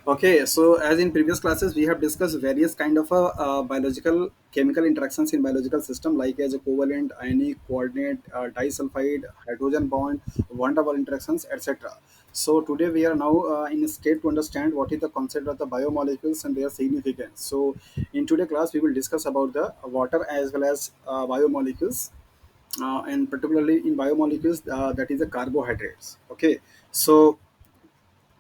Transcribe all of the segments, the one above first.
Okay, so as in previous classes, we have discussed various kind of biological chemical interactions in biological system, like as a covalent, ionic, coordinate, disulfide, hydrogen bond, van der Waals interactions, etc. So today we are now in a state to understand what is the concept of the biomolecules and their significance. So in today class, we will discuss about the water as well as biomolecules, and particularly in biomolecules, that is the carbohydrates. Okay, so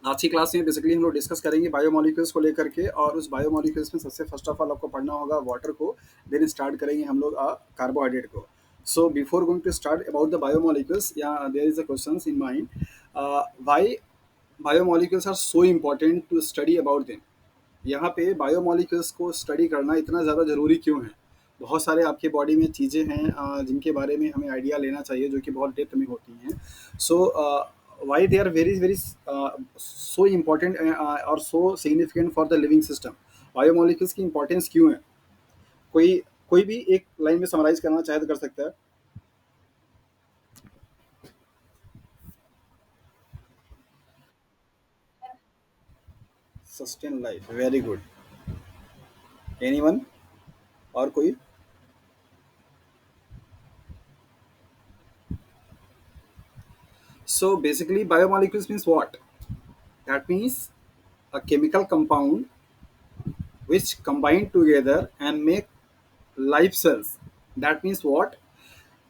आज की class में basically हम लोग discuss करेंगे biomolecules को लेकर के, और उस बायोमोलिक्यूल्स में सबसे फर्स्ट ऑफ ऑल आपको पढ़ना होगा वाटर को, देन स्टार्ट करेंगे हम लोग कार्बोहाइड्रेट को. So before going to start about the biomolecules, या there is a question in mind, why biomolecules are so important to study about them. यहाँ पे बायोमोलिक्यूल्स को स्टडी करना इतना ज़्यादा ज़रूरी क्यों है? बहुत सारे आपके बॉडी में चीज़ें हैं जिनके बारे में हमें आइडिया लेना चाहिए, जो कि बहुत डेप्थ में होती हैं. So why they are very very so important और so significant for the living system. Biomolecules की इंपॉर्टेंस क्यों है? कोई कोई भी एक लाइन में समराइज करना चाहे तो कर सकता है. Sustain life, very good. Anyone? और कोई? So basically biomolecules means what? That means a chemical compound which combine together and make life cells. That means what?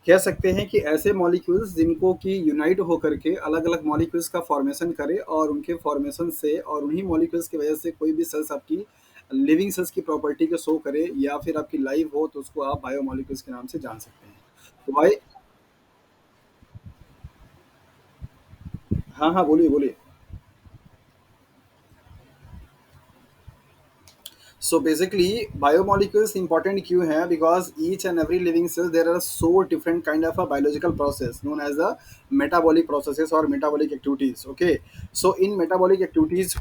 कह सकते हैं कि ऐसे मॉलिक्यूल्स जिनको कि यूनाइट होकर के अलग अलग मॉलिक्यूल्स का फॉर्मेशन करे, और उनके फॉर्मेशन से और उन्हीं मॉलिक्यूल्स की वजह से कोई भी सेल्स आपकी लिविंग सेल्स की प्रॉपर्टी को शो करे, या फिर आपकी लाइफ हो, तो उसको आप बायोमोलिक्यूल्स के नाम से जान सकते हैं. तो भाई, हाँ हाँ, बोलिए बोलिए. So basically, biomolecules important क्यों है? Because each and every living cell there are so different kind of a biological process known as the metabolic processes or metabolic activities. Okay, so in metabolic activities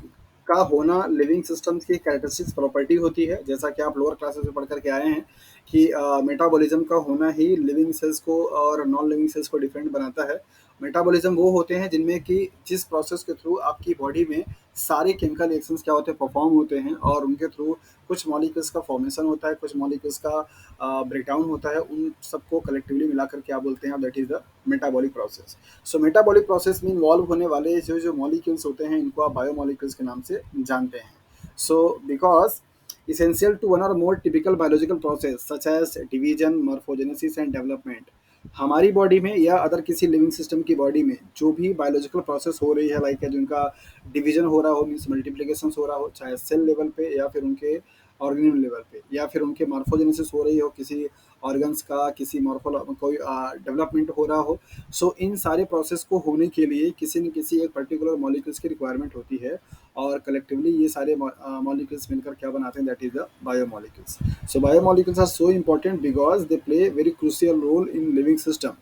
का होना living systems की characteristics property होती है, जैसा कि आप lower classes में पढ़ करके आए हैं कि मेटाबॉलिज्म का होना ही लिविंग सेल्स को और नॉन लिविंग सेल्स को डिफरेंट बनाता है. मेटाबॉलिज्म वो होते हैं जिनमें कि जिस प्रोसेस के थ्रू आपकी बॉडी में सारे केमिकल रिएक्शंस क्या होते हैं, परफॉर्म होते हैं, और उनके थ्रू कुछ मॉलिक्यूल्स का फॉर्मेशन होता है, कुछ मॉलिक्यूल्स का ब्रेकडाउन होता है. उन सबको कलेक्टिवली मिलाकर क्या बोलते हैं, that is the metabolic process. So metabolic process में इन्वॉल्व होने वाले जो जो मॉलिक्यूल्स होते हैं, इनको आप बायोमॉलिक्यूल्स के नाम से जानते हैं. So because essential to one or more typical biological process such as division, morphogenesis and development. हमारी बॉडी में या अदर किसी लिविंग सिस्टम की बॉडी में जो भी बायोलॉजिकल प्रोसेस हो रही है, लाइक जिनका डिवीजन हो रहा हो, मीन्स मल्टीप्लिकेशन हो रहा हो, चाहे सेल लेवल पे या फिर उनके ऑर्गेनिज्म लेवल पे, या फिर उनके मॉर्फोजेनेसिस हो रही हो, किसी ऑर्गन्स का किसी मॉर्फो कोई डेवलपमेंट हो रहा हो. सो इन सारे प्रोसेस को होने के लिए किसी न किसी एक पर्टिकुलर मॉलिक्यूल्स की रिक्वायरमेंट होती है, और कलेक्टिवली ये सारे मॉलिक्यूल्स मिलकर क्या बनाते हैं, that is the biomolecules. So biomolecules are so important because they play very crucial role in living system.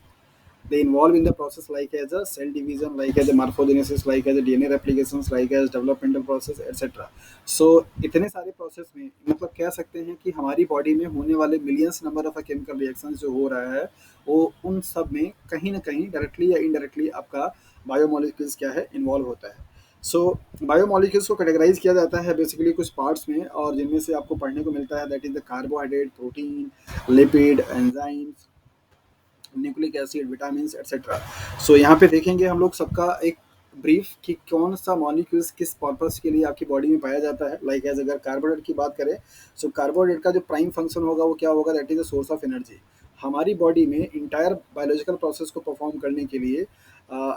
They involve in the process like as a cell division, like as a morphogenesis, like as a DNA replications, like as developmental process, etc. So इतने सारे process में मतलब कह सकते हैं कि हमारी body में होने वाले millions number of chemical reactions जो हो रहा है, वो उन सब में कहीं ना कहीं डायरेक्टली या इनडायरेक्टली आपका बायोमोलिक्यूल्स क्या है, इन्वॉल्व होता है. सो बायोमोलिक्यूल्स को कैटेगराइज किया जाता है बेसिकली कुछ पार्ट्स में, और जिनमें से आपको पढ़ने को मिलता है that is the carbohydrate, protein, lipid, enzymes, nucleic acid, vitamin etcetera. So यहाँ पे देखेंगे हम लोग सबका एक ब्रीफ कि कौन सा मॉलिक्यूल्स किस पर्पस के लिए आपकी बॉडी में पाया जाता है. लाइक एज अगर कार्बोहाइड्रेट की बात करें, सो कार्बोहाइड्रेट का जो प्राइम फंक्शन होगा वो क्या होगा, that is the source of energy. हमारी बॉडी में इंटायर बायोलॉजिकल प्रोसेस को परफॉर्म करने के लिए,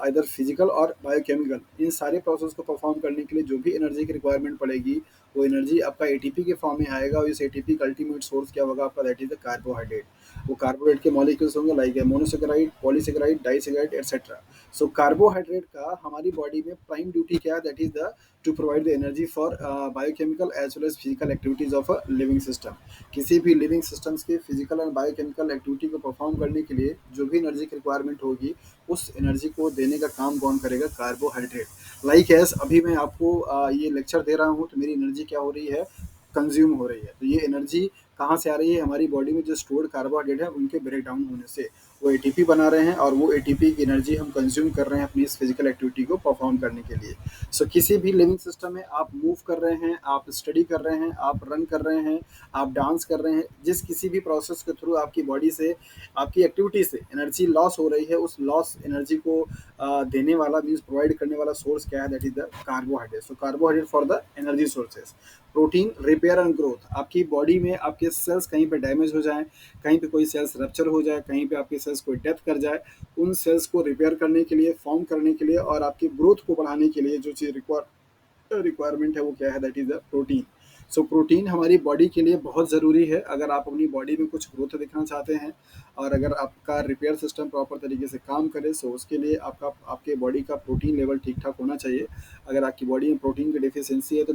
इधर फिजिकल और बायोकेमिकल, इन सारे प्रोसेस को परफॉर्म करने के लिए जो भी एनर्जी की रिक्वायरमेंट पड़ेगी, वो एनर्जी आपका एटीपी के फॉर्म में आएगा, और इस एटीपी का अल्टीमेट सोर्स क्या होगा आपका, दैट इज द कार्बोहाइड्रेट. वो कार्बोहाइड्रेट के मॉलिक्यूल्स होंगे like monosaccharide, polysaccharide, disaccharide etcetera. So carbohydrate का हमारी बॉडी में प्राइम ड्यूटी क्या है, that is the to provide the energy for biochemical as well as physical activities of a living system. किसी भी लिविंग सिस्टम्स की physical और biochemical activity को परफॉर्म करने के लिए जो भी एनर्जी की रिक्वायरमेंट होगी, उस एनर्जी को देने का काम कौन करेगा, कार्बोहाइड्रेट. लाइक एज अभी मैं आपको ये लेक्चर दे रहा हूँ, तो मेरी एनर्जी क्या हो रही है, कंज्यूम हो रही है. तो ये एनर्जी कहाँ से आ रही है, हमारी बॉडी में जो स्टोर्ड कार्बोहाइड्रेट है उनके ब्रेक डाउन होने से. वो एटीपी बना रहे हैं और वो एटीपी की एनर्जी हम कंज्यूम कर रहे हैं अपनी इस फिजिकल एक्टिविटी को परफॉर्म करने के लिए। सो किसी भी लिविंग सिस्टम में आप मूव कर रहे हैं, आप स्टडी कर रहे हैं, आप रन कर रहे हैं, आप डांस कर रहे हैं, जिस किसी भी प्रोसेस के थ्रू आपकी बॉडी से, आपकी एक्टिविटी से एनर्जी लॉस हो रही है, उस लॉस एनर्जी को देने वाला मीन्स प्रोवाइड करने वाला सोर्स क्या है, that is the carbohydrate. So carbohydrate for the energy sources. Protein repair and growth, आपकी बॉडी में आपके सेल्स कहीं पे डैमेज हो जाए, कहीं पे कोई सेल्स रप्चर हो जाए, कहीं पे आपके सेल्स कोई डेथ कर जाए, उन सेल्स को रिपेयर करने के लिए, फॉर्म करने के लिए और आपकी ग्रोथ को बढ़ाने के लिए जो चीज़ रिक्वायरमेंट है वो क्या है, that is the protein. So protein हमारी बॉडी के लिए बहुत ज़रूरी है। अगर आप अपनी बॉडी में कुछ ग्रोथ दिखना चाहते हैं और अगर आपका रिपेयर सिस्टम प्रॉपर तरीके से काम करे, सो उसके लिए आपका आपके बॉडी का प्रोटीन लेवल ठीक ठाक होना चाहिए। अगर आपकी बॉडी में प्रोटीन की डिफिशियंसी है तो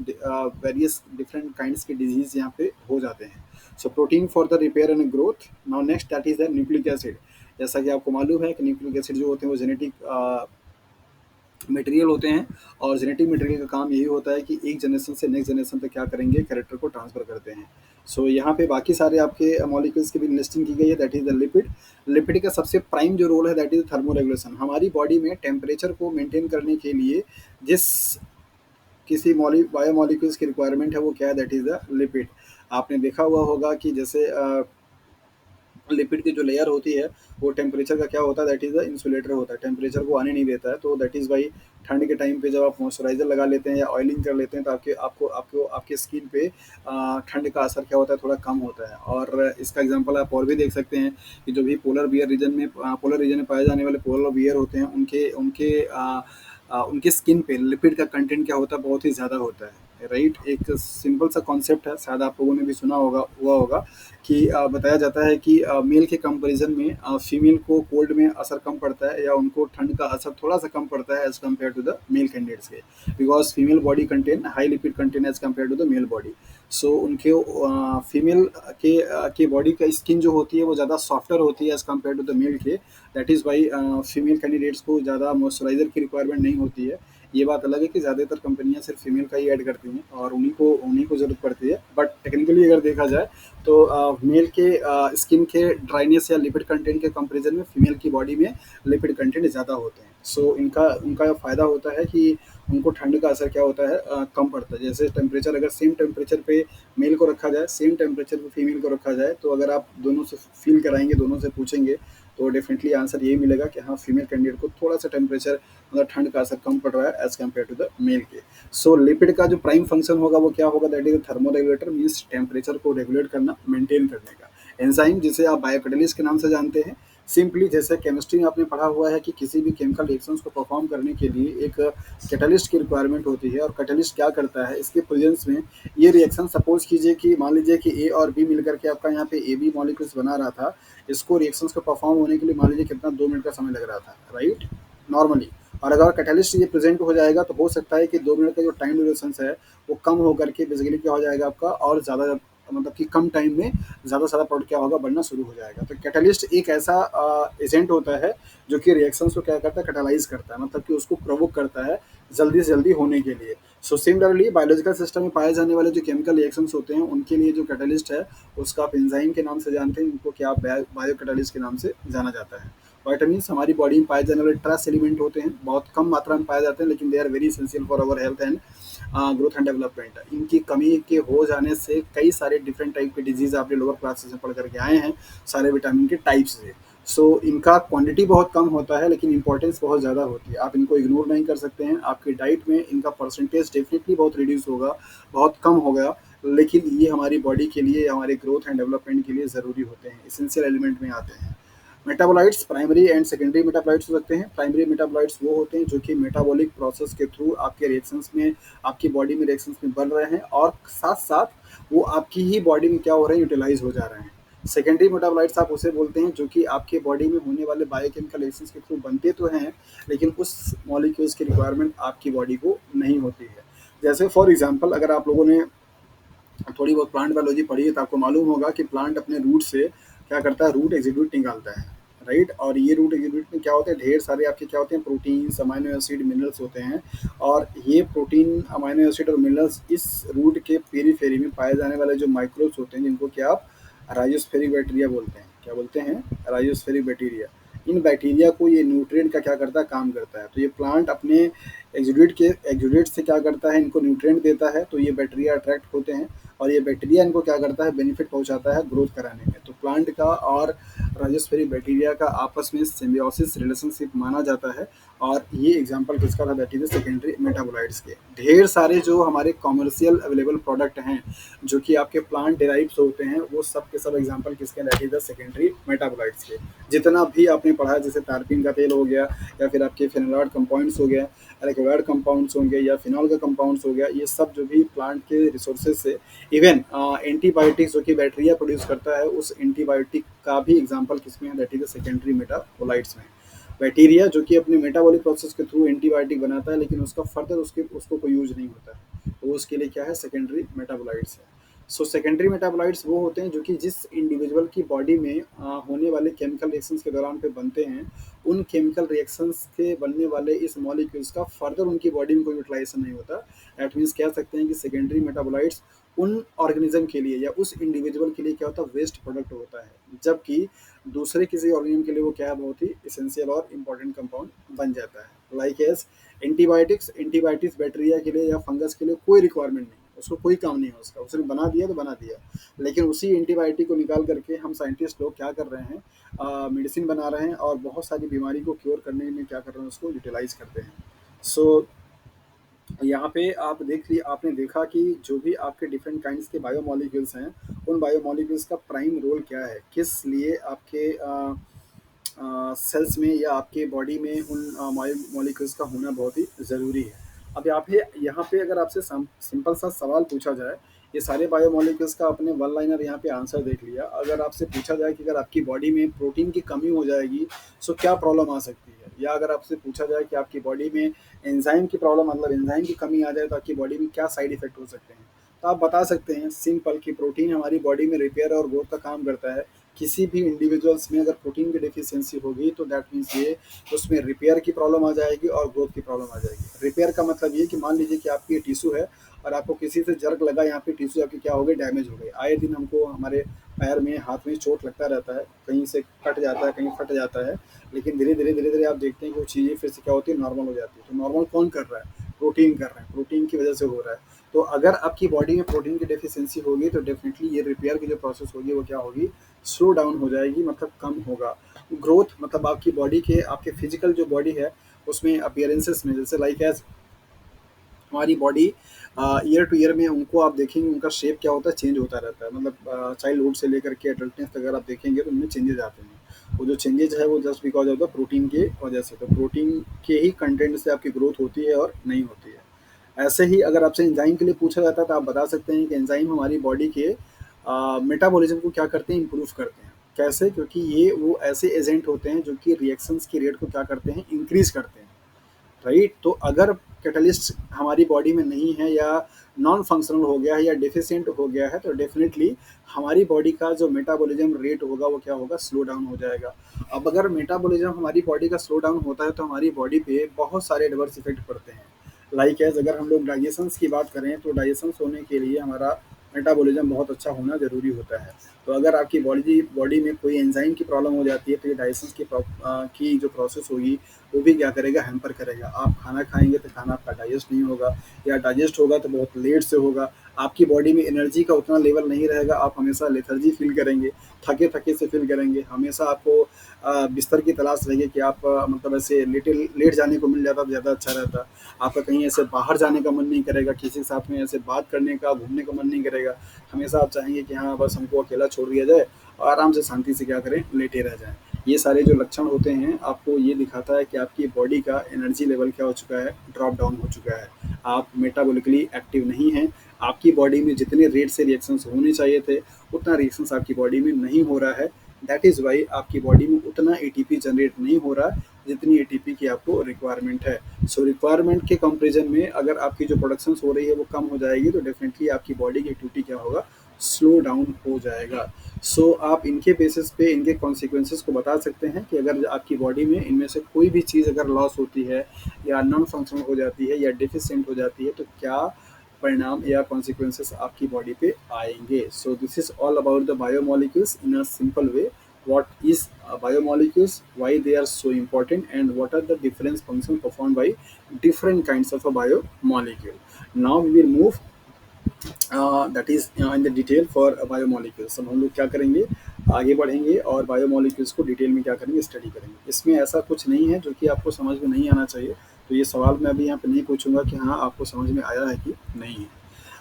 वेरियस डिफरेंट काइंड्स के डिजीज यहाँ पे हो जाते हैं। So protein for the repair and growth. Now next that is the nucleic acid. जैसा कि आपको मालूम है कि न्यूक्लिक एसिड जो होते हैं वो जेनेटिक मटेरियल होते हैं और जेनेटिक मटेरियल का काम यही होता है कि एक जनरेशन से नेक्स्ट जनरेशन तक क्या करेंगे, कैरेक्टर को ट्रांसफर करते हैं। सो यहाँ पे बाकी सारे आपके मॉलिक्यूल्स की भी लिस्टिंग की गई है, that is the lipid. Lipid का सबसे प्राइम जो रोल है दैट इज थर्मो रेगुलेशन। हमारी बॉडी में टेम्परेचर को मेंटेन करने के लिए जिस किसी बायोमोलिक्यूल्स की रिक्वायरमेंट है वो क्या है, दैट इज द लिपिड। आपने देखा हुआ होगा कि जैसे लिपिड की जो लेयर होती है वो टेम्परेचर का क्या होता है, दैट इज द इंसुलेटर होता है, टेम्परेचर को आने नहीं देता है। तो दैट इज वाई ठंड के टाइम पे जब आप मॉइस्चराइजर लगा लेते हैं या ऑयलिंग कर लेते हैं तो आपके आपको आपको आपके स्किन पे ठंड का असर क्या होता है, थोड़ा कम होता है। और इसका एग्जांपल आप और भी देख सकते हैं कि जो भी पोलर रीजन में पाए जाने वाले पोलर बियर होते हैं उनके उनके उनके स्किन पे लिपिड का कंटेंट क्या होता है, बहुत ही ज़्यादा होता है, राइट। एक सिंपल सा कॉन्सेप्ट है, शायद आप लोगों ने भी सुना होगा कि बताया जाता है कि मेल के कंपैरिजन में फीमेल को कोल्ड में असर कम पड़ता है या उनको ठंड का असर थोड़ा सा कम पड़ता है as compare to the male candidates के, because female body contain high lipid content as compare to the male body. So उनके फीमेल के बॉडी का स्किन जो होती है वो ज़्यादा सॉफ्टर होती है as compare to the male के। That is why female candidates को ज़्यादा मॉइस्चराइजर की रिक्वायरमेंट नहीं होती है। ये बात अलग है कि ज़्यादातर कंपनियां सिर्फ फीमेल का ही ऐड करती हैं और उन्हीं को ज़रूरत पड़ती है, बट टेक्निकली अगर देखा जाए तो मेल के स्किन के ड्राइनेस या लिपिड कंटेंट के कंपैरिजन में फीमेल की बॉडी में लिपिड कंटेंट ज़्यादा होते हैं। सो इनका उनका फ़ायदा होता है कि उनको ठंड का असर क्या होता है, कम पड़ता है। जैसे टेम्परेचर अगर सेम टेम्परेचर पे मेल को रखा जाए, सेम टेम्परेचर पे फीमेल को रखा जाए, तो अगर आप दोनों से फील कराएंगे, दोनों से पूछेंगे तो डेफिनेटली आंसर यही मिलेगा कि हाँ फीमेल कैंडिडेट को थोड़ा सा टेम्परेचर मतलब ठंड का असर कम पड़ रहा है as compare to the male के। सो लिपिड का जो प्राइम फंक्शन होगा वो क्या होगा, that is thermo regulator, means temperature को रेगुलेट करना, मेंटेन करने का। एंजाइम जिसे आप बायोकैटालिस्ट के नाम से जानते हैं, सिंपली जैसे केमिस्ट्री में आपने पढ़ा हुआ है कि किसी भी केमिकल रिएक्शंस को परफॉर्म करने के लिए एक कैटलिस्ट की रिक्वायरमेंट होती है और कैटलिस्ट क्या करता है, इसके प्रेजेंस में ये रिएक्शन सपोज कीजिए कि मान लीजिए कि ए और बी मिलकर के आपका यहाँ पे ए बी मॉलिक्यूल्स बना रहा था, इसको रिएक्शंस को परफॉर्म होने के लिए मान लीजिए कितना 2 मिनट का समय लग रहा था, राइट, नॉर्मली। और अगर कैटलिस्ट ये प्रेजेंट हो जाएगा तो हो सकता है कि 2 मिनट का जो टाइम ड्यूरेशन है वो कम होकर के बेसिकली क्या हो जाएगा आपका, और ज़्यादा मतलब कि कम टाइम में ज़्यादा से ज़्यादा प्रोडक्ट क्या होगा, बनना शुरू हो जाएगा। तो कैटलिस्ट एक ऐसा एजेंट होता है जो कि रिएक्शंस को क्या करता है, कैटालाइज करता है, मतलब कि उसको प्रोवोक करता है जल्दी से जल्दी होने के लिए। सो सिमिलरली बायोलॉजिकल सिस्टम में पाए जाने वाले जो केमिकल रिएक्शंस होते हैं उनके लिए जो कैटलिस्ट है उसका आप एंजाइम के नाम से जानते हैं, उनको क्या बायो कैटलिस्ट के नाम से जाना जाता है। विटामिन्स हमारी बॉडी में पाए जाने वाले ट्रेस एलिमेंट होते हैं, बहुत कम मात्रा में पाए जाते हैं, लेकिन they are very essential for our health and growth and development. इनकी कमी के हो जाने से कई सारे डिफरेंट टाइप के डिजीज आपने लोअर क्लासेस में पढ़ करके आए हैं सारे विटामिन के टाइप्स से। सो इनका क्वांटिटी बहुत कम होता है लेकिन इंपॉर्टेंस बहुत ज़्यादा होती है, आप इनको इग्नोर नहीं कर सकते हैं। आपकी डाइट में इनका परसेंटेज डेफिनेटली बहुत रिड्यूस होगा, बहुत कम होगा, लेकिन ये हमारी बॉडी के लिए, हमारे ग्रोथ एंड डेवलपमेंट के लिए ज़रूरी होते हैं, इसेंशियल एलिमेंट में आते हैं। Metabolites primary and secondary metabolites हो सकते हैं। प्राइमरी मेटाबोलाइट्स वो होते हैं जो कि मेटाबॉलिक प्रोसेस के थ्रू आपके रिएक्शंस में, आपकी बॉडी में रिएक्शंस में बन रहे हैं और साथ साथ वो आपकी ही बॉडी में क्या हो रहे हैं, यूटिलाइज हो जा रहे हैं। सेकेंडरी मेटाबोलाइट्स आप उसे बोलते हैं जो कि आपके बॉडी में होने वाले बायोकेमिकल रिएक्शंस के थ्रू बनते तो हैं लेकिन उस मॉलिक्यूल्स की रिक्वायरमेंट आपकी बॉडी को नहीं होती है। जैसे फॉर एग्जांपल अगर आप लोगों ने थोड़ी बहुत प्लांट बायोलॉजी पढ़ी है तो आपको मालूम होगा कि प्लांट अपने रूट से क्या करता है, रूट एग्जीक्यूट निकालता है, राइट। और ये रूट एग्जीक्यूट में क्या होते हैं, ढेर सारे आपके क्या होते हैं, प्रोटीन्स, अमाइनो एसिड, मिनरल्स होते हैं। और ये प्रोटीन, अमाइनो एसिड और मिनरल्स इस रूट के पेरीफेरी में पाए जाने वाले जो माइक्रोब्स होते हैं जिनको क्या आप राइजोस्फेरिक बैक्टीरिया बोलते हैं, क्या बोलते हैं, राइजोस्फेरिक बैक्टीरिया। इन बैक्टीरिया को ये न्यूट्रिएंट का क्या करता है, काम करता है। तो ये प्लांट अपने एक्सुडेट से क्या करता है, इनको न्यूट्रिएंट देता है, तो ये बैक्टीरिया अट्रैक्ट होते हैं और ये बैक्टीरिया इनको क्या करता है, बेनिफिट पहुंचाता है ग्रोथ कराने में। तो प्लांट का और राइजोस्फेरिक बैक्टीरिया का आपस में सिम्बियोसिस रिलेशनशिप माना जाता है। और ये एग्जांपल किसका था, दैट इज सेकेंडरी मेटाबोलाइट्स के। ढेर सारे जो हमारे कॉमर्शियल अवेलेबल प्रोडक्ट हैं जो कि आपके प्लांट डेराइव्स होते हैं, वो सब के सब एग्जांपल किसके, that is the secondary metabolites के। जितना भी आपने पढ़ा है, जैसे तारपीन का तेल हो गया, या फिर आपके फेनोलॉइड कंपाउंड्स हो गया, एल्कोहॉल कंपाउंड्स होंगे, या फिनॉल का कंपाउंड्स हो गया, ये सब जो भी प्लांट के रिसोर्सेज से, इवन एंटीबायोटिक्स जो कि बैक्टीरिया प्रोड्यूस करता है, उस एंटीबायोटिक का भी एग्जांपल किसमें है, that is the secondary metabolites में। बैक्टीरिया जो कि अपने मेटाबॉलिक प्रोसेस के थ्रू एंटीबायोटिक बनाता है, लेकिन उसका फर्दर उसके उसको कोई यूज नहीं होता है, तो उसके लिए क्या है, सेकेंडरी मेटाबोलाइट्स है। सो सेकेंडरी मेटाबोलाइट्स वो होते हैं जो कि जिस इंडिविजुअल की बॉडी में होने वाले केमिकल रिएक्शंस के दौरान पे बनते हैं, उन केमिकल रिएक्शंस के बनने वाले इस मॉलिक्यूल्स का फर्दर उनकी बॉडी में कोई यूटिलाइजेशन नहीं होता। दैट मीन्स कह सकते हैं कि सेकेंडरी मेटाबोलाइट्स उन ऑर्गेनिज्म के लिए या उस इंडिविजुअल के लिए क्या होता है, वेस्ट प्रोडक्ट होता है, जबकि दूसरे किसी ऑर्गेनिज्म के लिए वो क्या है, बहुत ही इसेंशियल और इम्पोर्टेंट कंपाउंड बन जाता है। Like as antibiotics, antibiotics bacteria के लिए या फंगस के लिए कोई रिक्वायरमेंट नहीं, उसको कोई काम नहीं है उसका, उसने बना दिया तो बना दिया। लेकिन उसी एंटीबायोटिक को निकाल करके हम साइंटिस्ट लोग क्या कर रहे हैं, मेडिसिन बना रहे हैं और बहुत सारी बीमारी को क्योर करने में क्या कर रहे हैं, उसको यूटिलाइज करते हैं। सो यहाँ पे आप देख लिए, आपने देखा कि जो भी आपके डिफरेंट काइंड्स के बायोमोलिक्यूल्स हैं, उन बायोमोलिक्यूल्स का प्राइम रोल क्या है, किस लिए आपके सेल्स में या आपके बॉडी में उन मॉलिक्यूल्स का होना बहुत ही ज़रूरी है। अब यहाँ पे अगर आपसे सिंपल सा सवाल पूछा जाए, ये सारे बायोमोलिक्यूल्स का आपने वन लाइनर यहाँ पे आंसर देख लिया। अगर आपसे पूछा जाए कि अगर आपकी बॉडी में प्रोटीन की कमी हो जाएगी, सो क्या प्रॉब्लम आ सकती है, या अगर आपसे पूछा जाए कि आपकी बॉडी में एंजाइम की प्रॉब्लम, मतलब एंजाइम की कमी आ जाए, तो आपकी बॉडी में क्या साइड इफेक्ट हो सकते हैं, तो आप बता सकते हैं सिंपल कि प्रोटीन हमारी बॉडी में रिपेयर और ग्रोथ का काम करता है। किसी भी इंडिविजुअल्स में अगर प्रोटीन की डेफिशिएंसी होगी, तो दैट मीन्स ये उसमें रिपेयर की प्रॉब्लम आ जाएगी और ग्रोथ की प्रॉब्लम आ जाएगी। रिपेयर का मतलब ये कि मान लीजिए कि आपकी ये टिश्यू है और आपको किसी से जर्क लगा, यहाँ पे टिश्यू आपकी क्या हो गई, डैमेज हो गई। आए दिन हमको हमारे पैर में, हाथ में चोट लगता रहता है, कहीं से कट जाता है, कहीं फट जाता है, लेकिन धीरे धीरे आप देखते हैं कि वो चीज़ें फिर से क्या होती है, नॉर्मल हो जाती है। तो नॉर्मल कौन कर रहा है, प्रोटीन कर रहे हैं, प्रोटीन की वजह से हो रहा है। तो अगर आपकी बॉडी में प्रोटीन की डेफिशिएंसी होगी, तो डेफिनेटली ये रिपेयर की जो प्रोसेस होगी वो क्या होगी, स्लो डाउन हो जाएगी, मतलब कम होगा। ग्रोथ मतलब आपकी बॉडी के, आपके फिजिकल जो बॉडी है उसमें अपीयरेंसेस में, जैसे लाइक एज हमारी बॉडी ईयर टू ईयर में उनको आप देखेंगे, उनका शेप क्या होता है, चेंज होता रहता है। मतलब चाइल्डहुड से लेकर के एडल्टनेस तक अगर आप देखेंगे तो उनमें चेंजेस आते हैं। वो जो चेंजेस है वो just because of the protein के वजह से। तो प्रोटीन के ही कंटेंट से आपकी ग्रोथ होती है और नहीं होती है। ऐसे ही अगर आपसे एंजाइम के लिए पूछा जाता है, तो आप बता सकते हैं कि एंजाइम हमारी बॉडी के मेटाबॉलिज्म को क्या करते हैं, इम्प्रूव करते हैं। कैसे, क्योंकि ये वो ऐसे एजेंट होते हैं जो कि रिएक्शंस की रेट को क्या करते हैं, इंक्रीज करते हैं, राइट। तो अगर कैटलिस्ट हमारी बॉडी में नहीं है, या नॉन फंक्शनल हो गया है, या डिफिशियंट हो गया है, तो डेफिनेटली हमारी बॉडी का जो मेटाबॉलिज्म रेट होगा वो क्या होगा, स्लो डाउन हो जाएगा। अब अगर मेटाबॉलिज्म हमारी बॉडी का स्लो डाउन होता है, तो हमारी बॉडी पे बहुत सारे एडवर्स इफेक्ट पड़ते हैं। लाइक एज अगर हम लोग डाइजेशंस की बात करें, तो डाइजेशंस होने के लिए हमारा मेटाबॉलिज्म बहुत अच्छा होना ज़रूरी होता है। तो अगर आपकी बॉडी बॉडी में कोई एंजाइम की प्रॉब्लम हो जाती है, तो ये डाइजेशन की जो प्रोसेस होगी वो भी क्या करेगा, हैम्पर करेगा। आप खाना खाएंगे तो खाना आपका डाइजेस्ट नहीं होगा, या डाइजेस्ट होगा तो बहुत लेट से होगा। आपकी बॉडी में एनर्जी का उतना लेवल नहीं रहेगा, आप हमेशा लेथर्जी फील करेंगे, थके थके से फील करेंगे। हमेशा आपको बिस्तर की तलाश रहेगी कि आप मतलब ऐसे लेट जाने को मिल जाता तो ज़्यादा अच्छा रहता। आपका कहीं ऐसे बाहर जाने का मन नहीं करेगा, किसी के साथ में ऐसे बात करने का, घूमने का मन नहीं करेगा। हमेशा आप चाहेंगे कि हाँ बस हमको अकेला छोड़ दिया जाए और आराम से शांति से क्या करें, लेटे रह जाएं। ये सारे जो लक्षण होते हैं आपको ये दिखाता है कि आपकी बॉडी का एनर्जी लेवल क्या हो चुका है, ड्रॉप डाउन हो चुका है। आप मेटाबॉलिकली एक्टिव नहीं हैं। आपकी बॉडी में जितने रेट से रिएक्शंस होने चाहिए थे, उतना रिएक्शंस आपकी बॉडी में नहीं हो रहा है। दैट इज़ वाई आपकी बॉडी में उतना एटीपी जनरेट नहीं हो रहा जितनी एटीपी की आपको रिक्वायरमेंट है। सो रिक्वायरमेंट के कंपेरिजन में अगर आपकी जो प्रोडक्शन हो रही है वो कम हो जाएगी, तो डेफिनेटली आपकी बॉडी की एक्टिविटी क्या होगा, स्लो डाउन हो जाएगा। सो आप इनके बेसिस पे इनके कॉन्सिक्वेंसेस को बता सकते हैं कि अगर आपकी बॉडी में इनमें से कोई भी चीज़ अगर लॉस होती है, या नॉन फंक्शनल हो जाती है, या डिफिशिएंट हो जाती है, तो क्या परिणाम या कॉन्सिक्वेंसेस आपकी बॉडी पे आएंगे। So this is all about the biomolecules in a simple way. what is biomolecules, why they are so important, and what are the different functions performed by different kinds of a biomolecule. Now we will move that is in the detail for biomolecules. अब हम लोग क्या करेंगे, आगे बढ़ेंगे और biomolecules को detail में क्या करेंगे, स्टडी करेंगे। इसमें ऐसा कुछ नहीं है जो कि आपको समझ में नहीं आना चाहिए, तो ये सवाल मैं अभी यहाँ पे नहीं पूछूंगा कि हाँ आपको समझ में आया है कि नहीं है।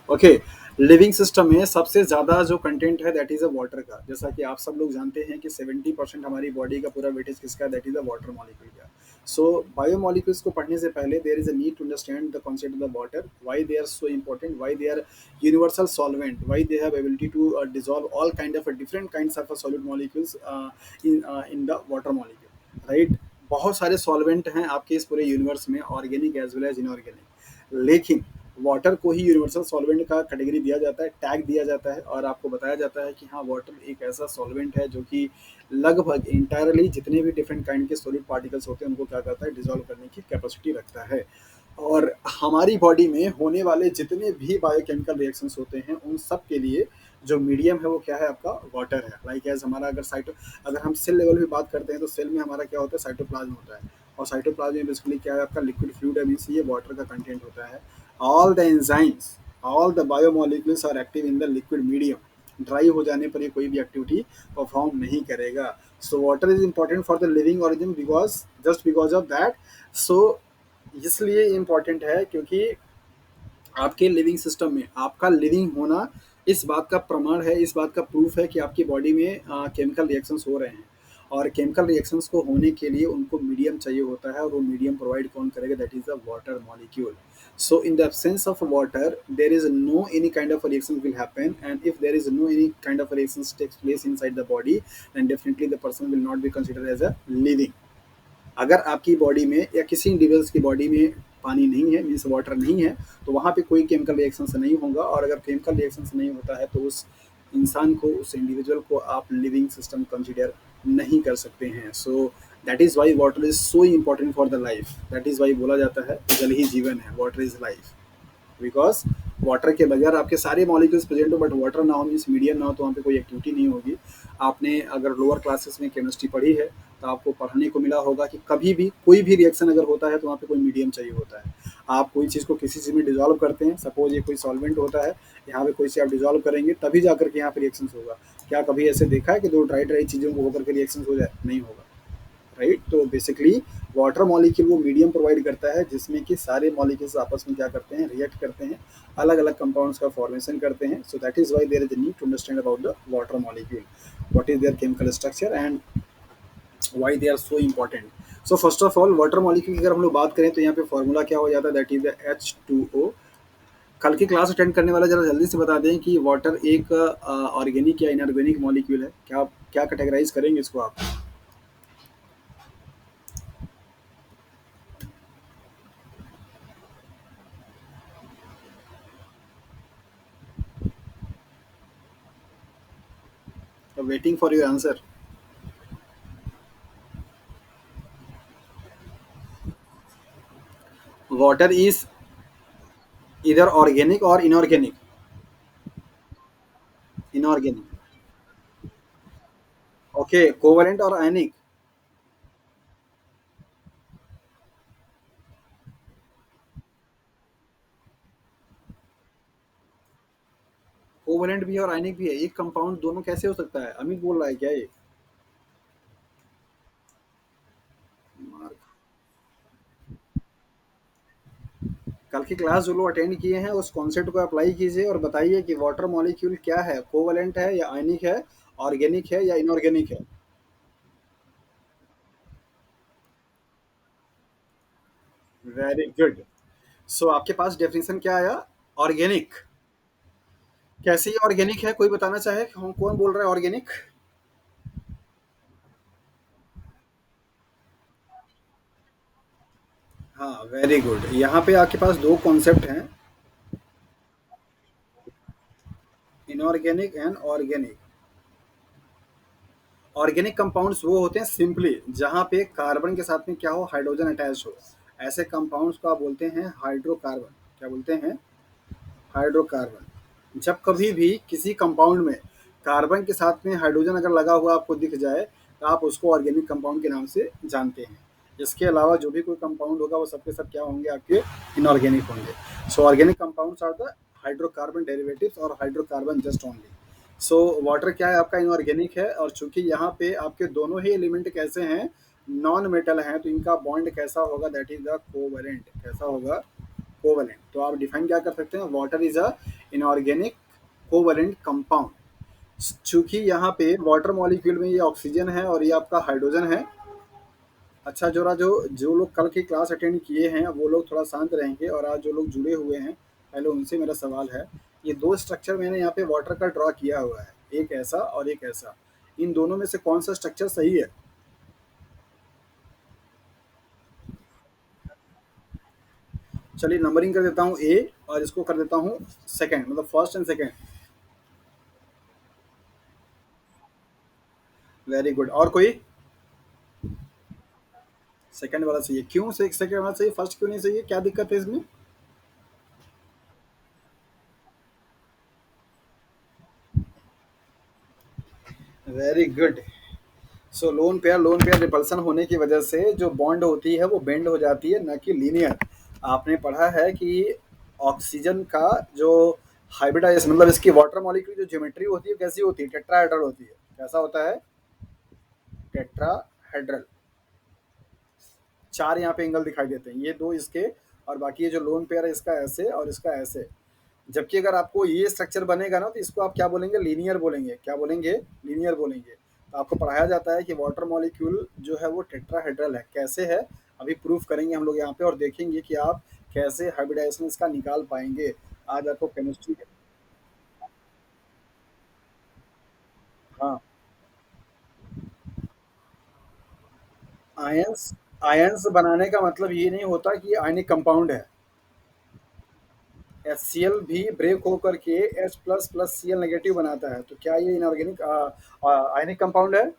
ओके, लिविंग सिस्टम में सबसे ज़्यादा जो कंटेंट है दैट इज़ अ वाटर का। जैसा कि आप सब लोग जानते हैं कि 70% हमारी बॉडी का पूरा वेटेज किसका है, that is a water molecule का। सो बायोमोलिक्यूल्स को पढ़ने से पहले there is a need to understand the concept of the water, why they are so important, why they are universal solvent, why they have ability to dissolve all kind of different kinds of solid molecules in the water molecule, right? बहुत सारे solvent हैं आपके इस पूरे universe में, organic as well as inorganic, लेकिन water को ही यूनिवर्सल सॉल्वेंट का कैटेगरी दिया जाता है, टैग दिया जाता है, और आपको बताया जाता है कि हाँ वाटर एक ऐसा सॉल्वेंट है जो कि लगभग इंटायरली जितने भी डिफरेंट काइंड के सॉलिड पार्टिकल्स होते हैं उनको क्या करता है, डिजोल्व करने की कैपेसिटी रखता है। और हमारी बॉडी में होने वाले जितने भी बायोकेमिकल रिएक्शंस होते हैं उन सब के लिए जो मीडियम है वो क्या है, आपका वाटर है। लाइक एज हमारा अगर हम सेल लेवल में बात करते हैं तो सेल में हमारा क्या होता है, साइटोप्लाज्म होता है, और साइटोप्लाज्म में बेसिकली क्या है, आपका लिक्विड फ्लूइड है, मीन्स ये वाटर का कंटेंट होता है। All the enzymes, all the biomolecules are active in the liquid medium. Dry हो जाने पर ये कोई भी एक्टिविटी परफॉर्म नहीं करेगा। So water is important for the living organism because, just because of that. So इसलिए इम्पॉर्टेंट है क्योंकि आपके लिविंग सिस्टम में आपका लिविंग होना इस बात का प्रमाण है, इस बात का प्रूफ है कि आपकी बॉडी में केमिकल रिएक्शंस हो रहे हैं, और केमिकल रिएक्शंस को होने के लिए उनको मीडियम चाहिए होता है, और वो मीडियम प्रोवाइड कौन करेगा, that is the water molecule. So in the absence of water, there is no any kind of a reaction will happen, and if there is no any kind of a reactions takes place inside the body, then definitely the person will not be considered as a living। अगर आपकी body में या किसी individuals की body में पानी नहीं है, मीन्स वाटर नहीं है, तो वहाँ पे कोई केमिकल रिएक्शन से नहीं होगा, और अगर केमिकल रिएक्शन से नहीं होता है तो उस इंसान को, उस इंडिविजुअल को आप लिविंग सिस्टम कंसिडर नहीं कर सकते हैं। So that is Y water is so important for the life. That is Y बोला जाता है जल ही जीवन है, water is life. Because water के बगैर आपके सारे मॉलिक्यूल्स प्रेजेंट हो बट वाटर ना हो, मीन्स मीडियम ना हो, तो वहाँ पे कोई एक्टिविटी नहीं होगी। आपने अगर लोअर क्लासेस में केमिस्ट्री पढ़ी है तो आपको पढ़ने को मिला होगा कि कभी भी कोई भी रिएक्शन अगर होता है तो वहाँ पे कोई मीडियम चाहिए होता है। आप कोई चीज़ को किसी चीज़ में डिजोल्व करते हैं, सपोज ये कोई सॉल्वेंट होता है, यहाँ पे कोई सी आप डिजोल्व करेंगे तभी जाकर के यहाँ पे रिएक्शन होगा। क्या कभी ऐसे देखा है कि दो ड्राई ड्राई चीज़ों को होकर के रिएक्शन हो जाए? नहीं होगा, राइट। तो बेसिकली वाटर मॉलिक्यूल वो मीडियम प्रोवाइड करता है जिसमें कि सारे मॉलिक्यूल्स आपस में क्या करते हैं, रिएक्ट करते हैं, अलग अलग कंपाउंड्स का फॉर्मेशन करते हैं। So that is why there is need to understand about the water molecule, what is their chemical structure and why they are so important. So first of all water molecule की अगर हम लोग बात करें तो यहाँ पे फॉर्मूला क्या हो जाता है, दैट इज द H2O। कल की क्लास अटेंड करने वाला जरा जल्दी से बता दें कि वाटर एक ऑर्गेनिक या इनऑर्गेनिक मॉलिक्यूल है, क्या क्या कैटेगराइज करेंगे इसको आप? Waiting for your answer. Water is इधर ऑर्गेनिक और इनऑर्गेनिक। इनऑर्गेनिक, ओके, कोवलेंट और आयनिक। कोवलेंट भी है और आयनिक भी है, एक कंपाउंड दोनों कैसे हो सकता है? अमित बोल रहा है क्या ये? कल की क्लास जो लोग अटेंड किए हैं उस कॉन्सेप्ट को अप्लाई कीजिए और बताइए कि वाटर मॉलिक्यूल क्या है, कोवलेंट है या आयनिक है, ऑर्गेनिक है या इनऑर्गेनिक है। Very good. सो आपके पास डेफिनेशन क्या आया? ऑर्गेनिक। कैसी ऑर्गेनिक है, कोई बताना चाहे कौन बोल रहा है ऑर्गेनिक? हाँ, वेरी गुड। यहाँ पे आपके पास दो कॉन्सेप्ट हैं, inorganic and organic. Organic compounds वो होते हैं सिंपली जहाँ पे कार्बन के साथ में क्या हो, हाइड्रोजन अटैच हो। ऐसे कंपाउंड्स को आप बोलते हैं हाइड्रोकार्बन। क्या बोलते हैं? हाइड्रोकार्बन। जब कभी भी किसी कंपाउंड में कार्बन के साथ में हाइड्रोजन अगर लगा हुआ आपको दिख जाए तो आप उसको ऑर्गेनिक कंपाउंड के नाम से जानते हैं। इसके अलावा जो भी कोई कंपाउंड होगा वो सब के सब क्या होंगे, आपके इनऑर्गेनिक होंगे। So organic compounds are the hydrocarbon derivatives और hydrocarbon just only. So water क्या है, आपका इनऑर्गेनिक है, और चूंकि यहाँ पे आपके दोनों ही एलिमेंट कैसे हैं, नॉन मेटल हैं, तो इनका बॉन्ड कैसा होगा, दैट इज द कोवेलेंट। कैसा होगा, कोवेलेंट। तो आप डिफाइन क्या कर सकते हैं, water is a inorganic covalent compound. चूंकि यहाँ पे वाटर मॉलिक्यूल में ये ऑक्सीजन है और ये आपका हाइड्रोजन है। अच्छा, जोरा जो जो लोग कल की क्लास अटेंड किए हैं वो लोग थोड़ा शांत रहेंगे, और आज जो लोग जुड़े हुए हैं पहले उनसे मेरा सवाल है, ये दो स्ट्रक्चर मैंने यहाँ पे वाटर का ड्रॉ किया हुआ है, एक ऐसा और एक ऐसा। इन दोनों में से कौन सा स्ट्रक्चर सही है? चलिए नंबरिंग कर देता हूँ ए, और इसको कर देता हूँ सेकंड, मतलब first and second. Very good. और कोई? सेकंड वाला सही है, क्यों से सेकंड वाला सही, फर्स्ट क्यों नहीं सही है, क्या दिक्कत है इसमें? Very good. So lone pair repulsion होने की वजह से जो बॉन्ड होती है वो बेंड हो जाती है, न कि लीनियर। आपने पढ़ा है कि ऑक्सीजन का जो हाइब्रिडाइजेशन, मतलब इसकी वाटर मॉलिक्यूल जो ज्योमेट्री होती है कैसी होती है, टेट्राहेड्रल होती है। कैसा होता है, टेट्राहेड्रल। चार यहाँ पे एंगल दिखाई देते हैं, ये दो इसके, और बाकी ये जो लोन पेयर है इसका ऐसे और इसका ऐसे। जबकि अगर आपको ये स्ट्रक्चर बनेगा ना, तो इसको आप क्या बोलेंगे, लीनियर बोलेंगे। क्या बोलेंगे, लीनियर बोलेंगे। तो आपको पढ़ाया जाता है कि वाटर मॉलिक्यूल जो है वो टेट्राहेड्रल है। कैसे है, अभी प्रूफ करेंगे हम लोग यहाँ पे, और देखेंगे कि आप कैसे हाइब्रिडाइजेशन इसका निकाल पाएंगे। आज आपको केमिस्ट्री। हाँ, आयंस आयंस बनाने का मतलब ये नहीं होता कि आयनिक कंपाउंड है। HCl भी ब्रेक होकर के H plus plus Cl negative बनाता है, तो क्या ये इनऑर्गेनिक आयनिक कंपाउंड है?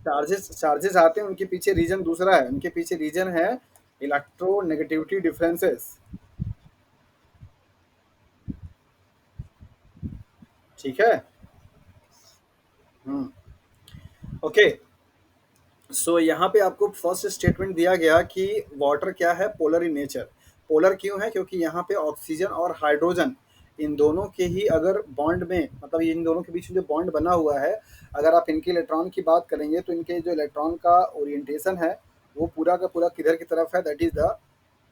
चार्जेस चार्जेस आते हैं, उनके पीछे रीजन दूसरा है, उनके पीछे रीजन है इलेक्ट्रोनेगेटिविटी डिफरेंसेस। ठीक है। हम्म। ओके। सो यहाँ पे आपको फर्स्ट स्टेटमेंट दिया गया कि वाटर क्या है, पोलर इन नेचर। पोलर क्यों है, क्योंकि यहाँ पे ऑक्सीजन और हाइड्रोजन, इन दोनों के ही अगर बॉन्ड में, मतलब इन दोनों के बीच में जो बॉन्ड बना हुआ है, अगर आप इनके इलेक्ट्रॉन की बात करेंगे तो इनके जो इलेक्ट्रॉन का ओरिएंटेशन है वो पूरा का पूरा किधर की तरफ है, दैट इज द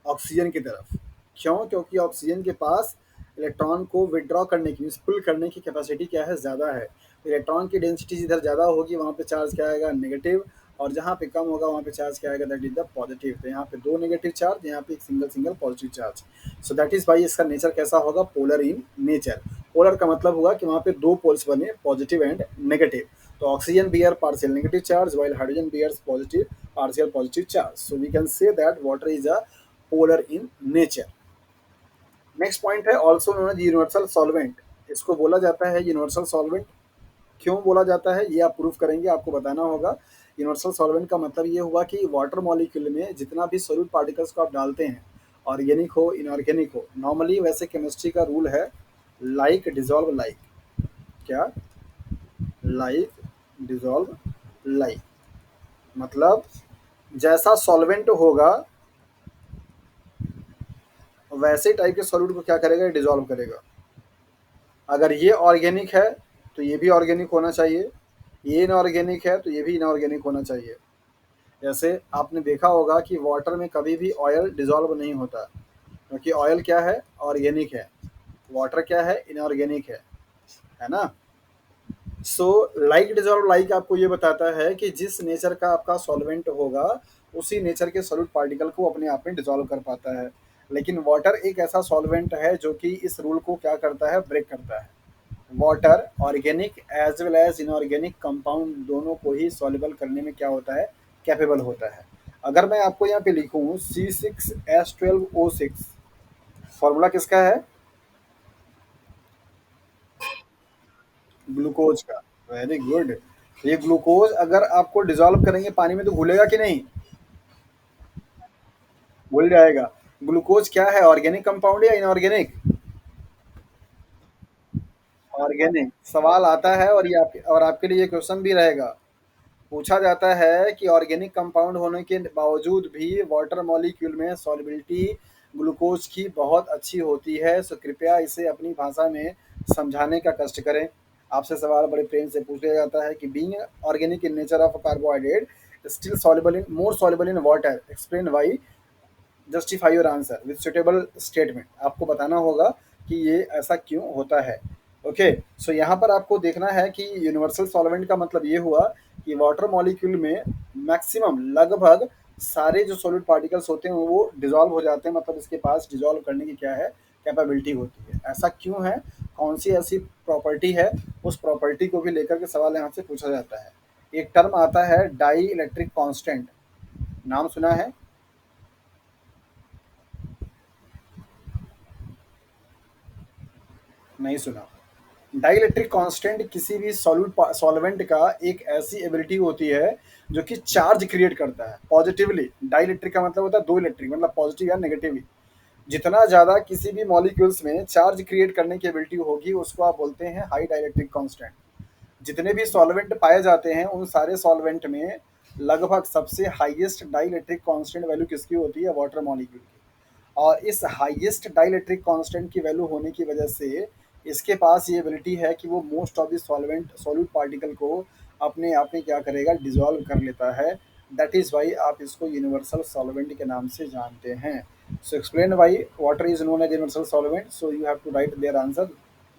ऑक्सीजन की तरफ। क्यों? क्योंकि ऑक्सीजन के पास इलेक्ट्रॉन को विड्रॉ करने की, पुल करने की कैपेसिटी क्या है, ज़्यादा है। इलेक्ट्रॉन की डेंसिटी जिधर ज़्यादा होगी वहाँ पे चार्ज क्या आएगा, नेगेटिव, और जहाँ पे कम होगा वहाँ पे चार्ज क्या आएगा, दैट इज द पॉजिटिव। तो यहाँ पे दो नेगेटिव चार्ज, यहाँ पे एक single single positive charge. So that is why इसका नेचर कैसा होगा, पोलर इन नेचर। पोलर का मतलब हुआ कि वहाँ पे दो पोल्स बने, पॉजिटिव एंड नेगेटिव। तो oxygen bear partial negative charge, while hydrogen bears positive partial positive charge. So we can say that water is a polar in nature. Next point है also known as universal solvent. इसको बोला जाता है universal solvent. क्यों बोला जाता है ये आप प्रूफ करेंगे, आपको बताना होगा। यूनिवर्सल सॉल्वेंट का मतलब ये हुआ कि वाटर मॉलिक्यूल में जितना भी सॉल्यूट पार्टिकल्स को आप डालते हैं, ऑर्गेनिक हो इनऑर्गेनिक हो, नॉर्मली वैसे केमिस्ट्री का रूल है लाइक डिजॉल्व लाइक। क्या? Like dissolve like. मतलब जैसा सॉल्वेंट होगा वैसे टाइप के सॉल्यूट को क्या करेगा, डिजॉल्व करेगा। अगर ये ऑर्गेनिक है तो ये भी ऑर्गेनिक होना चाहिए, ये इनऑर्गेनिक है तो ये भी इनऑर्गेनिक होना चाहिए। जैसे आपने देखा होगा कि वाटर में कभी भी ऑयल डिजॉल्व नहीं होता, क्योंकि ऑयल क्या है, ऑर्गेनिक है। वाटर क्या है, इनऑर्गेनिक है ना। सो लाइक डिजॉल्व लाइक आपको ये बताता है कि जिस नेचर का आपका सॉल्वेंट होगा उसी नेचर के सॉल्यूट पार्टिकल को अपने आप में डिजॉल्व कर पाता है। लेकिन वाटर एक ऐसा सॉल्वेंट है जो कि इस रूल को क्या करता है, ब्रेक करता है। Water organic as well as inorganic compound दोनों को ही सॉल्युबल करने में क्या होता है, कैपेबल होता है। अगर मैं आपको यहाँ पे लिखूँ C6H12O6, फॉर्मूला किसका है, ग्लूकोज का। Very good. ये ग्लूकोज अगर आपको डिजोल्व करेंगे पानी में तो घुलेगा कि नहीं, घुल जाएगा। ग्लूकोज क्या है, ऑर्गेनिक कंपाउंड या इनऑर्गेनिक? ऑर्गेनिक। सवाल आता है और ये आपके और आपके लिए क्वेश्चन भी रहेगा। पूछा जाता है कि ऑर्गेनिक कंपाउंड होने के बावजूद भी वाटर मॉलिक्यूल में सॉल्युबिलिटी ग्लूकोज की बहुत अच्छी होती है, सो कृपया इसे अपनी भाषा में समझाने का कष्ट करें। आपसे सवाल बड़े प्रेम से पूछ लिया जाता है कि being organic in nature of carbohydrate still soluble in more soluble in water, explain why, justify your answer with suitable statement. आपको बताना होगा कि ये ऐसा क्यों होता है। ओके, सो यहाँ पर आपको देखना है कि यूनिवर्सल सॉल्वेंट का मतलब ये हुआ कि वाटर मॉलिक्यूल में मैक्सिमम लगभग सारे जो सॉलिड पार्टिकल्स होते हैं वो डिजॉल्व हो जाते हैं, मतलब इसके पास डिजॉल्व करने की क्या है, कैपेबिलिटी होती है। ऐसा क्यों है, कौन सी ऐसी प्रॉपर्टी है, उस प्रॉपर्टी को भी लेकर के सवाल यहाँ से पूछा जाता है। एक टर्म आता है डाई इलेक्ट्रिक कांस्टेंट, नाम सुना है? नहीं सुना। डाइलेक्ट्रिक कांस्टेंट किसी भी सॉल्यूट सॉल्वेंट का एक ऐसी एबिलिटी होती है जो कि चार्ज क्रिएट करता है पॉजिटिवली। डाइलेक्ट्रिक का मतलब होता है दो इलेक्ट्रिक, मतलब पॉजिटिव या नेगेटिव। जितना ज्यादा किसी भी मॉलिक्यूल्स में चार्ज क्रिएट करने की एबिलिटी होगी उसको आप बोलते हैं हाई डाइलेक्ट्रिक कांस्टेंट। जितने भी सॉल्वेंट पाए जाते हैं उन सारे सॉल्वेंट में लगभग सबसे हाईएस्ट डाइलेक्ट्रिक कांस्टेंट वैल्यू किसकी होती है, वाटर मॉलिक्यूल की। और इस हाईएस्ट डाइलेक्ट्रिक कांस्टेंट की वैल्यू होने की वजह से इसके पास ये एबिलिटी है कि वो most of the solvent solute particle को अपने आप में क्या करेगा, डिजॉल्व कर लेता है। दैट इज वाई आप इसको यूनिवर्सल सॉल्वेंट के नाम से जानते हैं। So explain why water is known as universal solvent, so you have to write their answer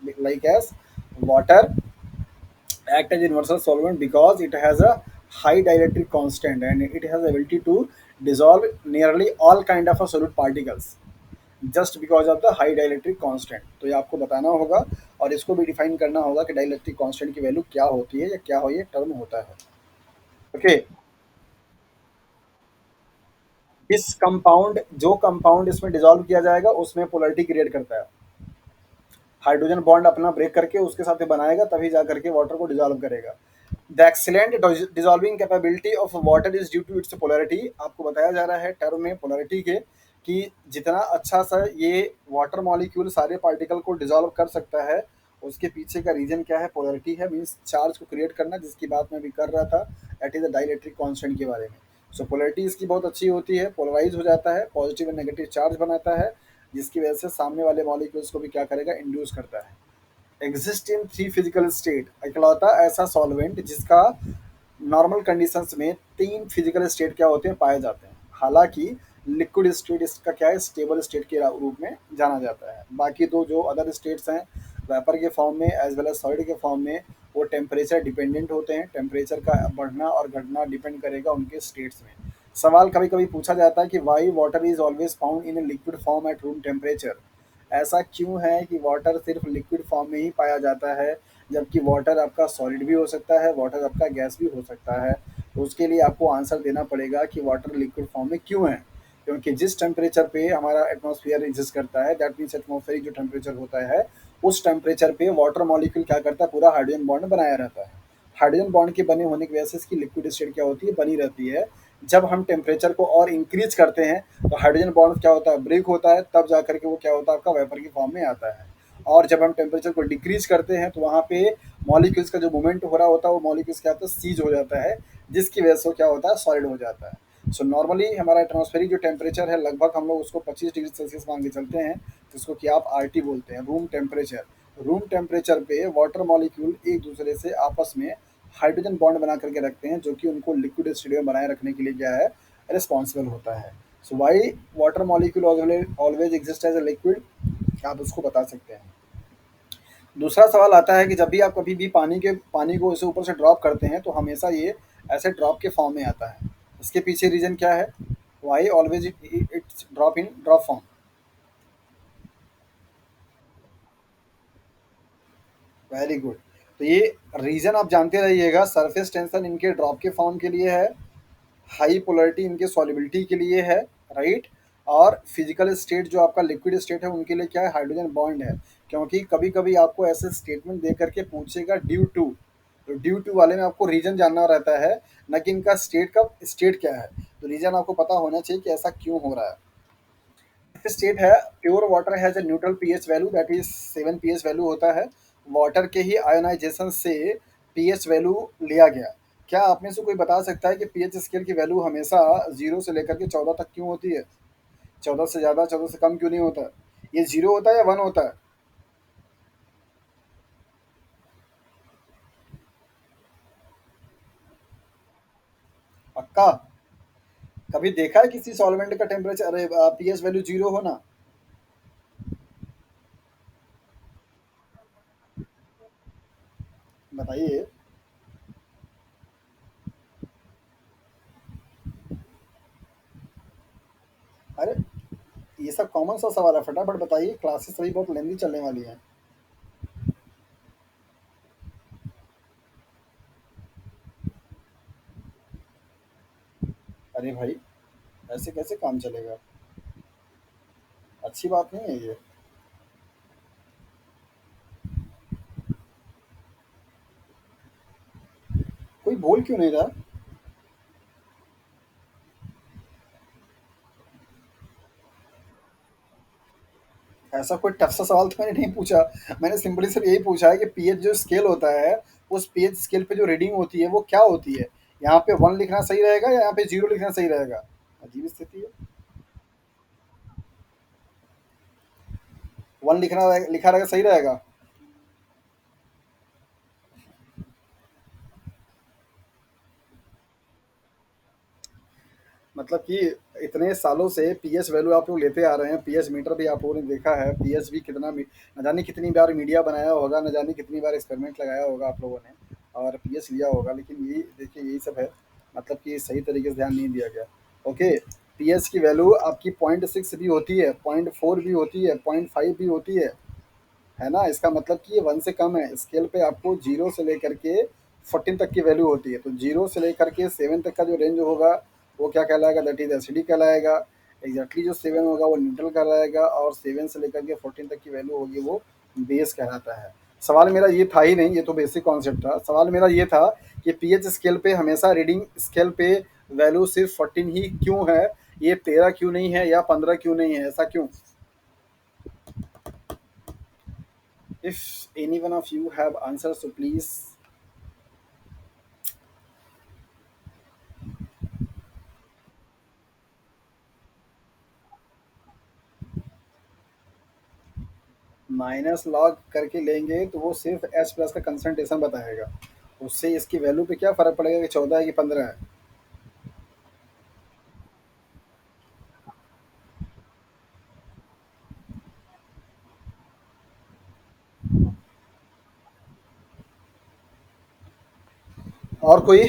like as water act as universal solvent because it has a high dielectric constant and it has the ability to dissolve nearly all kind of a solid particles just because of the high dielectric constant. तो ये आपको बताना होगा और इसको भी define करना होगा कि डाइलेक्ट्रिक कांस्टेंट की वैल्यू क्या होती है या क्या हो ये टर्म होता है। ओके, इस कंपाउंड जो कंपाउंड इसमें डिसॉल्व किया जाएगा उसमें पोलरिटी क्रिएट करता है। हाइड्रोजन बॉन्ड अपना ब्रेक करके उसके साथ में बनाएगा तभी जा करके वाटर को डिसॉल्व करेगा। The excellent dissolving capability of water is due to its polarity. आपको बताया जा रहा है टर्म में पोलैरिटी के कि जितना अच्छा सा ये वाटर मॉलिक्यूल सारे पार्टिकल को डिसॉल्व कर सकता है उसके पीछे का रीजन क्या है, पोलैरिटी है, मीन्स चार्ज को क्रिएट करना, जिसकी बात मैं भी कर रहा था। That is the dielectric constant के बारे में। सो पोलैरिटी इसकी बहुत अच्छी होती है, पोलराइज हो जाता है, पॉजिटिव एंड नेगेटिव चार्ज बनाता है, जिसकी वजह से सामने वाले मॉलिक्यूल्स को भी क्या करेगा, इंड्यूस करता है। Exist in three physical state, इकलौता ऐसा सॉल्वेंट जिसका नॉर्मल कंडीशंस में तीन फिजिकल स्टेट क्या होते हैं, पाए जाते हैं। हालांकि लिक्विड स्टेट इसका क्या है, स्टेबल स्टेट के रूप में जाना जाता है। बाकी दो जो अदर स्टेट्स हैं वेपर के फॉर्म में एज वेल एज सॉलिड के फॉर्म में, वो टेम्परेचर डिपेंडेंट होते हैं। टेम्परेचर का बढ़ना और घटना डिपेंड करेगा उनके स्टेट्स में। सवाल कभी कभी पूछा जाता है कि Y water is always found in a liquid form at room temperature. ऐसा क्यों है कि वाटर सिर्फ लिक्विड फॉर्म में ही पाया जाता है, जबकि वाटर आपका सॉलिड भी हो सकता है, वाटर आपका गैस भी हो सकता है। तो उसके लिए आपको आंसर देना पड़ेगा कि वाटर लिक्विड फॉर्म में क्यों है। क्योंकि जिस टेम्परेचर पे हमारा एटमॉस्फेयर एग्जिस्ट करता है, दैट मीन्स एटमॉस्फेरिक जो टेम्परेचर होता है, उस टेम्परेचर पे वाटर मॉलिक्यूल क्या करता है, पूरा हाइड्रोजन बॉन्ड बनाया रहता है। हाइड्रोजन बॉन्ड के बने होने की वजह से इसकी लिक्विड स्टेट क्या होती है, बनी रहती है। जब हम टेम्परेचर को और इंक्रीज करते हैं तो हाइड्रोजन बॉन्ड क्या होता है, ब्रेक होता है, तब जा करके वो क्या होता है, आपका वेपर की फॉर्म में आता है। और जब हम टेम्परेचर को डिक्रीज करते हैं तो वहाँ पे मॉलिक्यूल्स का जो मूवमेंट हो रहा होता है वो मॉलिक्यूल्स क्या होता है, सीज हो जाता है, जिसकी वजह से वो क्या होता है, सॉलिड हो जाता है। सो नॉर्मली हमारा एटमॉस्फेरिक जो टेम्परेचर है लगभग हम लोग उसको 25 डिग्री सेल्सियस मान के चलते हैं, जिसको कि आप आरटी बोलते हैं, रूम टेम्परेचर। रूम टेम्परेचर पे वाटर मॉलिक्यूल एक दूसरे से आपस में हाइड्रोजन बॉन्ड बना करके रखते हैं, जो कि उनको लिक्विड स्टेट में बनाए रखने के लिए क्या है, रिस्पॉन्सिबल होता है। So why water molecule always exist as a liquid, आप उसको बता सकते हैं। दूसरा सवाल आता है कि जब भी आप कभी भी पानी को इसे ऊपर से ड्रॉप करते हैं तो हमेशा ये ऐसे ड्रॉप के फॉर्म में आता है। इसके पीछे रीजन क्या है, why always it's drop in drop form? Very good. तो ये रीजन आप जानते रहिएगा, सरफेस टेंशन इनके ड्रॉप के फॉर्म के लिए है, हाई पोलरिटी इनके सॉल्युबिलिटी के लिए है, राइट। और फिजिकल स्टेट जो आपका लिक्विड स्टेट है उनके लिए क्या है, हाइड्रोजन बॉन्ड है। क्योंकि कभी कभी आपको ऐसे स्टेटमेंट दे करके पूछेगा ड्यू टू, तो ड्यू टू वाले में आपको रीजन जानना रहता है, न कि इनका स्टेट का स्टेट क्या है। तो रीजन आपको पता होना चाहिए कि ऐसा क्यों हो रहा है। स्टेट है pure water has a neutral pH value that is 7 pH value होता है। वाटर के ही आयोनाइजेशन से पीएच वैल्यू लिया गया। क्या आप में से कोई बता सकता है कि पीएच स्केल की वैल्यू हमेशा 0 से लेकर के 14 तक क्यों होती है? 14 से ज़्यादा, 14 से कम क्यों नहीं होता? ये 0 होता है या 1 होता है? पक्का? कभी देखा है किसी सॉल्वेंट का टेम्परेचर, अरे पीएच वैल्यू 0 होना? बताइए। अरे ये सब कॉमन सा सवाल है, फटाफट बताइए, क्लासेस सभी बहुत लेंदी चलने वाली हैं। अरे भाई, ऐसे कैसे काम चलेगा? अच्छी बात नहीं है ये। कोई बोल क्यों नहीं रहा? ऐसा कोई टफ सा सवाल तो मैंने नहीं पूछा। मैंने सिंपली सिर्फ यही पूछा है कि पीएच जो स्केल होता है, उस पीएच स्केल पे जो रीडिंग होती है वो क्या होती है? यहाँ पे 1 लिखना सही रहेगा या यहाँ पे 0 लिखना सही रहेगा? अजीब स्थिति है। 1 लिखा रहेगा सही रहेगा? मतलब कि इतने सालों से पीएच वैल्यू आप लोग लेते आ रहे हैं, पीएच मीटर भी आप लोगों ने देखा है, पीएच भी न जाने कितनी बार मीडिया बनाया होगा, न जाने कितनी बार एक्सपेरिमेंट लगाया होगा आप लोगों ने, और पीएच लिया होगा, लेकिन ये देखिए यही सब है। मतलब कि सही तरीके से ध्यान नहीं दिया गया। ओके, पीएच की वैल्यू आपकी 0.6 भी होती है, 0.4 भी होती है, 0.5 भी होती है ना? इसका मतलब कि ये 1 से कम है। स्केल पे आपको 0 से लेकर के 14 तक की वैल्यू होती है, तो 0 से लेकर के 7 तक का जो रेंज होगा वो क्या कहलाएगा? दैट इज एसिडिक कहलाएगा। एग्जैक्टली जो 7 होगा वो न्यूट्रल कहलाएगा, और 7 से लेकर के 14 तक की वैल्यू होगी वो बेस कहलाता है। सवाल मेरा ये था ही नहीं, ये तो बेसिक कॉन्सेप्ट था। सवाल मेरा ये था कि पीएच स्केल पे हमेशा रीडिंग स्केल पे वैल्यू सिर्फ 14 ही क्यों है? ये 13 क्यों नहीं है या 15 क्यों नहीं है, ऐसा क्यों? If any one of you have answers, so please. Minus log करके लेंगे तो वो सिर्फ एच प्लस का कंसंट्रेशन बताएगा। उससे इसकी वैल्यू पे क्या फ़र्क पड़ेगा कि 14 है कि 15 है? और कोई?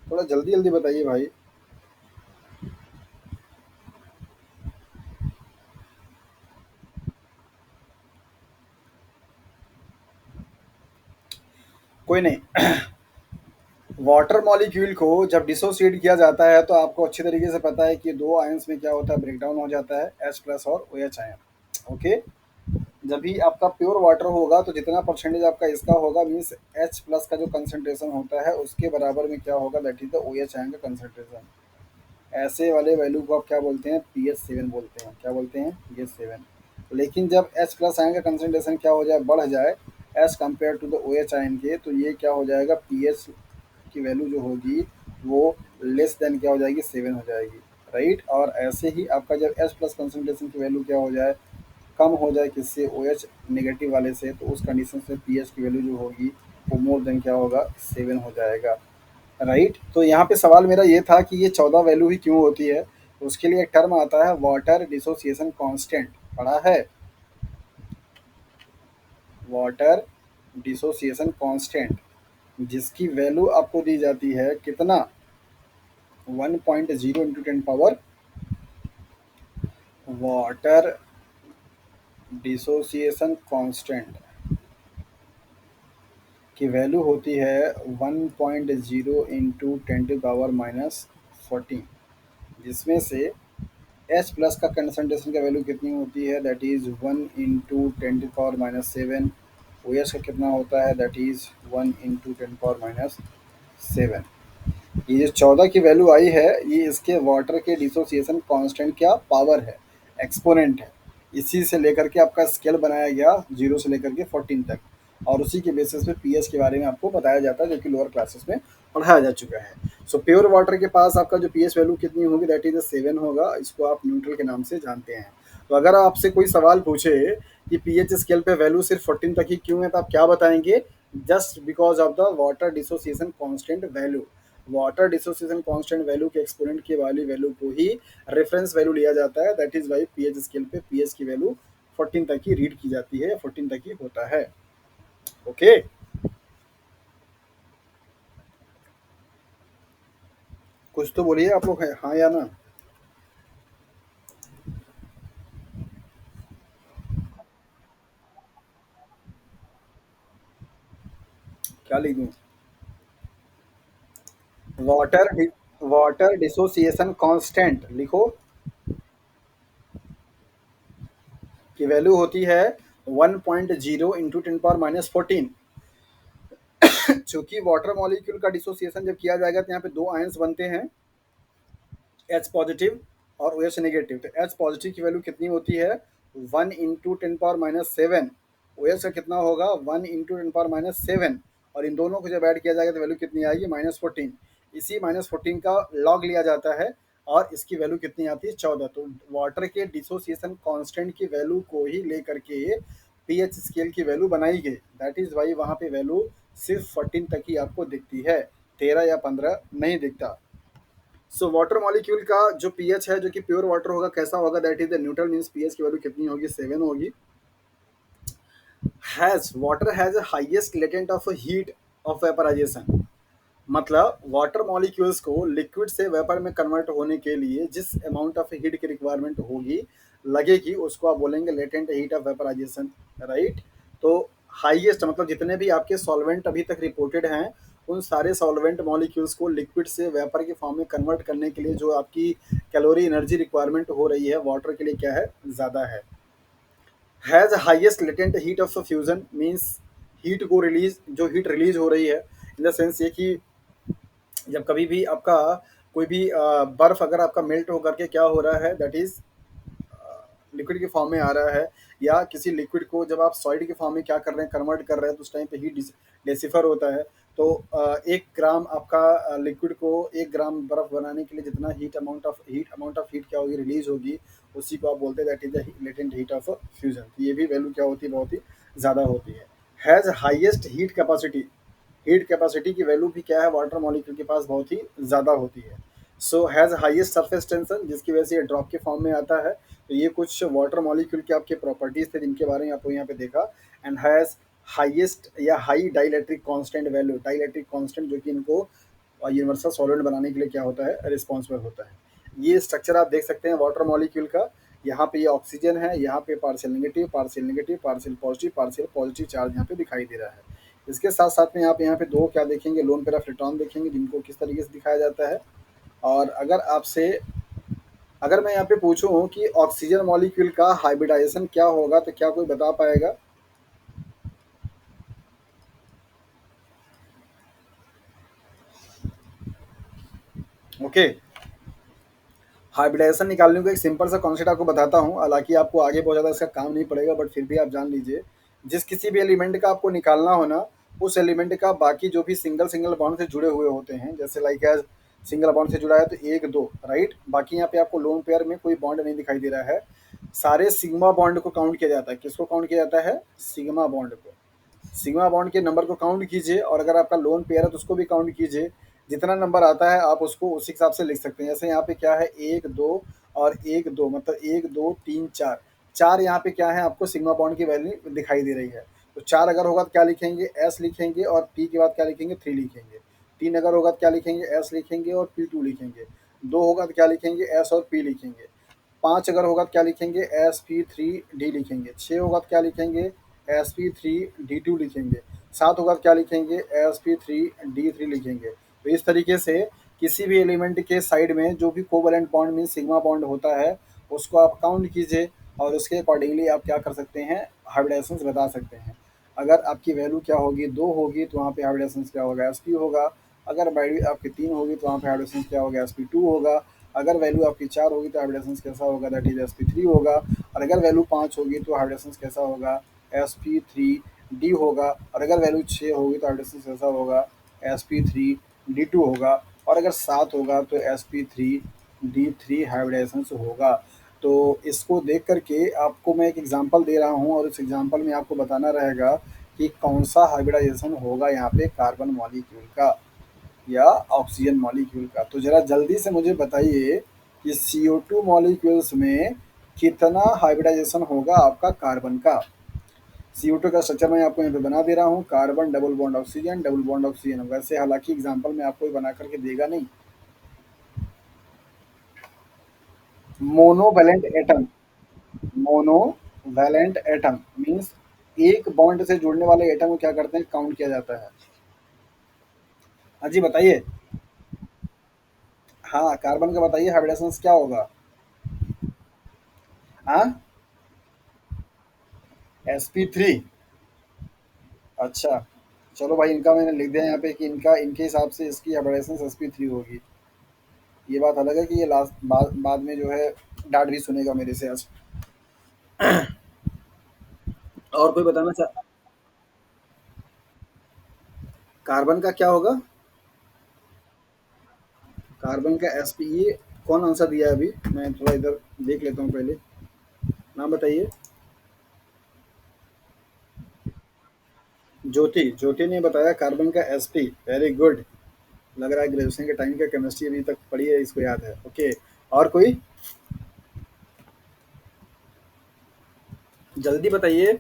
थोड़ा जल्दी जल्दी बताइए भाई। कोई नहीं। वाटर मॉलिक्यूल को जब डिसोसिएट किया जाता है तो आपको अच्छी तरीके से पता है कि दो आयंस में क्या होता है, ब्रेक डाउन हो जाता है, एच प्लस और ओ एच आयन। ओके, जब भी आपका प्योर वाटर होगा तो जितना परसेंटेज आपका इसका होगा, मीन्स एच प्लस का जो कंसंट्रेशन होता है उसके बराबर में क्या होगा? That is the O H ion का कंसंट्रेशन। ऐसे वाले वैल्यू को आप क्या बोलते हैं? पी एच सेवन बोलते हैं। क्या बोलते हैं? P H seven. लेकिन जब एच प्लस आयन का कंसंट्रेशन क्या हो जाए? बढ़ जाए as compare to the O H ion के, तो ये क्या हो जाएगा? पी एच की वैल्यू जो होगी वो लेस देन क्या हो जाएगी? 7 हो जाएगी। राइट, और ऐसे ही आपका जब एच प्लस कंसंट्रेशन की वैल्यू क्या हो जाए? कम हो जाए किससे? ओ एच नेगेटिव वाले से, तो उस कंडीशन से पी एच की वैल्यू जो होगी वो मोर देन क्या होगा? 7 हो जाएगा। राइट, तो यहाँ पे सवाल मेरा ये था कि ये 14 वैल्यू ही क्यों होती है? तो उसके लिए एक टर्म आता है वाटर डिसोसिएशन कांस्टेंट। पढ़ा है? वाटर डिसोसिएशन कांस्टेंट, जिसकी वैल्यू आपको दी जाती है कितना? 1.0 into 10 power. Water dissociation constant की वैल्यू होती है 1.0 इंटू 10 टू पावर माइनस 14, जिसमें से एच प्लस का कंसंट्रेशन का वैल्यू कितनी होती है? That is 1 into 10 to power minus 7। O H का कितना होता है, दैट इज़ 1 × 10⁻⁷। ये जो 14 की वैल्यू आई है, ये इसके वाटर के डिसोसिएशन कांस्टेंट क्या पावर है, एक्सपोनेंट है। इसी से लेकर के आपका स्केल बनाया गया 0 से लेकर के 14 तक, और उसी के बेसिस पे पीएच के बारे में आपको बताया जाता है, जो कि लोअर क्लासेस में पढ़ाया जा चुका है। सो प्योर वाटर के पास आपका जो पीएच वैल्यू कितनी होगी, दैट इज 7 होगा। इसको आप न्यूट्रल के नाम से जानते हैं। तो अगर आपसे कोई सवाल पूछे कि पीएच स्केल पे वैल्यू सिर्फ 14 तक ही क्यों है, तो आप क्या बताएंगे? Just because of the water dissociation constant value. Water dissociation constant value के एक्सपोनेंट की वाली वैल्यू को ही रेफरेंस वैल्यू लिया जाता है। That is Y pH scale पे पीएच की वैल्यू 14 तक ही रीड की जाती है, 14 तक ही होता है। ओके, कुछ तो बोलिए आप लोग, है हाँ या ना? क्या लिख दूं? वाटर वाटर डिसोसिएशन कांस्टेंट लिखो, की वैल्यू होती है 1.0 इंटू 10⁻⁻14। चूंकि वाटर मॉलिक्यूल का डिसोसिएशन जब किया जाएगा तो यहाँ पे दो आयंस बनते हैं, एच पॉजिटिव और ओ एच नेगेटिव। तो एच पॉजिटिव की वैल्यू कितनी होती है, 1 × 10⁻⁷। ओ एच का कितना होगा, 1 × 10⁻⁷। और इन दोनों को जब ऐड किया जाएगा तो वैल्यू कितनी आएगी, -14। इसी -14 का लॉग लिया जाता है, और इसकी वैल्यू कितनी आती है, 14। तो वाटर के डिसोसिएशन कांस्टेंट की वैल्यू को ही लेकर के पीएच स्केल की वैल्यू बनाई गई। दैट इज वाई वहाँ पे वैल्यू सिर्फ 14 तक ही आपको दिखती है, 13 या 15 नहीं दिखता। सो वाटर मॉलिक्यूल का जो पीएच है, जो कि प्योर वाटर होगा, कैसा होगा, that is the neutral means pH की वैल्यू कितनी होगी, 7 होगी। Has water has highest latent of heat of vaporisation. मतलब वाटर मॉलिक्यूल्स को लिक्विड से वेपर में कन्वर्ट होने के लिए जिस अमाउंट ऑफ हीट की रिक्वायरमेंट होगी, लगेगी, उसको आप बोलेंगे latent heat of vaporisation, right. तो हाईएस्ट मतलब जितने भी आपके सॉल्वेंट अभी तक रिपोर्टेड हैं, उन सारे सॉल्वेंट मॉलिक्यूल्स को लिक्विड से वेपर के फॉर्म में कन्वर्ट करने के लिए जो आपकी कैलोरी एनर्जी रिक्वायरमेंट हो रही है, वाटर के लिए क्या है, ज़्यादा है। Has highest latent heat of fusion means heat को रिलीज, जो हीट रिलीज हो रही है, इन द सेंस ये कि जब कभी भी आपका कोई भी बर्फ अगर आपका मेल्ट होकर के क्या हो रहा है, दैट इज लिक्विड के फॉर्म में आ रहा है, या किसी लिक्विड को जब आप सॉलिड के फॉर्म में क्या कर रहे हैं, कन्वर्ट कर रहे हैं, तो उस टाइम पे हीट डेसिफर होता है। तो 1 ग्राम आपका लिक्विड को 1 ग्राम बर्फ बनाने के लिए जितना हीट क्या होगी, रिलीज होगी, उसी को आप बोलते हैं that is the latent heat of fusion. तो ये भी वैल्यू क्या होती है, बहुत ही ज़्यादा होती है। Has highest heat capacity, heat capacity की वैल्यू भी क्या है, वाटर मॉलिक्यूल के पास बहुत ही ज़्यादा होती है। So has highest surface tension, जिसकी वजह से ये ड्रॉप के फॉर्म में आता है। तो ये कुछ वाटर मॉलिक्यूल के आपके प्रॉपर्टीज़ थे, जिनके बारे में आपको यहाँ पे देखा। एंड हैज़ हाईएस्ट या high dielectric constant value, dielectric constant जो कि इनको यूनिवर्सल सॉल्वेंट बनाने के लिए क्या होता है, रिस्पॉन्सिबल होता है। ये स्ट्रक्चर आप देख सकते हैं वाटर मॉलिक्यूल का। यहाँ पे ये ऑक्सीजन है, यहाँ पे partial negative, partial negative, partial positive charge यहाँ पे दिखाई दे रहा है। इसके साथ साथ में आप यहाँ पे दो क्या देखेंगे, लोन पेयर ऑफ इलेक्ट्रॉन देखेंगे, जिनको किस तरीके से दिखाया जाता है। और अगर मैं यहाँ पे पूछूं कि ऑक्सीजन मॉलिक्यूल का हाइब्रिडाइजेशन क्या होगा, तो क्या कोई बता पाएगा? ओके, हाइब्रिडाइजेशन निकालने का एक सिंपल सा कॉन्सेप्ट आपको बताता हूँ। हालांकि आपको आगे बहुत ज़्यादा इसका काम नहीं पड़ेगा, बट फिर भी आप जान लीजिए। जिस किसी भी एलिमेंट का आपको निकालना हो ना, उस एलिमेंट का बाकी जो भी सिंगल सिंगल बॉन्ड से जुड़े हुए होते हैं, जैसे लाइक एज सिंगल बॉन्ड से जुड़ा है तो 1 2, राइट। बाकी यहाँ पे आपको लोन पेयर में कोई बॉन्ड नहीं दिखाई दे रहा है। सारे सिग्मा बॉन्ड को काउंट किया जाता है। किसको काउंट किया जाता है? सिग्मा बॉन्ड को। सिग्मा बॉन्ड के नंबर को काउंट कीजिए, और अगर आपका लोन पेयर है तो उसको भी काउंट कीजिए। जितना नंबर आता है आप उसको उसी हिसाब से लिख सकते हैं। जैसे यहाँ पे क्या है, 1 2 और 1 2, मतलब 1 2 3 4। चार यहाँ पे क्या है, आपको सिग्मा बॉन्ड की वैल्यू दिखाई दे रही है। तो 4 अगर होगा तो क्या लिखेंगे, एस लिखेंगे, और पी के बाद क्या लिखेंगे, 3 लिखेंगे। 3 अगर होगा तो क्या लिखेंगे, एस लिखेंगे और P2 लिखेंगे। 2 होगा तो क्या लिखेंगे, एस और पी लिखेंगे। 5 अगर होगा तो क्या लिखेंगे, SP3D लिखेंगे। 6 होगा तो क्या लिखेंगे, SP3D2 लिखेंगे। 7 होगा तो क्या लिखेंगे, SP3D3 लिखेंगे। तो इस तरीके से किसी भी एलिमेंट के साइड में जो भी covalent bond mean sigma bond होता है, उसको आप काउंट कीजिए, और उसके अकॉर्डिंगली आप क्या कर सकते हैं, हाइब्रिडाइजेशन बता सकते हैं। अगर आपकी वैल्यू क्या होगी, 2 होगी तो वहाँ पे हाइब्रिडेशन क्या होगा, sp होगा। अगर वैल्यू आपकी 3 होगी तो वहाँ पे हाइब्रिडेशन क्या होगा, sp2 होगा। अगर वैल्यू आपकी 4 होगी तो हाइब्रिडेशन कैसा होगा, दैट इज sp3 होगा। और अगर वैल्यू 5 होगी तो हाइब्रिडेशन कैसा होगा, sp3d होगा। और अगर वैल्यू 6 होगी तो हाइब्रिडेशन कैसा होगा, sp3d2 होगा। और अगर 7 होगा तो sp3d3 हाइब्रिडेशन होगा। तो इसको देख करके आपको मैं एक एग्जांपल दे रहा हूँ, और इस एग्जांपल में आपको बताना रहेगा कि कौन सा हाइब्रिडाइजेशन होगा यहाँ पे कार्बन मॉलिक्यूल का या ऑक्सीजन मॉलिक्यूल का। तो जरा जल्दी से मुझे बताइए कि CO2 मॉलिक्यूल्स में कितना हाइब्रिडाइजेशन होगा आपका कार्बन का। CO2 का स्ट्रक्चर मैं आपको यहाँ पे बना दे रहा हूँ, carbon double bond oxygen, double bond oxygen. वैसे हालांकि एग्जाम्पल में आपको ये बना करके देगा नहीं। Monovalent atom, monovalent atom means एक बॉन्ड से जुड़ने वाले एटम को क्या करते हैं, काउंट किया जाता है। हाँ जी बताइए। हाँ कार्बन का बताइए हाइब्रिडेशन क्या होगा। हाँ sp3। अच्छा चलो भाई, इनका मैंने लिख दिया यहाँ पे कि इनका इनके हिसाब से इसकी हाइब्रिडेशन sp3 होगी। ये बात अलग है कि ये लास्ट बाद में जो है डांट भी सुनेगा मेरे से आज। और कोई बताना चाह, कार्बन का क्या होगा। कार्बन का sp, ये कौन आंसर दिया है अभी, मैं थोड़ा इधर देख लेता हूँ पहले। नाम बताइए। ज्योति, ज्योति ने बताया कार्बन का sp। Very good. लग रहा है ग्रेजुएशन के टाइम का केमिस्ट्री अभी तक पढ़ी है, इसको याद है। ओके, और कोई जल्दी बताइए।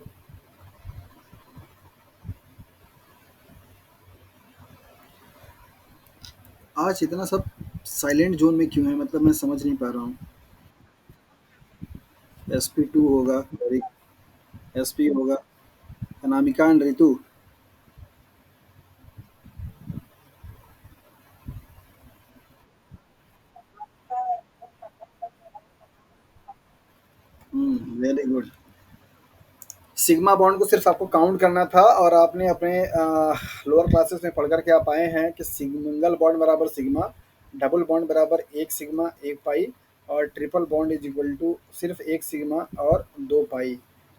आज इतना सब साइलेंट जोन में क्यों है, मतलब मैं समझ नहीं पा रहा हूँ। sp2 होगा, वेरी, sp होगा। Anamika and Ritu. Very good. Sigma bond को सिर्फ आपको काउंट करना था, और आपने अपने लोअर क्लासेस में पढ़ करके आप आए हैं कि सिंगल बॉन्ड बराबर सिग्मा, डबल बॉन्ड बराबर एक सिग्मा एक पाई, और triple bond is equal to सिर्फ एक सिग्मा और दो पाई।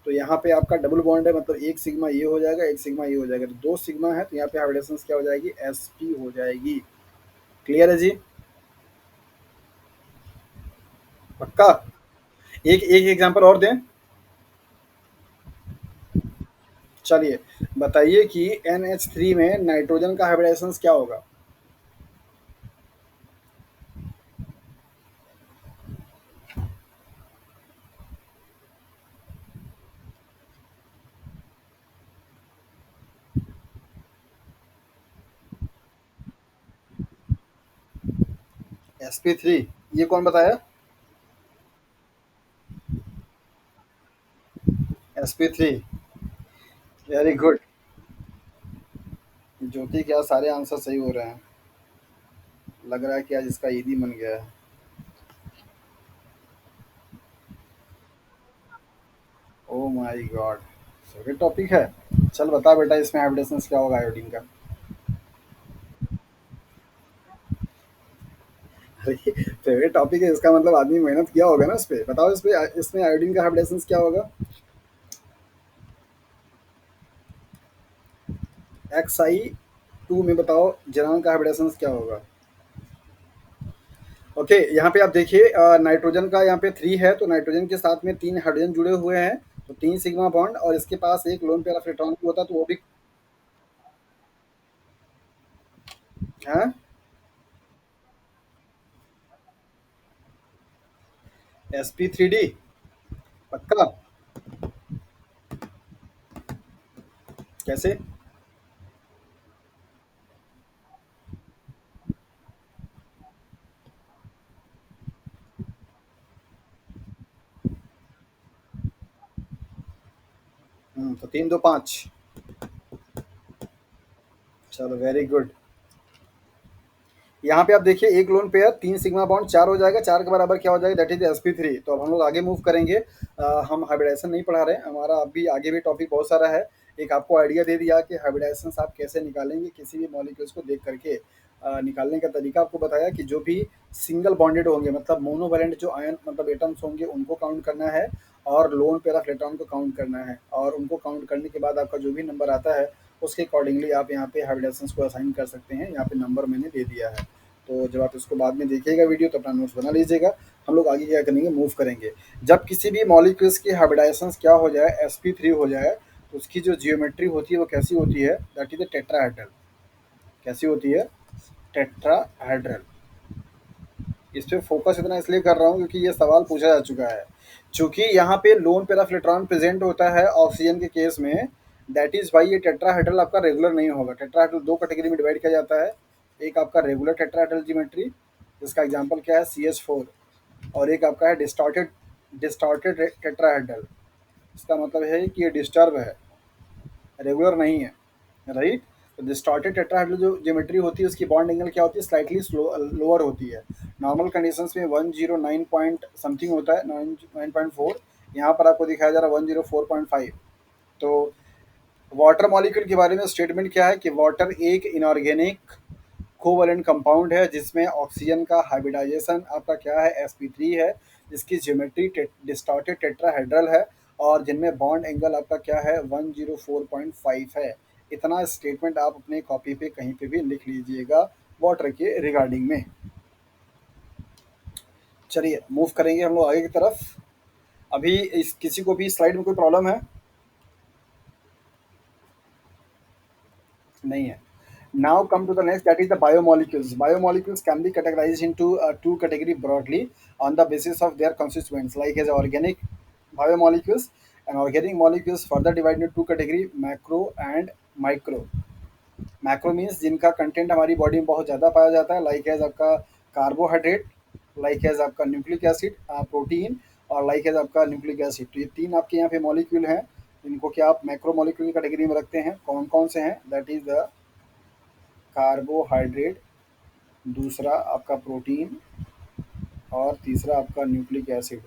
तो यहाँ पे आपका डबल बॉन्ड है, मतलब एक सिग्मा ये हो जाएगा, एक सिग्मा ये हो जाएगा, तो दो सिग्मा है, तो यहाँ पे हाइब्रिडेशन क्या हो जाएगी, sp हो जाएगी। क्लियर है जी। पक्का। एक एक एग्जांपल और दें। चलिए बताइए कि NH3 में नाइट्रोजन का हाइब्रिडेशन क्या होगा। sp3, ये कौन बताया। sp3। Very good. ज्योति के आज सारे आंसर सही हो रहे हैं। लग रहा है कि आज इसका ईदी बन गया है। Oh my God, favourite topic है। चल बता बेटा, इसमें हाइब्रिडेशन क्या होगा आयोडीन का। अरे फेवरेट टॉपिक है इसका मतलब आदमी मेहनत किया होगा ना इस पे। बताओ इस पे, इसमें आयोडीन का हाइब्रिडेशन क्या होगा। xi2 में बताओ जनान का हाइब्रिडेशन क्या होगा। ओके यहाँ पे आप देखिए, नाइट्रोजन का यहाँ पे 3 है, तो नाइट्रोजन के साथ में 3 हाइड्रोजन जुड़े हुए हैं, तो 3 सिग्मा बॉन्ड, और इसके पास एक लोन पेयर ऑफ इलेक्ट्रॉन भी होता है, तो वो भी है। sp3d। पक्का। कैसे। तो 3 2 5। चलो वेरी गुड। यहाँ पे आप देखिए एक लोन पेयर 3 सिग्मा बॉन्ड 4 हो जाएगा, 4 के बराबर क्या हो जाएगा, दैट इज sp3। तो अब हम लोग आगे मूव करेंगे। हम हाइब्रिडेशन नहीं पढ़ा रहे, हमारा अभी आगे भी टॉपिक बहुत सारा है। एक आपको आइडिया दे दिया कि हाइब्रिडाइजेशन आप कैसे निकालेंगे किसी भी मॉलिक्यूल्स को देख करके। निकालने का तरीका आपको बताया कि जो भी सिंगल बॉन्डेड होंगे मतलब मोनोवैलेंट जो आयन मतलब एटम्स होंगे उनको काउंट करना है, और लोन पेयर ऑफ इलेक्ट्रॉन को काउंट करना है, और उनको काउंट करने के बाद आपका जो भी नंबर आता है उसके अकॉर्डिंगली आप यहाँ पे हाइब्रिडेशंस को असाइन कर सकते हैं। यहाँ पे नंबर मैंने दे दिया है। तो जब आप इसको बाद में देखिएगा वीडियो तो अपना नोट्स बना लीजिएगा। हम लोग आगे क्या करेंगे, मूव करेंगे। जब किसी भी मॉलिक्यूल्स की हाइब्रिडाइजेशंस क्या हो जाए, sp3 हो जाए, तो उसकी जो जियोमेट्री होती है वो कैसी होती है, दैट इज द टेट्राहेड्रल। कैसी होती है, टेट्राहेड्रल। इस पे फोकस इतना इसलिए कर रहा हूँ क्योंकि ये सवाल पूछा जा चुका है। चूंकि यहाँ पे lone pair of electron present होता है ऑक्सीजन के केस में, दैट इज वाई ये टेट्राहेड्रल आपका रेगुलर नहीं होगा। टेट्राहेड्रल दो कैटेगरी में डिवाइड किया जाता है। एक आपका रेगुलर टेट्राहेड्रल ज्योमेट्री, जिसका एग्जांपल क्या है, CH4। और एक आपका है डिस्टॉर्टेड डिस्टॉर्टेड टेट्राहेड्रल। इसका मतलब है कि ये डिस्टर्ब है, रेगुलर नहीं है, राइट। तो डिस्टॉर्टेड टेट्राहेड्रल जो ज्योमेट्री होती है उसकी बॉन्ड एंगल क्या होती है, स्लाइटली लोअर होती है। नॉर्मल कंडीशंस में 109 पॉइंट समथिंग होता है, 9.4। यहाँ पर आपको दिखाया जा रहा है 104.5। तो वाटर मॉलिक्यूल के बारे में स्टेटमेंट क्या है कि वाटर एक इनऑर्गेनिक कोवैलेंट कंपाउंड है जिसमें ऑक्सीजन का हाइब्रिडाइजेशन आपका क्या है, sp3 है, जिसकी ज्योमेट्री डिस्टॉर्टेड टेट्राहेड्रल है, और जिनमें बॉन्ड एंगल आपका क्या है, 104.5 है। इतना स्टेटमेंट आप अपने कॉपी पे कहीं पे भी लिख लीजिएगा वाटर के रिगार्डिंग में। चलिए मूव करेंगे हम लोग आगे की तरफ। अभी इस किसी को भी स्लाइड में कोई प्रॉब्लम है? नहीं है। Now come to the next, that is the biomolecules. Biomolecules can be categorized into two category broadly on the basis of their constituents, like as organic biomolecules and organic molecules further divided into two category, macro and micro। Macro means जिनका content हमारी body में बहुत ज़्यादा पाया जाता है, like as आपका carbohydrate, like as आपका न्यूक्लिक एसिड, प्रोटीन, और लाइक एज आपका न्यूक्लिक एसिड। तो ये तीन आपके यहाँ पे मॉलिक्यूल हैं इनको क्या आप मैक्रो मॉलिक्यूल की कैटेगरी में रखते हैं। कौन कौन से हैं, दैट इज द कार्बोहाइड्रेट, दूसरा आपका प्रोटीन, और तीसरा आपका न्यूक्लिक एसिड।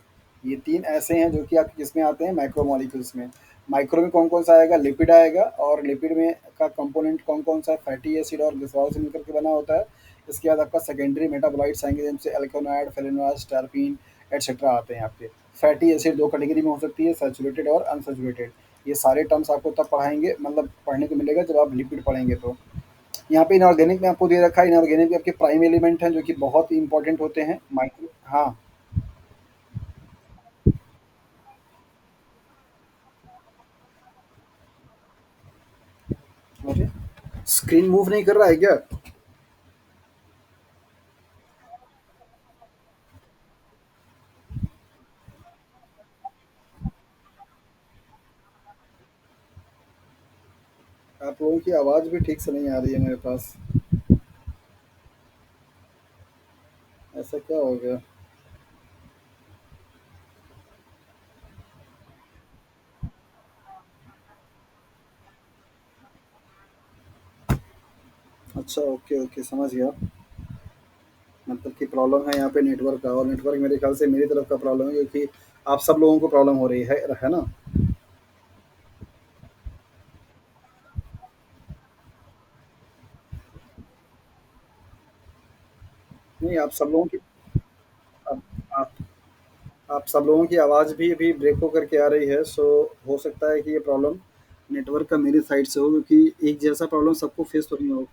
ये तीन ऐसे हैं जो कि आप किसमें आते हैं, माइक्रो मॉलिक्यूल्स में। माइक्रो में कौन कौन सा आएगा, लिपिड आएगा, और लिपिड में का कंपोनेंट कौन कौन सा है, फैटी एसिड और ग्लिसरॉल से मिलकर के बना होता है। इसके बाद आपका सेकेंडरी मेटाबोलाइट्स आएंगे जिनसे एल्कोनॉइड, फेलेनॉइड, टर्पीन एटसेट्रा आते हैं आपके। फैटी एसिड दो कैटेगरी में हो सकती है, सैचुरेटेड और अनसैचुरेटेड। ये सारे टर्म्स आपको तब पढ़ाएंगे, मतलब पढ़ने को मिलेगा जब आप लिपिड पढ़ेंगे। तो यहाँ पे इनऑर्गेनिक में आपको दे रखा है, इनऑर्गेनिक में आपके प्राइम एलिमेंट हैं जो कि बहुत ही इंपॉर्टेंट होते हैं, माइक्रो। हाँ, मुझे स्क्रीन मूव नहीं कर रहा है क्या? आप लोगों की आवाज़ भी ठीक से नहीं आ रही है मेरे पास। ऐसा क्या हो गया? अच्छा, ओके ओके, समझ गया। मतलब कि प्रॉब्लम है यहाँ पे नेटवर्क का, और नेटवर्क मेरे ख्याल से मेरी तरफ का प्रॉब्लम है क्योंकि आप सब लोगों को प्रॉब्लम हो रही है ना? नहीं, आप सब लोगों की आप, आप आप सब लोगों की आवाज़ भी अभी ब्रेक होकर के आ रही है। सो हो सकता है कि ये प्रॉब्लम नेटवर्क का मेरी साइड से हो, क्योंकि एक जैसा प्रॉब्लम सबको फेस तो नहीं हो।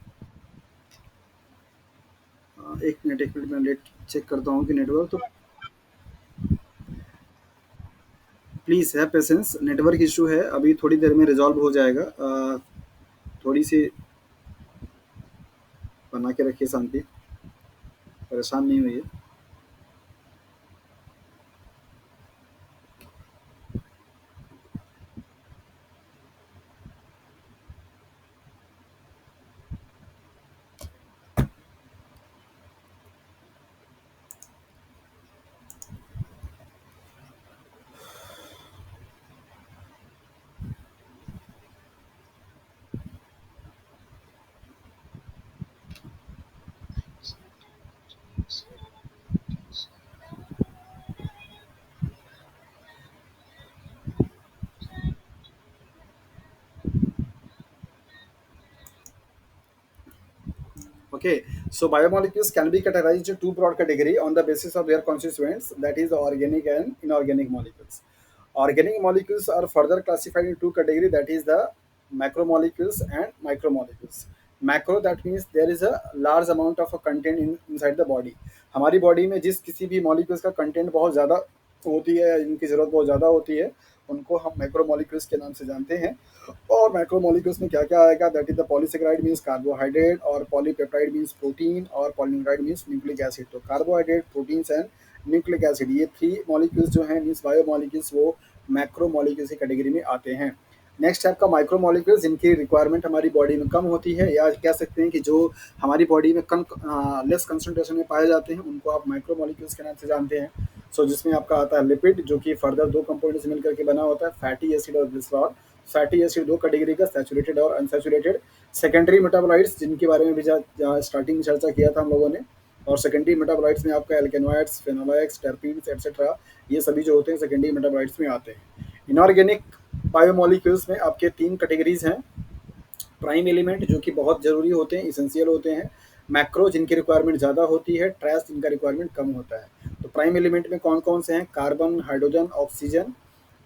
एक मिनट मैं लेट चेक करता हूँ कि नेटवर्क तो। प्लीज़ है पेशेंस, नेटवर्क इशू है, अभी थोड़ी देर में रिजॉल्व हो जाएगा। थोड़ी सी बना के रखिए शांति, परेशान नहीं हुई। Okay, so biomolecules can be categorized into two broad category on the basis of their constituents, that is organic and inorganic molecules. Organic molecules are further classified in two category, that is the macromolecules and micromolecules. Macro, that means there is a large amount of a content inside the body. हमारी body में जिस किसी भी molecules का content बहुत ज़्यादा होती है, इनकी ज़रूरत बहुत ज़्यादा होती है, उनको हम मैक्रोमोलिक्यूल्स के नाम से जानते हैं। और मैक्रोमोलिक्यूल्स में क्या क्या आएगा, that is the polysaccharide means carbohydrate, और पॉलीपेप्टाइड मीन्स प्रोटीन, और पॉलीनुक्लियोटाइड मीन्स न्यूक्लिक एसिड। तो carbohydrate, proteins and nucleic acid, ये थ्री मॉलिक्यूल्स जो हैं मीन्स बायोमॉलिक्यूल्स, वो मैक्रोमोलिक्यूल्स की कैटेगरी में आते हैं। नेक्स्ट टाइप का माइक्रोमोलिक्यूल्स, जिनकी रिक्वायरमेंट हमारी बॉडी में कम होती है, या कह सकते हैं कि जो हमारी बॉडी में कम लेस कंसंट्रेशन में पाए जाते हैं, उनको आप माइक्रोमोलिक्यूल्स के नाम से जानते हैं। सो जिसमें आपका आता है लिपिड, जो कि फर्दर दो कंपाउंड से मिलकर के बना होता है, फैटी एसिड और ग्लिसरॉल। फैटी एसिड दो कैटेगरी का, सैचुरेटेड और अनसैचुरेटेड। सेकेंडरी मेटाबोलाइट्स, जिनके बारे में भी स्टार्टिंग में चर्चा किया था हम लोगों ने। और सेकेंडरी मेटाबोलाइट्स में आपका एल्केनॉइड्स, फेनोलॉइड्स, टर्पीन्स एटसेट्रा, ये सभी जो होते हैं सेकेंडरी मेटाबोलाइट्स में आते हैं। इनऑर्गेनिक बायोमोलिक्यूल्स में आपके तीन कैटेगरीज हैं। प्राइम एलिमेंट, जो कि बहुत जरूरी होते हैं, इसेंशियल होते हैं। मैक्रो, जिनकी रिक्वायरमेंट ज़्यादा होती है। ट्रेस, जिनका रिक्वायरमेंट कम होता है। तो प्राइम एलिमेंट में कौन कौन से हैं, carbon, hydrogen, oxygen,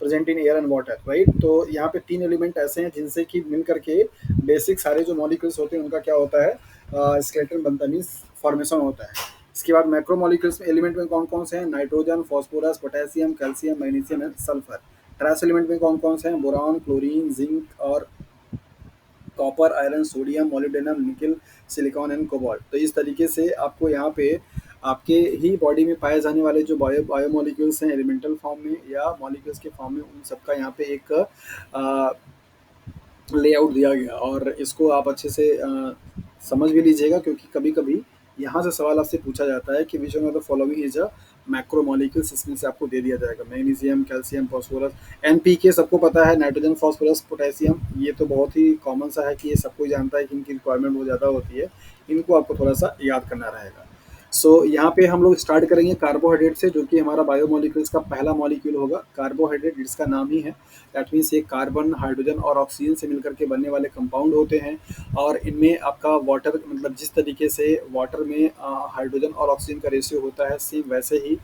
present in air and water, right. तो यहाँ पे तीन एलिमेंट ऐसे हैं जिनसे कि मिल करके बेसिक सारे जो मॉलिक्यूल्स होते हैं उनका क्या होता है, स्केलेटन बनता है, मीन्स फॉर्मेशन होता है। इसके बाद मैक्रो मॉलिक्यूल्स में एलिमेंट में कौन कौन से हैं, nitrogen, phosphorus, potassium, calcium, magnesium and sulphur. Trace element में कौन कौन से हैं, बोरान, क्लोरीन, जिंक और कॉपर, आयरन, सोडियम, मोलिब्डेनम, निकल, सिलिकॉन एंड कोबाल्ट। तो इस तरीके से आपको यहाँ पे आपके ही बॉडी में पाए जाने वाले जो बायोमोलिक्यूल्स हैं एलिमेंटल फॉर्म में या मॉलिक्यूल्स के फॉर्म में, उन सबका यहाँ पे एक लेआउट दिया गया। और इसको आप अच्छे से समझ भी लीजिएगा, क्योंकि कभी कभी यहाँ से सवाल आपसे पूछा जाता है कि which one of the following is a macromolecules, इसमें से आपको दे दिया जाएगा मैग्नीशियम, कैल्शियम, फॉस्फोरस, एनपीके सबको पता है, नाइट्रोजन, फॉस्फोरस, पोटेशियम, ये तो बहुत ही कॉमन सा है कि ये सबको जानता है कि इनकी रिक्वायरमेंट बहुत ज़्यादा होती है। इनको आपको थोड़ा सा याद करना रहेगा। सो यहाँ पे हम लोग स्टार्ट करेंगे कार्बोहाइड्रेट से, जो कि हमारा बायोमोलिक्यूल्स का पहला मॉलिक्यूल होगा। कार्बोहाइड्रेट, जिसका नाम ही है, दैट मीन्स ये कार्बन, हाइड्रोजन और ऑक्सीजन से मिलकर के बनने वाले कंपाउंड होते हैं। और इनमें आपका वाटर, मतलब जिस तरीके से वाटर में हाइड्रोजन और ऑक्सीजन का रेशियो होता है, सेम वैसे ही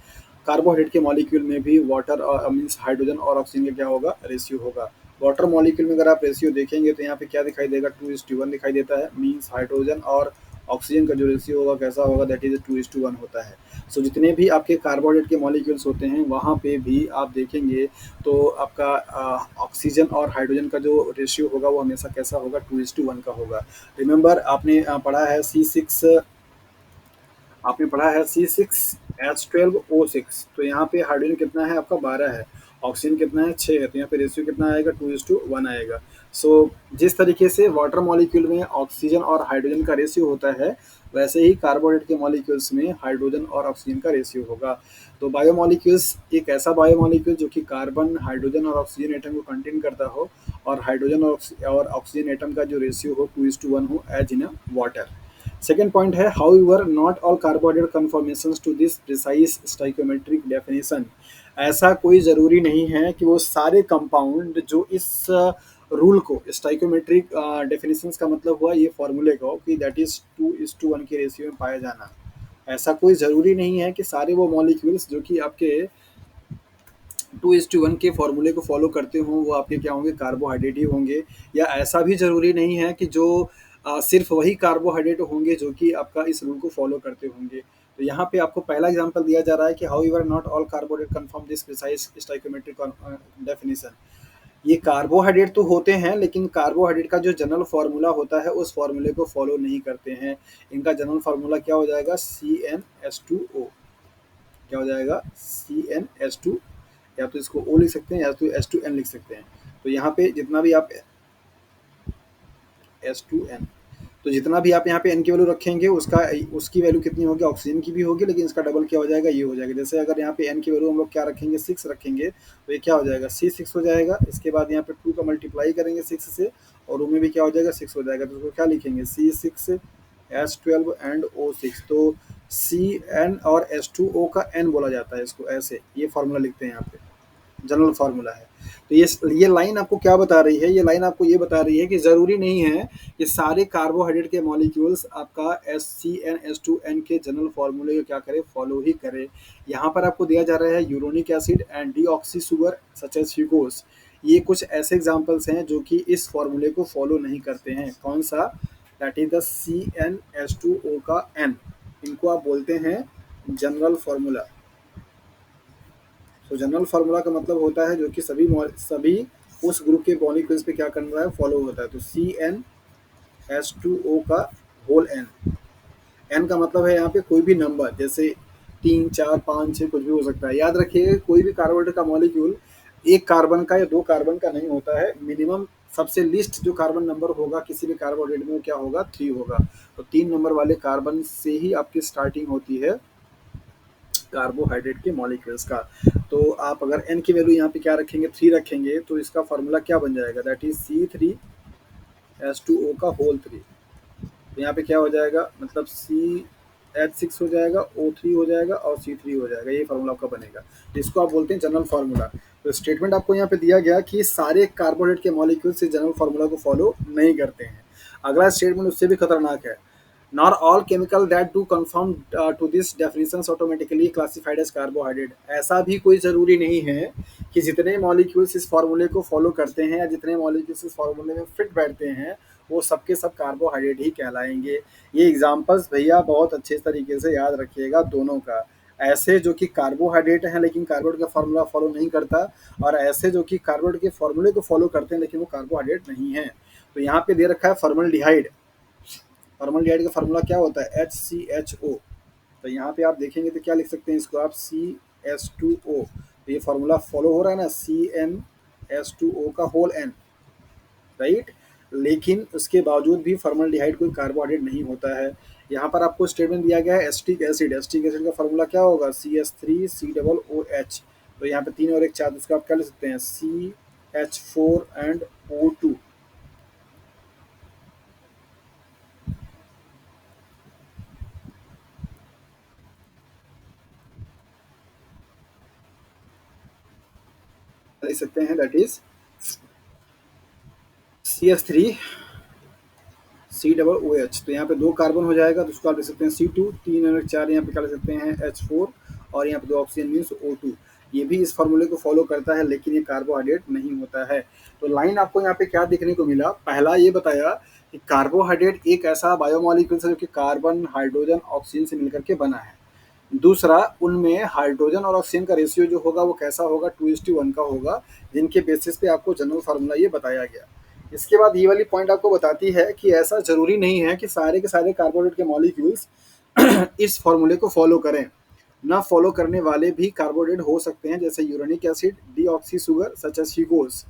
कार्बोहाइड्रेट के मॉलिक्यूल में भी वाटर और मीन्स हाइड्रोजन और ऑक्सीजन का क्या होगा, रेशियो होगा। वाटर मॉलिक्यूल में अगर आप रेशियो देखेंगे तो यहाँ पे क्या दिखाई देगा, 2:1 दिखाई देता है, मीन्स हाइड्रोजन और ऑक्सीजन का जो रेशियो होगा कैसा होगा, दैट इज 2:1 होता है। सो जितने भी आपके कार्बोहाइड्रेट के मॉलिक्यूल्स होते हैं वहाँ पे भी आप देखेंगे तो आपका ऑक्सीजन और हाइड्रोजन का जो रेशियो होगा वो हमेशा कैसा होगा, 2:1 का होगा। रिमेंबर, आपने पढ़ा है C6, आपने पढ़ा है C6H12O6। तो यहाँ पे हाइड्रोजन कितना है आपका, 12 है। ऑक्सीजन कितना है, 6 है। तो यहाँ पे रेशियो कितना आएगा, 2:1 आएगा। सो जिस तरीके से वाटर मॉलिक्यूल में ऑक्सीजन और हाइड्रोजन का रेशियो होता है, वैसे ही कार्बोहाइड्रेट के मॉलिक्यूल्स में हाइड्रोजन और ऑक्सीजन का रेशियो होगा। तो बायोमॉलिक्यूल्स एक ऐसा बायोमॉलिक्यूल जो कि कार्बन, हाइड्रोजन और ऑक्सीजन एटम को कंटेन करता हो, और हाइड्रोजन और ऑक्सीजन एटम का जो रेशियो हो 2:1 हो, as in a water. Second point है, however not all carbohydrate conformations to this precise stoichiometric definition. ऐसा कोई ज़रूरी नहीं है कि वो सारे कंपाउंड जो इस रूल को, स्टोइकोमेट्रिक डेफिनेशंस का मतलब हुआ ये फॉर्मूले को कि दैट इज 2:1 के रेशियो में पाया जाना। ऐसा कोई ज़रूरी नहीं है कि सारे वो मॉलिक्यूल्स जो कि आपके 2:1 के फॉर्मूले को फॉलो करते हों वो आपके क्या होंगे, कार्बोहाइड्रेट ही होंगे। या ऐसा भी ज़रूरी नहीं है कि जो सिर्फ वही कार्बोहाइड्रेट होंगे जो कि आपका इस रूल को फॉलो करते होंगे। तो यहाँ पे आपको पहला एग्जांपल दिया जा रहा है कि how ever not all carbohydrate confirm this precise stoichiometric definition. ये कार्बोहाइड्रेट तो होते हैं, लेकिन कार्बोहाइड्रेट का जो जनरल फार्मूला होता है उस फार्मूले को फॉलो नहीं करते हैं। इनका जनरल फार्मूला क्या हो जाएगा, CnH2O। क्या हो जाएगा, CnH2, या तो इसको O लिख सकते हैं या तो H2N लिख सकते हैं। तो यहाँ पे जितना भी आप H2N, तो जितना भी आप यहाँ पे N की वैल्यू रखेंगे उसका उसकी वैल्यू कितनी होगी, ऑक्सीजन की भी होगी, लेकिन इसका डबल क्या हो जाएगा, ये हो जाएगा। जैसे अगर यहाँ पे N की वैल्यू हम लोग क्या रखेंगे, 6 रखेंगे, तो ये क्या हो जाएगा, C6 हो जाएगा। इसके बाद यहाँ पे 2 का मल्टीप्लाई करेंगे 6 से, और O में भी क्या हो जाएगा, 6 हो जाएगा। तो उसको क्या लिखेंगे, C6H12 एंड O6। तो Cn और H2O का N बोला जाता है इसको, ऐसे ये फॉर्मूला लिखते हैं यहाँ पे। जनरल फार्मूला है। तो ये लाइन आपको क्या बता रही है, ये लाइन आपको ये बता रही है कि ज़रूरी नहीं है कि सारे कार्बोहाइड्रेट के मॉलिक्यूल्स आपका S C N S two N के जनरल फार्मूले को क्या करे, फॉलो ही करे। यहाँ पर आपको दिया जा रहा है uronic acid and deoxy sugar such as fucose. ये कुछ ऐसे एग्जाम्पल्स हैं जो कि इस फॉर्मूले को फॉलो नहीं करते हैं। कौन सा? That is the C N S two O का एन, इनको आप बोलते हैं जनरल फार्मूला। तो जनरल फार्मूला का मतलब होता है जो कि सभी उस ग्रुप के मॉलिक्यूल्स पे क्या कर रहा है, फॉलो होता है। तो C N S two O का होल एन, एन का मतलब है यहाँ पे कोई भी नंबर, जैसे 3 4 5 6 कुछ भी हो सकता है। याद रखिए कोई भी कार्बोहाइड्रेट का मॉलिक्यूल एक कार्बन का या दो कार्बन का नहीं होता है। मिनिमम सबसे लिस्ट जो कार्बन नंबर होगा किसी भी कार्बोहाइड्रेट में वो क्या होगा, 3 होगा। तो 3 नंबर वाले कार्बन से ही आपकी स्टार्टिंग होती है कार्बोहाइड्रेट के मॉलिक्यूल्स का। तो आप अगर एन की वैल्यू यहाँ पे क्या रखेंगे, 3 रखेंगे, तो इसका फॉर्मूला क्या बन जाएगा, दैट इज C3H2O का होल 3। तो यहाँ पे क्या हो जाएगा, मतलब CH6 हो जाएगा, O3 हो जाएगा और C3 हो जाएगा। ये फार्मूला आपका बनेगा, जिसको आप बोलते हैं जनरल फार्मूला। तो स्टेटमेंट आपको यहाँ पे दिया गया कि सारे कार्बोहाइड्रेट के मॉलिक्यूल से जनरल फार्मूला को फॉलो नहीं करते हैं। अगला स्टेटमेंट उससे भी खतरनाक है। Not all chemical that do conform to this definitions automatically classified as carbohydrate। ऐसा भी कोई ज़रूरी नहीं है कि जितने मॉलिक्यूल्स इस फार्मूले को फॉलो करते हैं या जितने मॉलिक्यूल्स इस फार्मूले में फिट बैठते हैं वो सबके सब कार्बोहाइड्रेट ही कहलाएंगे। ये एग्जांपल्स भैया बहुत अच्छे तरीके से याद रखिएगा दोनों का। ऐसे जो कि कार्बोहाइड्रेट हैं लेकिन कार्बोहाइड्रेट का फार्मूला फॉलो नहीं करता, और ऐसे जो कि कार्बोहाइड्रेट के फार्मूले को फॉलो करते हैं लेकिन वो कार्बोहाइड्रेट नहीं है। तो यहाँ पे दे रखा है फॉर्मल्डिहाइड। फॉर्मल्डिहाइड का फार्मूला क्या होता है, HCHO। तो यहाँ पे आप देखेंगे तो क्या लिख सकते हैं इसको आप, CH2O। तो ये फार्मूला फॉलो हो रहा है ना, CnH2O का होल एन, राइट। लेकिन उसके बावजूद भी फॉर्मल्डिहाइड कोई कार्बोहाइड्रेट नहीं होता है। यहाँ पर आपको स्टेटमेंट दिया गया है एस्टिक एसिड। एस्टिक एसिड का फार्मूला क्या होगा, CH3COOH। तो यहाँ पे 3 और 1 4, इसका आप क्या लिख सकते हैं, CH4 एंड O2। लिख सकते हैं दैट इज CH3COOH। तो यहाँ पे 2 कार्बन हो जाएगा तो उसको आप लिख सकते हैं C2। 3 और 4 यहाँ पे क्या लिख सकते हैं, H4। और यहाँ पे 2 ऑक्सीजन मीन्स O2। ये भी इस फॉर्मूले को फॉलो करता है लेकिन ये कार्बोहाइड्रेट नहीं होता है। तो लाइन आपको यहाँ पे क्या देखने को मिला, पहला ये बताया कि कार्बोहाइड्रेट एक ऐसा बायोमॉलिक्यूल है जो कि कार्बन हाइड्रोजन ऑक्सीजन से मिलकर के बना है। दूसरा, उनमें हाइड्रोजन और ऑक्सीजन का रेशियो जो होगा वो कैसा होगा, 2:1 का होगा, जिनके बेसिस पे आपको जनरल फार्मूला ये बताया गया। इसके बाद ये वाली पॉइंट आपको बताती है कि ऐसा जरूरी नहीं है कि सारे के सारे कार्बोहाइड्रेट के मॉलिक्यूल्स इस फॉर्मूले को फॉलो करें। ना फॉलो करने वाले भी कार्बोहाइड्रेट हो सकते हैं, जैसे uronic acid, deoxy sugar such as fucose.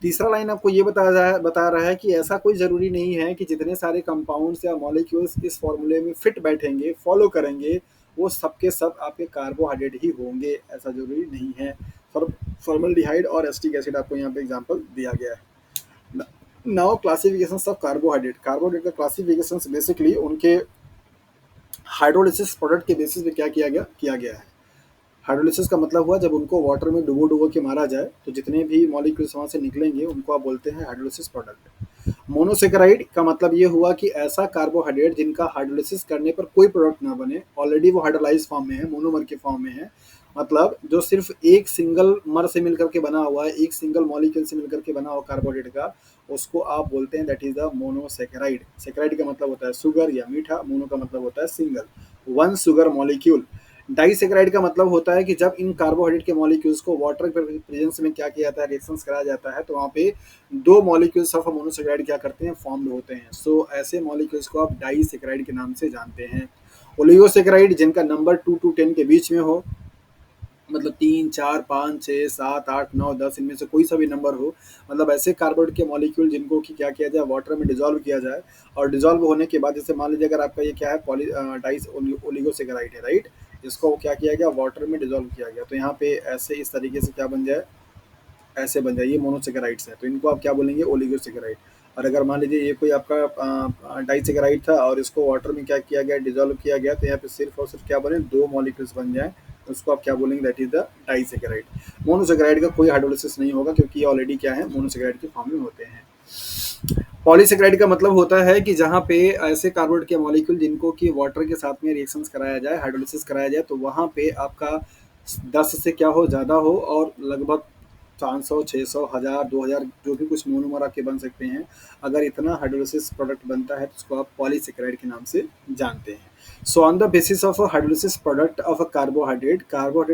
तीसरा लाइन आपको ये बता रहा है कि ऐसा कोई ज़रूरी नहीं है कि जितने सारे कंपाउंड्स या मॉलिक्यूल्स इस फॉर्मूले में फिट बैठेंगे, फॉलो करेंगे, वो सबके सब आपके कार्बोहाइड्रेट ही होंगे। ऐसा ज़रूरी नहीं है। फॉर्मल्डिहाइड और एस्टिक एसिड आपको यहाँ पे एग्जांपल दिया गया है। Now classification of carbohydrate. Carbohydrate का क्लासिफिकेशन बेसिकली उनके हाइड्रोलिसिस प्रोडक्ट के बेसिस पे क्या किया गया है। हाइड्रोलिसिस का मतलब हुआ जब उनको वाटर में डुबो डुबो के मारा जाए तो जितने भी मॉलिक्यूल्स वहाँ से निकलेंगे उनको आप बोलते हैं हाइड्रोलिसिस प्रोडक्ट। मोनोसेकेराइड का मतलब ये हुआ कि ऐसा कार्बोहाइड्रेट जिनका हाइड्रोलिसिस करने पर कोई प्रोडक्ट ना बने, ऑलरेडी वो हाइड्रोलाइज फॉर्म में है, मोनोमर के फॉर्म में है। मतलब जो सिर्फ एक सिंगल मर से मिलकर के बना हुआ है, एक सिंगल मॉलिक्यूल से मिलकर के बना हुआ कार्बोहाइड्रेट का, उसको आप बोलते हैं that is the monosaccharide. Saccharide का मतलब होता है सुगर या मीठा, मोनो का मतलब होता है single, one sugar molecule. Disaccharide का मतलब होता है कि जब इन कार्बोहाइड्रेट के मॉलिक्यूल्स को वाटर के प्रेजेंस में क्या किया जाता है, रिएक्शंस कराया जाता है, तो वहाँ पे 2 मॉलिक्यूल्स ऑफ मोनोसेकेराइड क्या करते हैं, फॉर्म होते हैं। सो ऐसे मॉलिक्यूल्स को आप डाइसेकेराइड के नाम से जानते हैं। ओलिगोसेकेराइड जिनका नंबर 2 to 10 के बीच में हो, मतलब 3 4 5 6 7 8 9 10 इनमें से कोई सा भी नंबर हो, मतलब ऐसे कार्बोहाइड्रेट के मॉलिक्यूल जिनको कि क्या किया जाए, वाटर में डिजोल्व किया जाए। और डिजोल्व होने के बाद जैसे मान लीजिए अगर आपका ये क्या है, डाइस ओलिगोसेकेराइड है, राइट। इसको क्या किया गया, वाटर में डिजोल्व किया गया, तो यहाँ पे ऐसे इस तरीके से क्या बन जाए, ऐसे बन जाए, ये मोनोसेकेराइड्स है, तो इनको आप क्या बोलेंगे, ओलिगोसेकेराइड। और अगर मान लीजिए ये कोई आपका डाइसेकेराइड था और इसको वाटर में क्या किया गया, डिजोल्व किया गया, तो यहाँ पे सिर्फ और सिर्फ क्या बने, 2 मॉलिक्यूल्स बन जाए, उसको आप क्या बोलेंगे, that is the disaccharide. Monosaccharide का कोई हाइड्रोलिसिस नहीं होगा क्योंकि ये ऑलरेडी क्या है, मोनोसेकेराइड की फॉर्म में होते हैं। पॉलीसेकेराइड का मतलब होता है कि जहाँ पे ऐसे कार्बोनेट के मॉलिक्यूल जिनको कि वाटर के साथ में रिएक्शंस कराया जाए, हाइड्रोलिसिस कराया जाए, तो वहाँ पे आपका 10 से क्या हो, ज़्यादा हो, और लगभग 500, 600, 1000, 2000 जो भी कुछ मोनोमर आपके बन सकते हैं। अगर इतना हाइड्रोलिसिस प्रोडक्ट बनता है तो उसको आप पॉलीसेकेराइड के नाम से जानते हैं। So on the basis of a hydrolysis product of a carbohydrate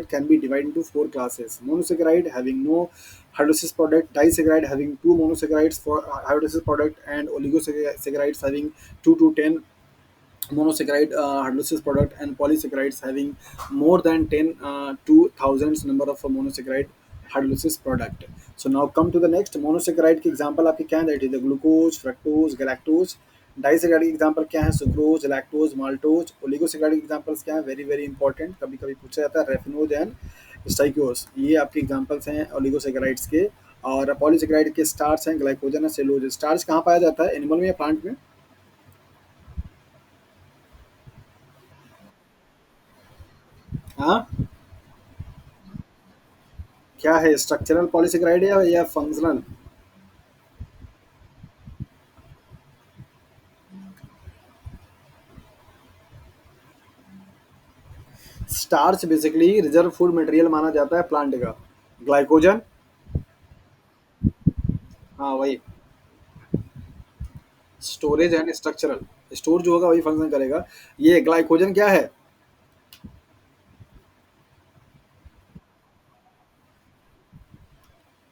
can be divided into four classes: monosaccharide having no hydrolysis product, disaccharide having two monosaccharides for hydrolysis product, and oligosaccharides having 2 to 10 monosaccharide hydrolysis product, and polysaccharides having more than 10 to thousands number of monosaccharide hydrolysis product. So now come to the next monosaccharide के example आपके क्या है, that is the glucose, fructose, galactose. Disaccharide के example क्या है, sucrose, lactose, maltose. Oligosaccharide के examples क्या है, वेरी वेरी इंपॉर्टेंट, कभी कभी पूछा जाता है, रेफिनोज एंड स्टाइकोस। ये आपके एग्जांपल्स हैं ओलिगोसेक्राइड्स के। और पॉलीसेक्राइड के स्टार्च हैं ग्लाइकोजन और सेलुलोज। स्टार्च कहाँ पाया जाता है, एनिमल में या प्लांट में? हाँ, क्या है, स्ट्रक्चरल पॉलीसेकेराइड या functional? Starch basically reserve food material माना जाता है प्लांट का। ग्लाइकोजन, हाँ वही, स्टोरेज एंड स्ट्रक्चरल। स्टोर जो होगा वही फंक्शन करेगा। ये ग्लाइकोजन क्या है,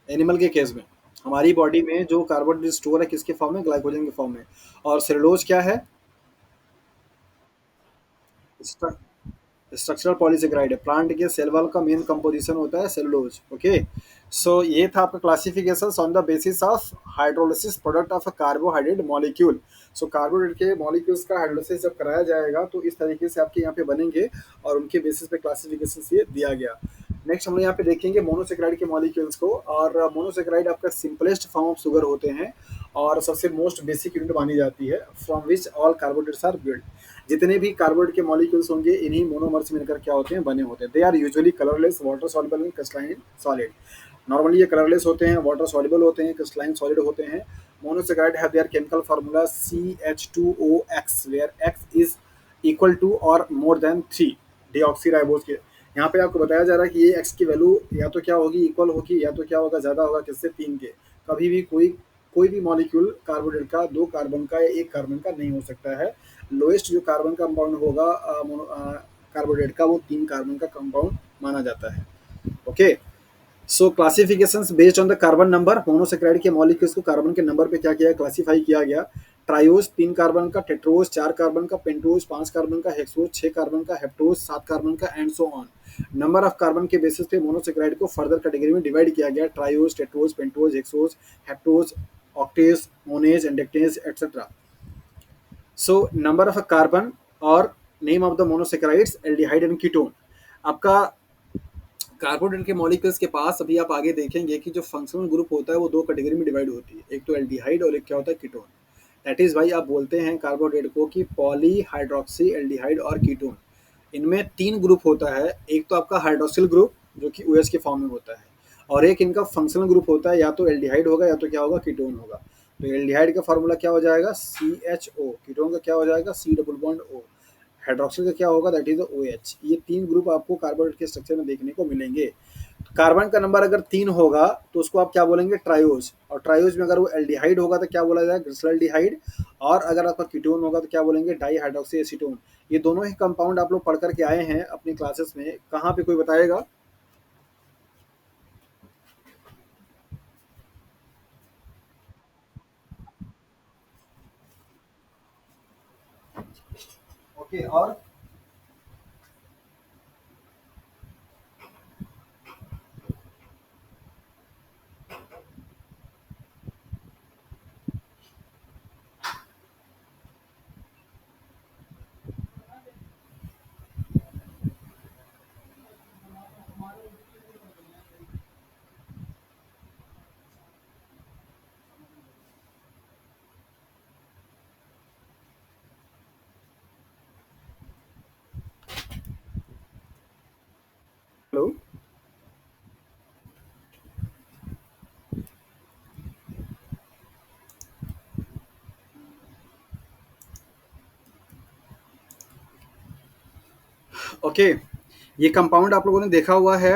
एनिमल के केस में। हमारी बॉडी में जो कार्बोहाइड्रेट स्टोर है किसके फॉर्म में, ग्लाइकोजन के फॉर्म में। और सेलुलोज क्या है, स्ट्रक्चरल पॉलीसेकेराइड है, प्लांट के सेल वॉल का मेन कंपोजिशन होता है सेलुलोज। ओके, सो ये था आपका classification on the basis of hydrolysis product of a carbohydrate molecule. So carbohydrate के मॉलिक्यूल्स का हाइड्रोलिसिस जब कराया जाएगा तो इस तरीके से आपके यहाँ पे बनेंगे, और उनके बेसिस पे क्लासिफिकेशन ये दिया गया। नेक्स्ट हम लोग यहाँ पे देखेंगे मोनोसेक्राइड के मॉलिक्यूल्स को। और मोनोसेक्राइड आपका सिंपलेस्ट फॉर्म ऑफ शुगर होते हैं, और सबसे मोस्ट बेसिक यूनिट मानी जाती है, from which all carbohydrates are build. जितने भी कार्बोहाइड्रेट के मॉलिक्यूल्स होंगे इन्हीं मोनोमर से मिलकर क्या होते हैं, बने होते हैं। They are usually colourless, water soluble and crystalline solid. Normally ये कलरलेस होते हैं, वाटर सॉल्युबल होते हैं, क्रिस्टलाइन सॉलिड होते हैं। Monosaccharide have their chemical formula CH2OX, where X is equal to और मोर देन 3 डीऑक्सीराइबोज के। यहाँ पे आपको बताया जा रहा है कि ये एक्स की वैल्यू या तो क्या होगी, इक्वल होगी, या तो क्या होगा, ज़्यादा होगा, किससे, 3 के। कभी भी कोई कोई भी मॉलिक्यूल कार्बोनेट का 2 कार्बन का या 1 कार्बन का नहीं हो सकता है। लोएस्ट जो कार्बन कंपाउंड होगा कार्बोनेट का, वो 3 कार्बन का कंपाउंड माना जाता है। Okay, so classifications based on the carbon number. Monosaccharide के मॉलिक्यूल्स को कार्बन के नंबर पे क्या किया, क्लासीफाई किया गया। ट्राइओस 3 कार्बन का, टेट्रोस 4 कार्बन का, पेंटोस 5 कार्बन का, हेक्सोस 6 कार्बन का, हेप्टोस 7 कार्बन का, and so on. Number of carbon के बेसिस पे मोनोसेक्राइड को फर्दर कैटेगरी में डिवाइड किया गया, ट्राइओस, Tedros, pentose, hexose, हेप्टोस, ऑक्टेस, मोनेज, एंडेक्टेस, etcetera. So number of carbon और name of the monosaccharides, aldehyde and ketone. आपका कार्बोनेट के मॉलिक्यूल्स के पास अभी आप आगे देखेंगे कि जो फंक्शनल ग्रुप होता है वो 2 कैटेगरी में डिवाइड होती है, एक तो एल्डिहाइड और एक क्या होता है, कीटोन। दैट इज भाई आप बोलते हैं कार्बोनेट को कि पॉलीहाइड्रोक्सी एल्डिहाइड और कीटोन। इनमें 3 ग्रुप होता है, एक तो आपका हाइड्रोक्सिल ग्रुप जो कि OH के फॉर्म में होता है, और एक इनका फंक्शनल ग्रुप होता है, या तो एल्डिहाइड होगा या तो क्या होगा, कीटोन होगा। तो एल्डिहाइड का फॉर्मूला क्या हो जाएगा, CHO। कीटोन का क्या हो जाएगा, C double bond O। Hydroxyl का क्या होगा, दैट इज OH। ये 3 ग्रुप आपको कार्बोनेट के स्ट्रक्चर में देखने को मिलेंगे। कार्बन का नंबर अगर 3 होगा तो उसको आप क्या बोलेंगे, ट्रायोज। और ट्रायोज में अगर वो एल्डिहाइड होगा तो क्या बोला जाएगा, ग्लिसरॉल्डिहाइड। और अगर आपका कीटोन होगा तो क्या बोलेंगे, डाई हाइड्रोक्सी एसीटोन। ये दोनों ही कंपाउंड आप लोग पढ़ करके आए हैं अपनी क्लासेस में, कहाँ पे कोई बताएगा? ओके, और हेलो। ओके, ये कंपाउंड आप लोगों ने देखा हुआ है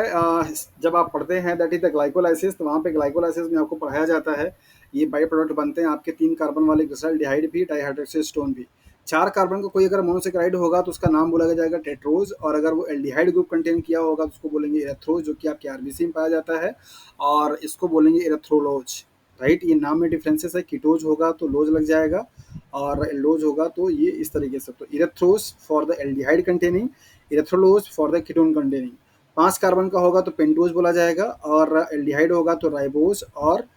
जब आप पढ़ते हैं दैट इज द ग्लाइकोलाइसिस, तो वहाँ पे ग्लाइकोलाइसिस में आपको पढ़ाया जाता है ये बाई प्रोडक्ट बनते हैं आपके 3 कार्बन वाले ग्लिसरॉल्डिहाइड भी, डाइहाइड्रोक्सी भी। 4 कार्बन का कोई अगर मोनोसेक्राइड होगा तो उसका नाम बोला जाएगा टेट्रोज, और अगर वो एल्डिहाइड ग्रुप कंटेन किया होगा तो उसको बोलेंगे इरेथ्रोज, जो कि आपके आरबीसी में पाया जाता है, और इसको बोलेंगे इरेथ्रोलोज। राइट, ये नाम में डिफरेंसेस है, कीटोज होगा तो लोज लग जाएगा, और एल्डोज होगा तो ये इस तरीके से। तो erythrose for the aldehyde containing, erythrulose for the ketone containing. 5 carbon का होगा तो पेंटोज बोला जाएगा, और एल्डिहाइड होगा तो राइबोज, और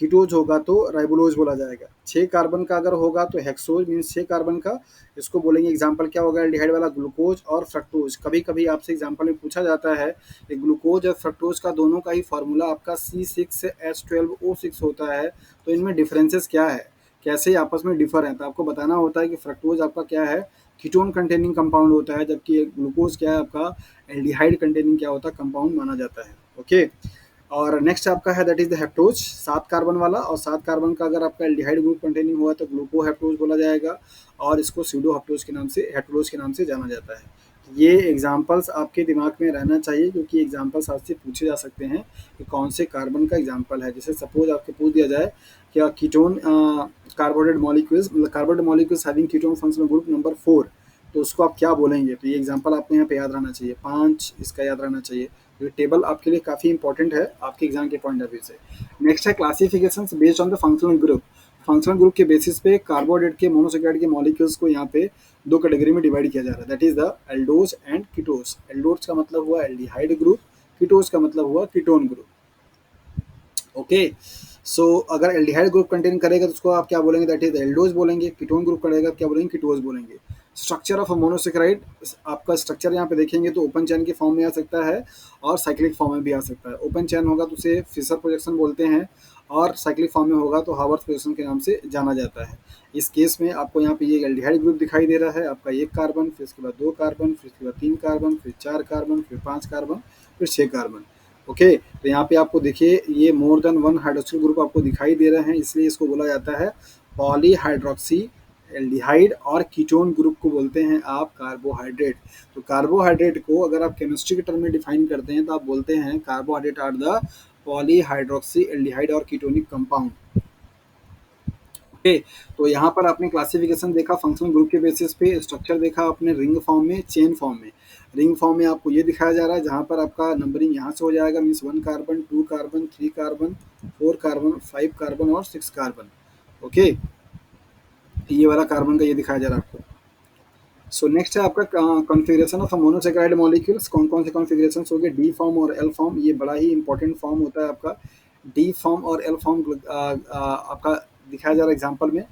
कीटोज होगा तो राइबोलोज बोला जाएगा। 6 कार्बन का अगर होगा तो हेक्सोज, मीन्स 6 कार्बन का, इसको बोलेंगे एग्जाम्पल क्या होगा एल्डिहाइड वाला, ग्लूकोज और फ्रक्टोज। कभी कभी आपसे एग्जाम्पल में पूछा जाता है कि ग्लूकोज और फ्रक्टोज का दोनों का ही फार्मूला आपका C6H12O6 होता है, तो इनमें डिफरेंसेस क्या है, कैसे आपस में डिफर हैं, तो आपको बताना होता है कि फ्रक्टोज आपका क्या है, कीटोन कंटेनिंग कंपाउंड होता है, जबकि ग्लूकोज क्या है आपका, एल्डिहाइड कंटेनिंग क्या होता है, कंपाउंड माना जाता है। ओके, और नेक्स्ट आपका है that is the heptose, 7 carbon वाला, और 7 कार्बन का अगर आपका एल्डिहाइड ग्रुप कंटेनिंग हुआ तो ग्लूको हेप्टोज बोला जाएगा, और इसको सीडो हेप्टोज के नाम से, हेप्टोज के नाम से जाना जाता है। ये एग्जाम्पल्स आपके दिमाग में रहना चाहिए, क्योंकि एग्जाम्पल्स आपसे पूछे जा सकते हैं कि कौन से कार्बन का एग्जाम्पल है। जैसे सपोज आपको पूछ दिया जाए क्या कीटोन कार्बोनेट मॉलिक्यूल्स, मतलब carbonate molecules having ketone functional group number 4, तो उसको आप क्या बोलेंगे, तो ये एग्जाम्पल आपको यहाँ पे याद रहना चाहिए, 5 इसका याद रहना चाहिए। ये टेबल आपके लिए काफ़ी इंपॉर्टेंट है आपके एग्जाम के पॉइंट ऑफ व्यू से। नेक्स्ट है classification based on the functional group. Functional group के बेसिस पे कार्बोहाइड्रेट के, मोनोसेक्राइड के मॉलिक्यूल्स को यहाँ पे 2 कैटेगरी में डिवाइड किया जा रहा है, that is the aldose and ketose. Aldose का मतलब हुआ एल्डिहाइड ग्रुप, कीटोज का मतलब हुआ कीटोन ग्रुप। ओके, सो अगर एल्डिहाइड ग्रुप कंटेन करेगा तो उसको आप क्या बोलेंगे, दैट इज एल्डोज बोलेंगे। कीटोन ग्रुप करेगा तो क्या बोलेंगे, कीटोज बोलेंगे। स्ट्रक्चर ऑफ अ मोनोसेक्राइड, आपका स्ट्रक्चर यहाँ पे देखेंगे तो ओपन चैन के फॉर्म में आ सकता है और साइक्लिक फॉर्म में भी आ सकता है। ओपन चैन होगा तो उसे फिशर प्रोजेक्शन बोलते हैं, और साइक्लिक फॉर्म में होगा तो हावर्थ प्रोजेक्शन के नाम से जाना जाता है। इस केस में आपको यहाँ पे ये एल्डिहाइड ग्रुप दिखाई दे रहा है आपका, 1 कार्बन, फिर इसके बाद 2 कार्बन, फिर इसके बाद 3 कार्बन, फिर 4 कार्बन, फिर 5 कार्बन, फिर 6 कार्बन। ओके, तो यहाँ पे आपको देखिए ये मोर देन 1 हाइड्रोक्सिल ग्रुप आपको दिखाई दे रहे हैं, इसलिए इसको बोला जाता है पॉलीहाइड्रोक्सी एल्डिहाइड, और कीटोन ग्रुप को बोलते हैं आप कार्बोहाइड्रेट। तो कार्बोहाइड्रेट को अगर आप केमिस्ट्री के टर्म में डिफाइन करते हैं तो आप बोलते हैं carbohydrate are the polyhydroxy aldehyde और कीटोनिक कंपाउंड। ओके, तो यहाँ पर आपने क्लासिफिकेशन देखा फंक्शनल ग्रुप के बेसिस पे, स्ट्रक्चर देखा आपने रिंग फॉर्म में, चेन फॉर्म में। रिंग फॉर्म में आपको ये दिखाया जा रहा है जहाँ पर आपका नंबरिंग यहाँ से हो जाएगा, means 1 carbon, 2 carbon, 3 carbon, 4 carbon, 5 carbon और 6 कार्बन। ओके, ये वाला कार्बन का ये दिखाया जा रहा है आपको। सो नेक्स्ट है आपका कॉन्फ़िगरेशन ऑफ मोनोसेक्राइड मॉलिक्यूल्स। कौन कौन से कॉन्फ़िगरेशन हो गए, डी फॉर्म और एल फॉर्म, ये बड़ा ही इंपॉर्टेंट फॉर्म होता है आपका। डी फॉर्म और एल फॉर्म आपका दिखाया जा रहा है एग्जाम्पल में।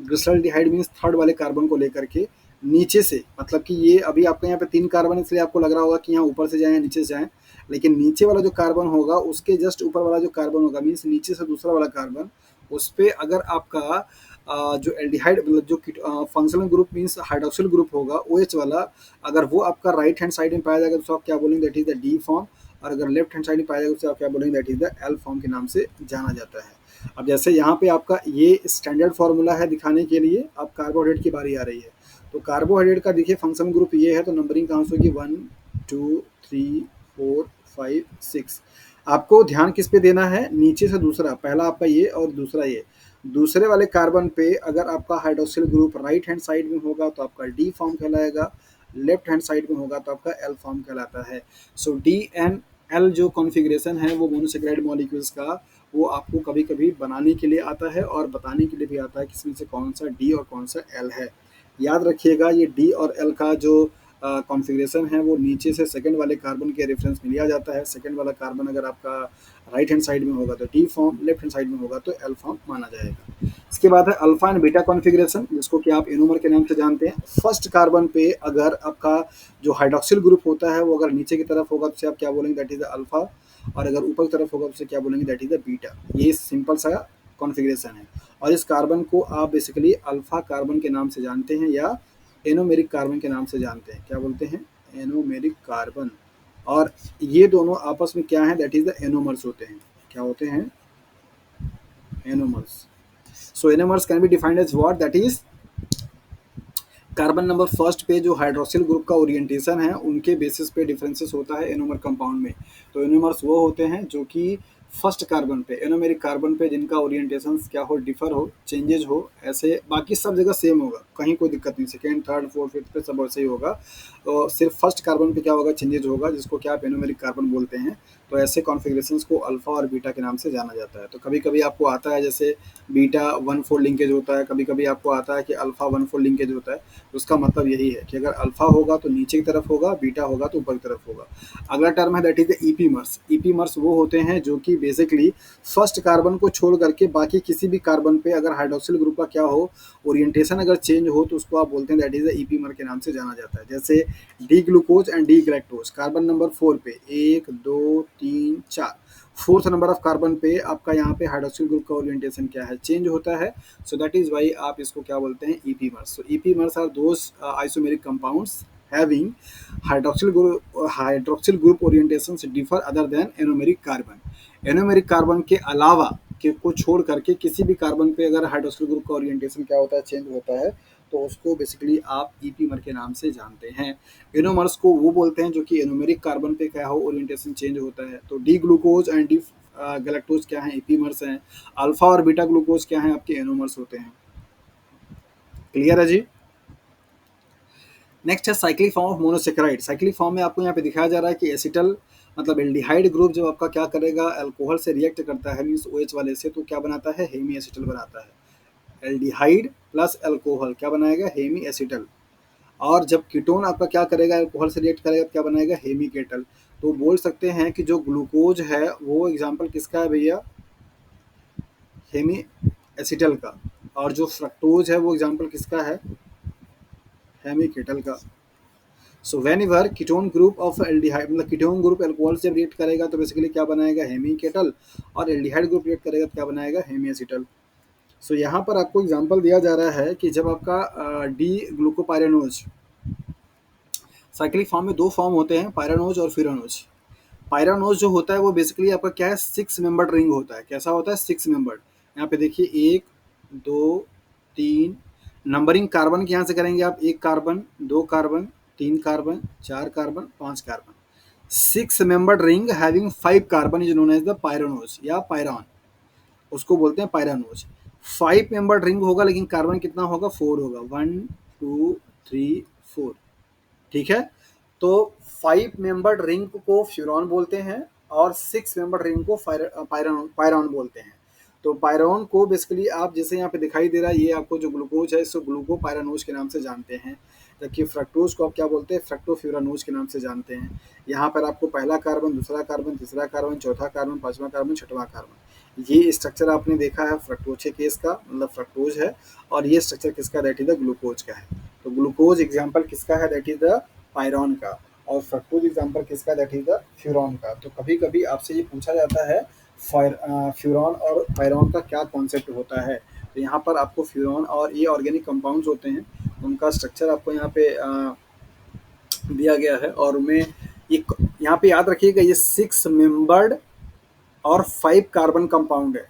ग्लिसरॉल्डिहाइड मीन्स थर्ड वाले कार्बन को लेकर के नीचे से, मतलब कि ये अभी आपके यहाँ पे 3 कार्बन, इसलिए आपको लग रहा होगा कि यहाँ ऊपर से जाए या नीचे से जाए, लेकिन नीचे वाला जो कार्बन होगा उसके जस्ट ऊपर वाला जो कार्बन होगा, मीन्स नीचे से दूसरा वाला कार्बन, उस पर अगर आपका जो एल्डिहाइड, मतलब जो functional group means hydroxyl group होगा ओ एच वाला, अगर वो आपका राइट हैंड साइड में पाया जाएगा तो आप क्या बोलेंगे, that is the D form, और अगर लेफ्ट हैंड साइड में पाया जाएगा तो आप क्या बोलेंगे, that is the L form के नाम से जाना जाता है। अब जैसे यहाँ पे आपका ये स्टैंडर्ड फार्मूला है दिखाने के लिए, अब कार्बोहाइड्रेट की बारी आ रही है। तो कार्बोहाइड्रेट का देखिए फंक्शनल ग्रुप ये है, तो नंबरिंग कहाँ से होगी, 1 2 3 4 5 6। आपको ध्यान किस पे देना है, नीचे से दूसरा, पहला आपका ये और दूसरा ये। दूसरे वाले कार्बन पे अगर आपका hydroxyl group right hand side में होगा तो आपका डी फॉर्म कहलाएगा, लेफ्ट हैंड साइड में होगा तो आपका एल फॉर्म कहलाता है। सो डी एंड एल जो कॉन्फ़िगरेशन है वो मोनोसेक्राइड मॉलिक्यूल्स का, वो आपको कभी कभी बनाने के लिए आता है और बताने के लिए भी आता है कि इसमें से कौन सा डी और कौन सा एल है। याद रखिएगा ये डी और एल का जो कॉन्फ़िगरेशन है वो नीचे से सेकंड वाले कार्बन के रेफरेंस में लिया जाता है। सेकंड वाला कार्बन अगर आपका राइट हैंड साइड में होगा तो D form, left hand side में होगा तो एल फॉर्म माना जाएगा। इसके बाद है अल्फा एंड बीटा कॉन्फ़िगरेशन, जिसको कि आप एनोमर के नाम से जानते हैं। फर्स्ट कार्बन पे अगर आपका जो हाइड्रोक्सिल ग्रुप होता है वो अगर नीचे की तरफ होगा तो उसे आप क्या बोलेंगे, दैट इज द अल्फा, और अगर ऊपर की तरफ होगा तो उसे क्या बोलेंगे, दैट इज द बीटा। ये सिंपल सा कॉन्फ़िगरेशन है, और इस कार्बन को आप बेसिकली अल्फा कार्बन के नाम से जानते हैं या एनोमेरिक कार्बन के नाम से जानते हैं। क्या बोलते हैं, एनोमेरिक कार्बन। और ये दोनों आपस में क्या है, दैट इज द एनोमर्स होते हैं। क्या होते हैं? Anomers. So anomers can be defined as what, that is carbon number first पे जो हाइड्रोक्सिल ग्रुप का ओरिएंटेशन है उनके बेसिस पे डिफरेंसेस होता है एनोमर कंपाउंड में। तो एनोमर्स वो होते हैं जो कि फर्स्ट कार्बन पे, एनोमेरिक कार्बन पे जिनका ओरिएंटेशन क्या हो, डिफर हो, चेंजेज हो। ऐसे बाकी सब जगह सेम होगा, कहीं कोई दिक्कत नहीं, सेकेंड थर्ड फोर्थ फिफ्थ पे सब वैसे ही होगा। तो सिर्फ फर्स्ट कार्बन पे क्या होगा, चेंजेज होगा, जिसको क्या आप एनोमेरिक कार्बन बोलते हैं। तो ऐसे कॉन्फ़िगरेशंस को अल्फा और बीटा के नाम से जाना जाता है। तो कभी कभी आपको आता है जैसे बीटा वन फोल्ड लिंकेज होता है, कभी कभी आपको आता है कि अल्फा वन फोल्ड लिंकेज होता है। तो उसका मतलब यही है कि अगर अल्फा होगा तो नीचे की तरफ होगा, बीटा होगा तो ऊपर की तरफ होगा। अगला टर्म है दैट इज द ईपीमर्स। ईपीमर्स वो होते हैं जो कि बेसिकली फर्स्ट कार्बन को छोड़ करके बाकी किसी भी कार्बन पे अगर हाइड्रोक्सिल ग्रुप का क्या हो, ओरिएंटेशन अगर चेंज हो, तो उसको आप बोलते हैं दैट इज द ईपीमर के नाम से जाना जाता है। जैसे D glucose and D galactose carbon number 4 पे, 1 2 3 4 फोर्थ नंबर ऑफ कार्बन पे आपका यहाँ पे हाइड्रोक्सिल ग्रुप का ओरिएंटेशन क्या है, चेंज होता है। सो दैट इज वाई आप इसको क्या बोलते हैं, epimers. So epimers are those isomeric compounds having hydroxyl group orientations differ other than anomeric carbon। Anomeric carbon के अलावा के को छोड़ करके किसी भी कार्बन पे अगर हाइड्रोक्सिल ग्रुप का ओरिएंटेशन क्या होता है, चेंज होता है, तो उसको बेसिकली आप ईपीमर के नाम से जानते हैं। एनोमर्स को वो बोलते हैं जो कि एनोमेरिक कार्बन पे क्या हो, ओरिएंटेशन चेंज होता है। तो D glucose and D galactose क्या है, ईपीमर्स हैं। अल्फा और बीटा ग्लूकोज क्या है, आपके एनोमर्स होते हैं। क्लियर है जी? नेक्स्ट है cyclic form of monosaccharide. Cyclic form में आपको यहाँ पे दिखाया जा रहा है कि एसिटल मतलब एल्डिहाइड ग्रुप जब आपका क्या करेगा, अल्कोहल से रिएक्ट करता है मीन्स OH वाले से, तो क्या बनाता है, हेमी एसिटल बनाता है। एल्डिहाइड प्लस अल्कोहल क्या बनाएगा, हेमी एसिटल। और जब कीटोन आपका क्या करेगा, अल्कोहल से रिएक्ट करेगा, तो क्या बनाएगा, हेमी केटल। तो बोल सकते हैं कि जो ग्लूकोज है वो एग्जाम्पल किसका है भैया, हेमी एसिटल का। और जो फ्रक्टोज है वो एग्जाम्पल किसका है, हेमी केटल का। So when ever ketone group of aldehyde मतलब कीटोन ग्रुप अल्कोहल से रिएक्ट करेगा तो बेसिकली क्या बनाएगा, हेमी केटल। और एल्डिहाइड ग्रुप रिएक्ट करेगा तो क्या बनाएगा, हेमी एसिटल। सो यहाँ पर आपको एग्जांपल दिया जा रहा है कि जब आपका डी ग्लूकोपायरेनोज, साइक्लिक फॉर्म में दो फॉर्म होते हैं, पायरानोज और फिरानोज। पायरानोज जो होता है वो बेसिकली आपका क्या है, 6 मेंबर्ड रिंग होता है। कैसा होता है, 6 मेंबर्ड। यहाँ पे देखिए 1 2 3 नंबरिंग कार्बन के यहाँ से करेंगे आप, 1 carbon, 2 carbon, 3 carbon, 4 carbon, 5 carbon. 6 membered ring having 5 carbon is known as the pyranose या पायरॉन, उसको बोलते हैं पायरानोज। 5 मेंबर्ड रिंग होगा लेकिन कार्बन कितना होगा, 4 होगा, 1 2 3 4। ठीक है। तो 5 मेंबर्ड रिंग को फ्यूरॉन बोलते हैं और 6 मेंबर्ड रिंग को पायरॉन पायरॉन बोलते हैं। तो पायरॉन को बेसिकली आप जैसे यहाँ पे दिखाई दे रहा है, ये आपको जो ग्लूकोज है इसको ग्लूको पायरानोज के नाम से जानते हैं। जबकि फ्रक्टोज को आप क्या बोलते हैं, फ्रक्टोफ्यूरानोज के नाम से जानते हैं। यहाँ पर आपको पहला कार्बन, दूसरा कार्बन, तीसरा कार्बन, चौथा कार्बन, पांचवा कार्बन, छठवां कार्बन, ये स्ट्रक्चर आपने देखा है फ्रक्टोज के केस का, मतलब फ्रक्टोज है। और ये स्ट्रक्चर किसका, दैट इज द ग्लूकोज का है। तो ग्लूकोज एग्जाम्पल किसका है, दैट इज द पायरॉन का। और फ्रक्टोज एग्जाम्पल किसका, दैट इज द फ्यूरॉन का। तो कभी कभी आपसे ये पूछा जाता है फ्यूरॉन और पायरॉन का क्या कॉन्सेप्ट होता है। तो यहाँ पर आपको फ्यूरॉन और ये ऑर्गेनिक कंपाउंड्स होते हैं, उनका स्ट्रक्चर आपको यहाँ पे दिया गया है। और उनमें एक यहाँ पे याद रखिएगा, ये 6 मेंबर्ड और 5 कार्बन कंपाउंड है।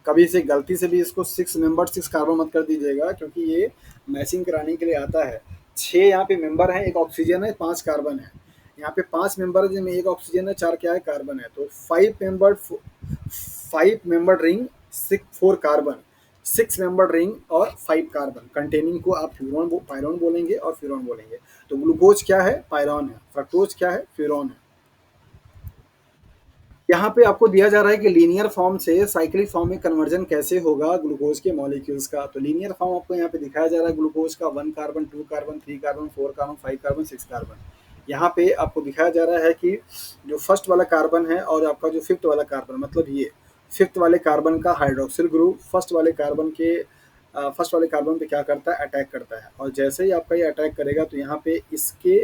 कभी से गलती से भी इसको 6 मेंबर 6 कार्बन मत कर दीजिएगा, क्योंकि ये मैचिंग कराने के लिए आता है। 6 यहाँ पे मेंबर हैं, एक ऑक्सीजन है, 5 कार्बन है। यहाँ पे 5 मेंबर है जिनमें एक ऑक्सीजन है, 4 क्या है, कार्बन है। तो 5 member ring, 4 carbon, 6 member ring और 5 कार्बन कंटेनिंग को आप फ्यूरॉन पायरॉन बोलेंगे और फ्यूरॉन बोलेंगे। तो ग्लूकोज क्या है, पायरॉन है। फ्रक्टोज क्या है, फ्यूरॉन है। यहाँ पे आपको दिया जा रहा है कि लीनियर फॉर्म से साइक्लिक फॉर्म में कन्वर्जन कैसे होगा ग्लूकोज के मॉलिक्यूल्स का। तो लीनियर फॉर्म आपको यहाँ पे दिखाया जा रहा है ग्लूकोज का, 1 carbon, 2 carbon, 3 carbon, 4 carbon, 5 carbon, 6 carbon. यहाँ पे आपको दिखाया जा रहा है कि जो फर्स्ट वाला कार्बन है और आपका जो फिफ्थ वाला कार्बन, मतलब ये फिफ्थ वाले कार्बन का हाइड्रोक्सिल ग्रुप फर्स्ट वाले कार्बन पे क्या करता है, अटैक करता है। और जैसे ही आपका ये अटैक करेगा तो यहाँ पे इसके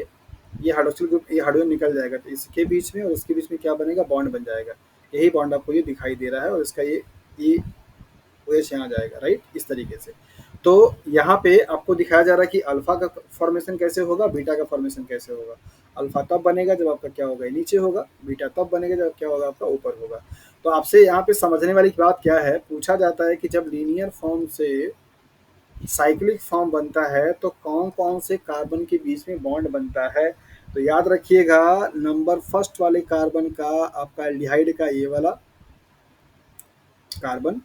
ये हाइड्रोक्सिल ग्रुप, ये हाइड्रोजन निकल जाएगा, तो इसके बीच में और इसके बीच में क्या बनेगा, बॉन्ड बन जाएगा। यही बॉन्ड आपको ये दिखाई दे रहा है और इसका ये OH यहाँ जाएगा, राइट, इस तरीके से। तो यहाँ पे आपको दिखाया जा रहा है कि अल्फा का फॉर्मेशन कैसे होगा, बीटा का फॉर्मेशन कैसे होगा। अल्फा तब बनेगा जब आपका क्या होगा, नीचे होगा। बीटा तब बनेगा जब क्या होगा, आपका ऊपर होगा। तो आपसे यहाँ पे समझने वाली बात क्या है, पूछा जाता है कि जब लीनियर फॉर्म से साइक्लिक फॉर्म बनता है तो कौन कौन से कार्बन के बीच में बॉन्ड बनता है। तो याद रखिएगा, नंबर फर्स्ट वाले कार्बन का आपका एल्डिहाइड का ये वाला कार्बन,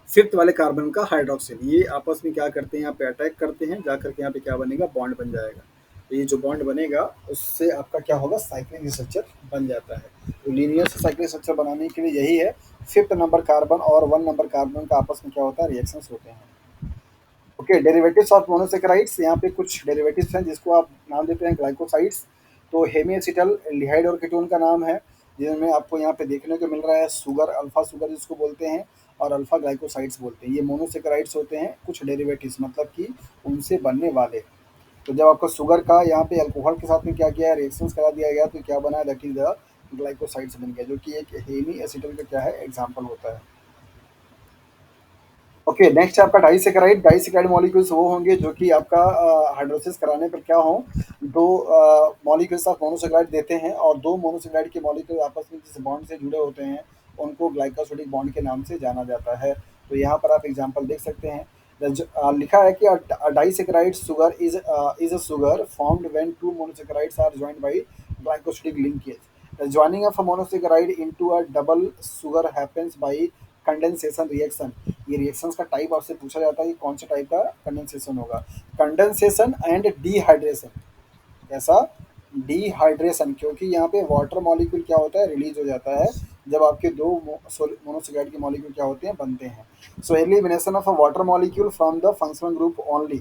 फिफ्थ वाले कार्बन का हाइड्रोक्सिल, ये आपस में क्या करते हैं, यहाँ पे अटैक करते हैं, जाकर के यहाँ पे क्या बनेगा, बॉन्ड बन जाएगा। तो ये जो बॉन्ड बनेगा उससे आपका क्या होगा, साइक्लिक स्ट्रक्चर बन जाता है। तो लीनियर से साइक्लिक स्ट्रक्चर बनाने के लिए यही है, फिफ्थ नंबर कार्बन और वन नंबर कार्बन का आपस में क्या होता है, रिएक्शंस होते हैं। ओके, डेरिवेटिव्स ऑफ मोनोसेकेराइड्स, यहाँ पे कुछ डेरिवेटिव्स हैं जिसको आप नाम देते हैं ग्लाइकोसाइड्स। तो हेमी एसिटल एल्डिहाइड और कीटोन का नाम है, जिनमें आपको यहाँ पे देखने को मिल रहा है सुगर, अल्फा सुगर जिसको बोलते हैं, और अल्फा ग्लाइकोसाइड्स बोलते हैं। ये मोनोसेकेराइड्स होते हैं, कुछ डेरिवेटिव्स मतलब कि उनसे बनने वाले। तो जब आपको शुगर का यहाँ पे अल्कोहल के साथ में क्या किया है, रिएक्शंस करा दिया गया, तो क्या बना, दैट इज द ग्लाइकोसाइड्स बन गया, जो कि एक हेमी एसिटल का क्या है, एग्जाम्पल होता है। ओके, नेक्स्ट आपका डाइसेकेराइड। डाइसेकेराइड मॉलिक्यूल्स वो होंगे जो कि आपका हाइड्रोलिसिस कराने पर क्या हो, दो मॉलिक्यूल्स ऑफ मोनोसेकेराइड देते हैं, और दो मोनोसेकेराइड के मॉलिक्यूल आपस में जिस बॉन्ड से जुड़े होते हैं उनको ग्लाइकोसिडिक बॉन्ड के नाम से जाना जाता है। तो यहाँ पर आप एग्जांपल देख सकते हैं। लिखा है कि disaccharide sugar is a sugar formed when two monosaccharides are joined by glycosidic linkage. The joining of a monosaccharide into a double sugar happens by condensation reaction. ये रिएक्शंस का टाइप आपसे पूछा जाता है कि कौन से टाइप का कंडेंसेशन होगा। Condensation and dehydration. ऐसा डिहाइड्रेशन, क्योंकि यहाँ पे वाटर मॉलिक्यूल क्या होता है, रिलीज हो जाता है जब आपके दो मोनोसेकेराइड के मॉलिक्यूल क्या होते हैं, बनते हैं। So elimination of a water molecule from the functional group only.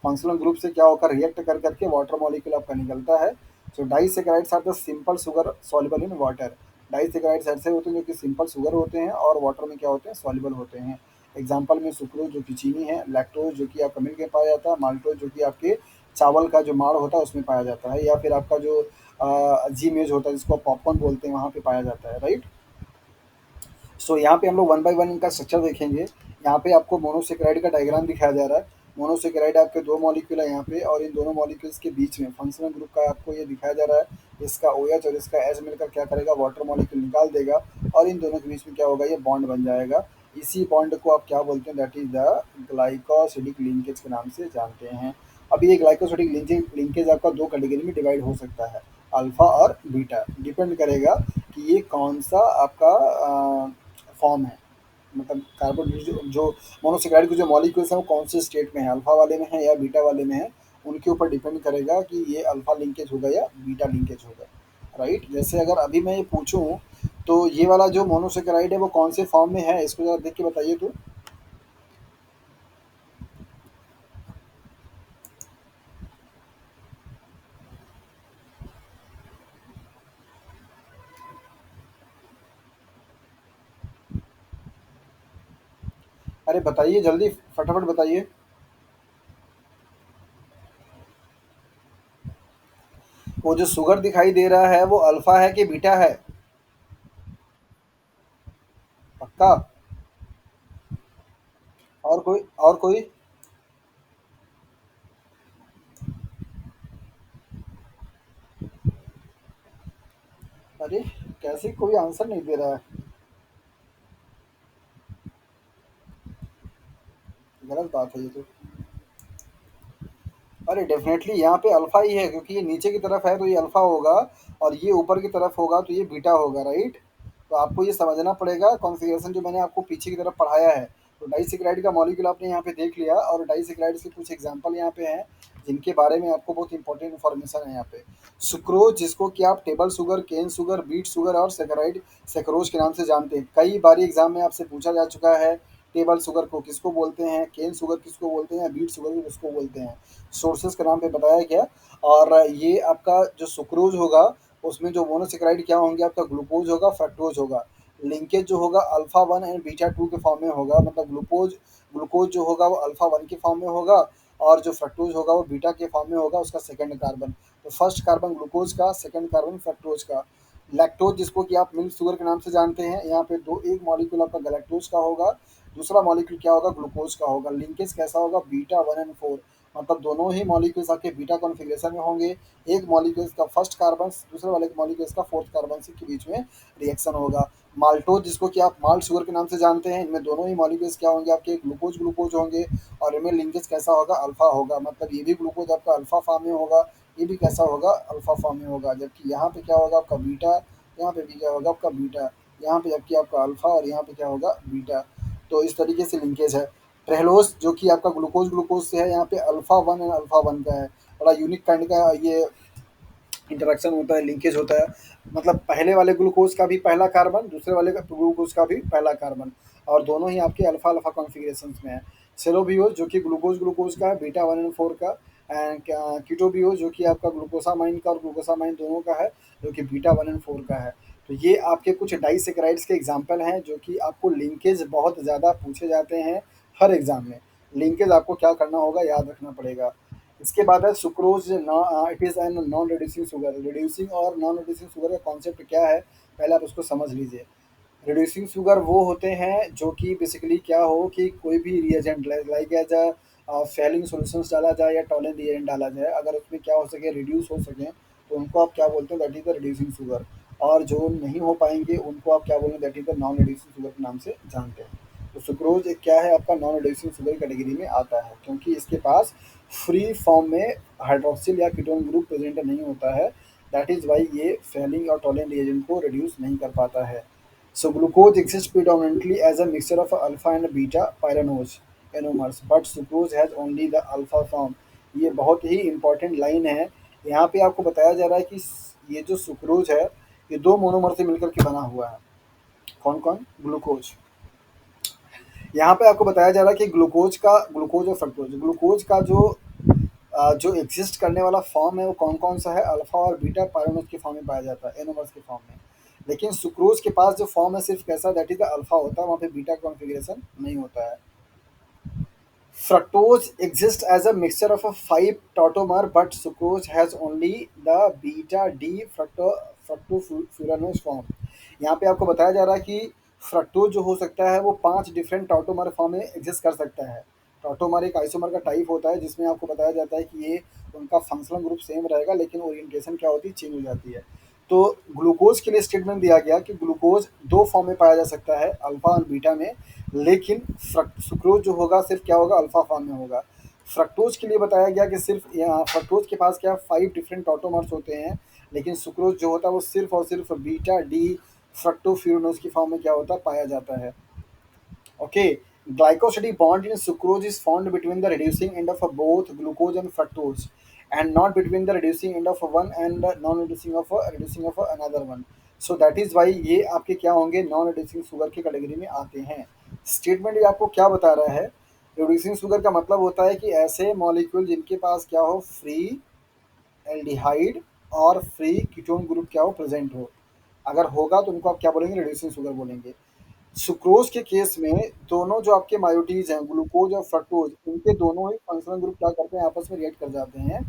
Functional group से क्या होकर रिएक्ट कर करके वाटर मॉलिक्यूल आपका निकलता है। So disaccharides are the simple sugar soluble in water. Disaccharides ऐसे होते हैं जो कि सिंपल सुगर होते हैं और वाटर में क्या होते हैं, सॉल्युबल होते हैं। एग्जाम्पल में सुक्रोज जो कि चीनी है, लैक्टोज जो कि आपका मिल्क में पाया जाता है, माल्टोज जो कि आपके चावल का जो माड़ होता है उसमें पाया जाता है, या फिर आपका जो जी मेज होता है जिसको पॉपकॉर्न बोलते हैं, वहाँ पे पाया जाता है, राइट। सो यहाँ पे हम लोग वन बाय वन इनका स्ट्रक्चर देखेंगे। यहाँ पे आपको मोनोसेकेराइड का डायग्राम दिखाया जा रहा है। मोनोसेकेराइड आपके दो मॉलिक्यूल है यहाँ पे, और इन दोनों मॉलिक्यूल्स के बीच में फंक्शनल ग्रुप का आपको ये दिखाया जा रहा है। इसका ओ एच और इसका एच मिलकर क्या करेगा, वाटर मॉलिक्यूल निकाल देगा, और इन दोनों के बीच में क्या होगा, ये बॉन्ड बन जाएगा। इसी बॉन्ड को आप क्या बोलते हैं, that is the glycosidic linkage के नाम से जानते हैं। अब ये ग्लाइकोसिडिक लिंकेज लिंकेज आपका दो कैटेगरी में डिवाइड हो सकता है, अल्फा और बीटा। डिपेंड करेगा कि ये कौन सा आपका फॉर्म है, मतलब कार्बन जो मोनोसेकेराइड के जो मॉलिक्यूल्स हैं वो कौन से स्टेट में है, अल्फा वाले में है या बीटा वाले में है, उनके ऊपर डिपेंड करेगा कि ये अल्फा लिंकेज होगा या बीटा लिंकेज होगा, राइट। जैसे अगर अभी मैं ये पूछूं, तो ये वाला जो मोनोसेकेराइड है वो कौन से फॉर्म में है, इसको जरा देख के बताइए तो। अरे बताइए जल्दी, फटाफट बताइए। वो जो शुगर दिखाई दे रहा है वो अल्फा है कि बीटा है, पक्का। और कोई। अरे कैसे कोई आंसर नहीं दे रहा है, गलत बात है ये तो। अरे डेफिनेटली यहाँ पे अल्फा ही है, क्योंकि ये नीचे की तरफ है तो ये अल्फा होगा, और ये ऊपर की तरफ होगा तो ये बीटा होगा, राइट। तो आपको ये समझना पड़ेगा कॉन्फ़िगरेशन जो मैंने आपको पीछे की तरफ पढ़ाया है। तो डाइसेकेराइड का मॉलिक्यूल आपने यहाँ पे देख लिया, और डाइसेकेराइड के कुछ एग्जांपल यहाँ पे हैं जिनके बारे में आपको बहुत इंपॉर्टेंट इन्फॉर्मेशन है यहाँ पे। सुक्रोज, जिसको कि आप table sugar, cane sugar, beet sugar और सेकेराइड सेक्रोज के नाम से जानते हैं। कई बार एग्जाम में आपसे पूछा जा चुका है, टेबल शुगर को किसको बोलते हैं, केन शुगर किसको बोलते हैं, बीट शुगर को किसको बोलते हैं, सोर्सेज के नाम पे बताया गया। और ये आपका जो सुक्रोज होगा उसमें जो मोनोसेकेराइड क्या होंगे, आपका ग्लूकोज होगा, फ्रक्टोज होगा। लिंकेज जो होगा alpha one and beta two के फॉर्म में होगा, मतलब ग्लूकोज ग्लूकोज जो होगा वो अल्फा वन के फॉर्म में होगा, और जो फ्रक्टोज होगा वो बीटा के फॉर्म में होगा, उसका सेकंड कार्बन। तो फर्स्ट कार्बन ग्लूकोज का, सेकंड कार्बन फ्रक्टोज का। लैक्टोज, जिसको कि आप मिल्क शुगर के नाम से जानते हैं, यहाँ पे दो एक मॉलिक्यूल आपका गैलेक्टोज का होगा, दूसरा मॉलिक्यूल क्या होगा, ग्लूकोज का होगा। लिंकेज कैसा होगा, β1 and 4, मतलब दोनों ही मॉलिक्यूल्स आपके बीटा कॉन्फ़िगरेशन में होंगे। एक मॉलिक्यूल का फर्स्ट कार्बन दूसरे वाले मॉलिक्यूल का फोर्थ कार्बन के बीच में रिएक्शन होगा। माल्टोज, जिसको कि आप माल्ट शुगर के नाम से जानते हैं, इनमें दोनों ही मॉलिक्यूल्स क्या होंगे, आपके ग्लूकोज ग्लूकोज होंगे, और इनमें लिंकेज कैसा होगा, अल्फा होगा, मतलब ये भी ग्लूकोज आपका अल्फा फॉर्म में होगा, ये भी कैसा होगा, अल्फा फॉर्म में होगा। जबकि यहाँ पे क्या होगा आपका बीटा, यहाँ पे भी क्या होगा आपका बीटा, यहाँ पे जबकि आपका अल्फा, और यहाँ पे क्या होगा बीटा। तो इस तरीके से लिंकेज है। ट्रेहलोस जो कि आपका ग्लूकोज ग्लूकोज से है, यहाँ पे अल्फा 1 और अल्फा 1 का है। बड़ा यूनिक काइंड का ये इंटरेक्शन होता है, लिंकेज होता है। मतलब पहले वाले ग्लूकोज का भी पहला कार्बन, दूसरे वाले का ग्लूकोज का भी पहला कार्बन, और दोनों ही आपके अल्फा अल्फा कॉन्फ़िगरेशंस में है। सेलोबियोज जो कि ग्लूकोज ग्लूकोज का है, β1 and 4 का। एंड कीटोबियोज जो कि आपका ग्लूकोसामाइन का और ग्लूकोसामाइन दोनों का है, जो कि β1 and 4 का है। तो ये आपके कुछ डाइसेकेराइड्स के एग्जाम्पल हैं, जो कि आपको लिंकेज बहुत ज़्यादा पूछे जाते हैं हर एग्जाम में। लिंकेज आपको क्या करना होगा, याद रखना पड़ेगा। इसके बाद है sucrose, it is an non reducing sugar. Reducing और नॉन रिड्यूसिंग शुगर का कॉन्सेप्ट क्या है, पहले आप उसको समझ लीजिए। रिड्यूसिंग शुगर वो होते हैं जो कि बेसिकली क्या हो कि कोई भी reagent like as a Fehling solutions डाला जाए या टॉलन रिएजेंट डाला जाए, अगर उसमें क्या हो सके, रिड्यूस हो सके, तो उनको आप क्या बोलते हैं, that is the reducing sugar. और जो नहीं हो पाएंगे उनको आप क्या बोलेंगे, that is the non reducing sugar के नाम से जानते हैं। तो सुक्रोज एक क्या है, आपका नॉन रिड्यूसिंग शुगर कैटेगरी में आता है, क्योंकि इसके पास फ्री फॉर्म में हाइड्रोक्सिल या कीटोन ग्रुप प्रेजेंट नहीं होता है। दैट इज़ वाई ये फेलिंग और टॉलन रिएजेंट को रिड्यूस नहीं कर पाता है। So glucose exists predominantly as a mixture of alpha and beta pyranose anomers, but sucrose has only the alpha form। ये बहुत ही इंपॉर्टेंट लाइन है। यहाँ पे आपको बताया जा रहा है कि ये जो सुक्रोज है, ये दो मोनोमर से मिलकर के बना हुआ है। कौन कौन, ग्लूकोज। यहाँ पे आपको बताया जा रहा है कि ग्लूकोज और फ्रक्टोज, ग्लूकोज का जो एग्जिस्ट करने वाला फॉर्म है वो कौन कौन सा है, अल्फा और बीटा पायरोनोज के फॉर्म में पाया जाता है, एनोमर्स के फॉर्म में। लेकिन सुक्रोज के पास जो फॉर्म है सिर्फ कैसा, दैट इज द अल्फा होता है, वहाँ पे बीटा कॉन्फ़िगरेशन नहीं होता है। Fructose exists as a mixture of a 5 tautomer, but sucrose has only the beta D fructofuranose form। यहाँ पे आपको बताया जा रहा है कि फ्रक्टोज जो हो सकता है वो 5 डिफरेंट टाउटोमर फॉर्म में एग्जिस्ट कर सकता है। टाउटोमर एक आइसोमर का टाइप होता है, जिसमें आपको बताया जाता है कि ये उनका फंक्शनल ग्रुप सेम रहेगा, लेकिन ओरिएंटेशन क्या होती है, चेंज हो जाती है। तो ग्लूकोज के लिए स्टेटमेंट दिया गया कि ग्लूकोज दो फॉर्म में पाया जा सकता है, अल्फा और बीटा में, लेकिन सुक्रोज जो होगा सिर्फ क्या होगा, अल्फा फॉर्म में होगा। फ्रक्टोज के लिए बताया गया कि सिर्फ यहाँ फ्रक्टोज के पास क्या 5 डिफरेंट ऑटोमर्स होते हैं, लेकिन सुक्रोज जो होता है वो सिर्फ और सिर्फ बीटा डी फ्रक्टोफ्यूरनोज की फॉर्म में क्या होता है, पाया जाता है। Okay, glycosidic bond in sucrose is found between the reducing end of both glucose and fructose, and not between the reducing end of one and the non-reducing of reducing of another one. So that is why ये आपके क्या होंगे, non reducing sugar की category में आते हैं। Statement ये आपको क्या बता रहा है, रिड्यूसिंग शुगर का मतलब होता है कि ऐसे मॉलिक्यूल जिनके पास क्या हो, फ्री एल्डिहाइड और फ्री कीटोन ग्रुप क्या हो, प्रेजेंट हो। अगर होगा तो उनको आप क्या बोलेंगे, रिड्यूसिंग शुगर बोलेंगे। सुक्रोज के केस में दोनों जो आपके मायोटीज हैं, ग्लूकोज और फ्रक्टोज, इनके दोनों ही फंक्शनल ग्रुप क्या करते हैं, आपस में रिएक्ट कर जाते हैं,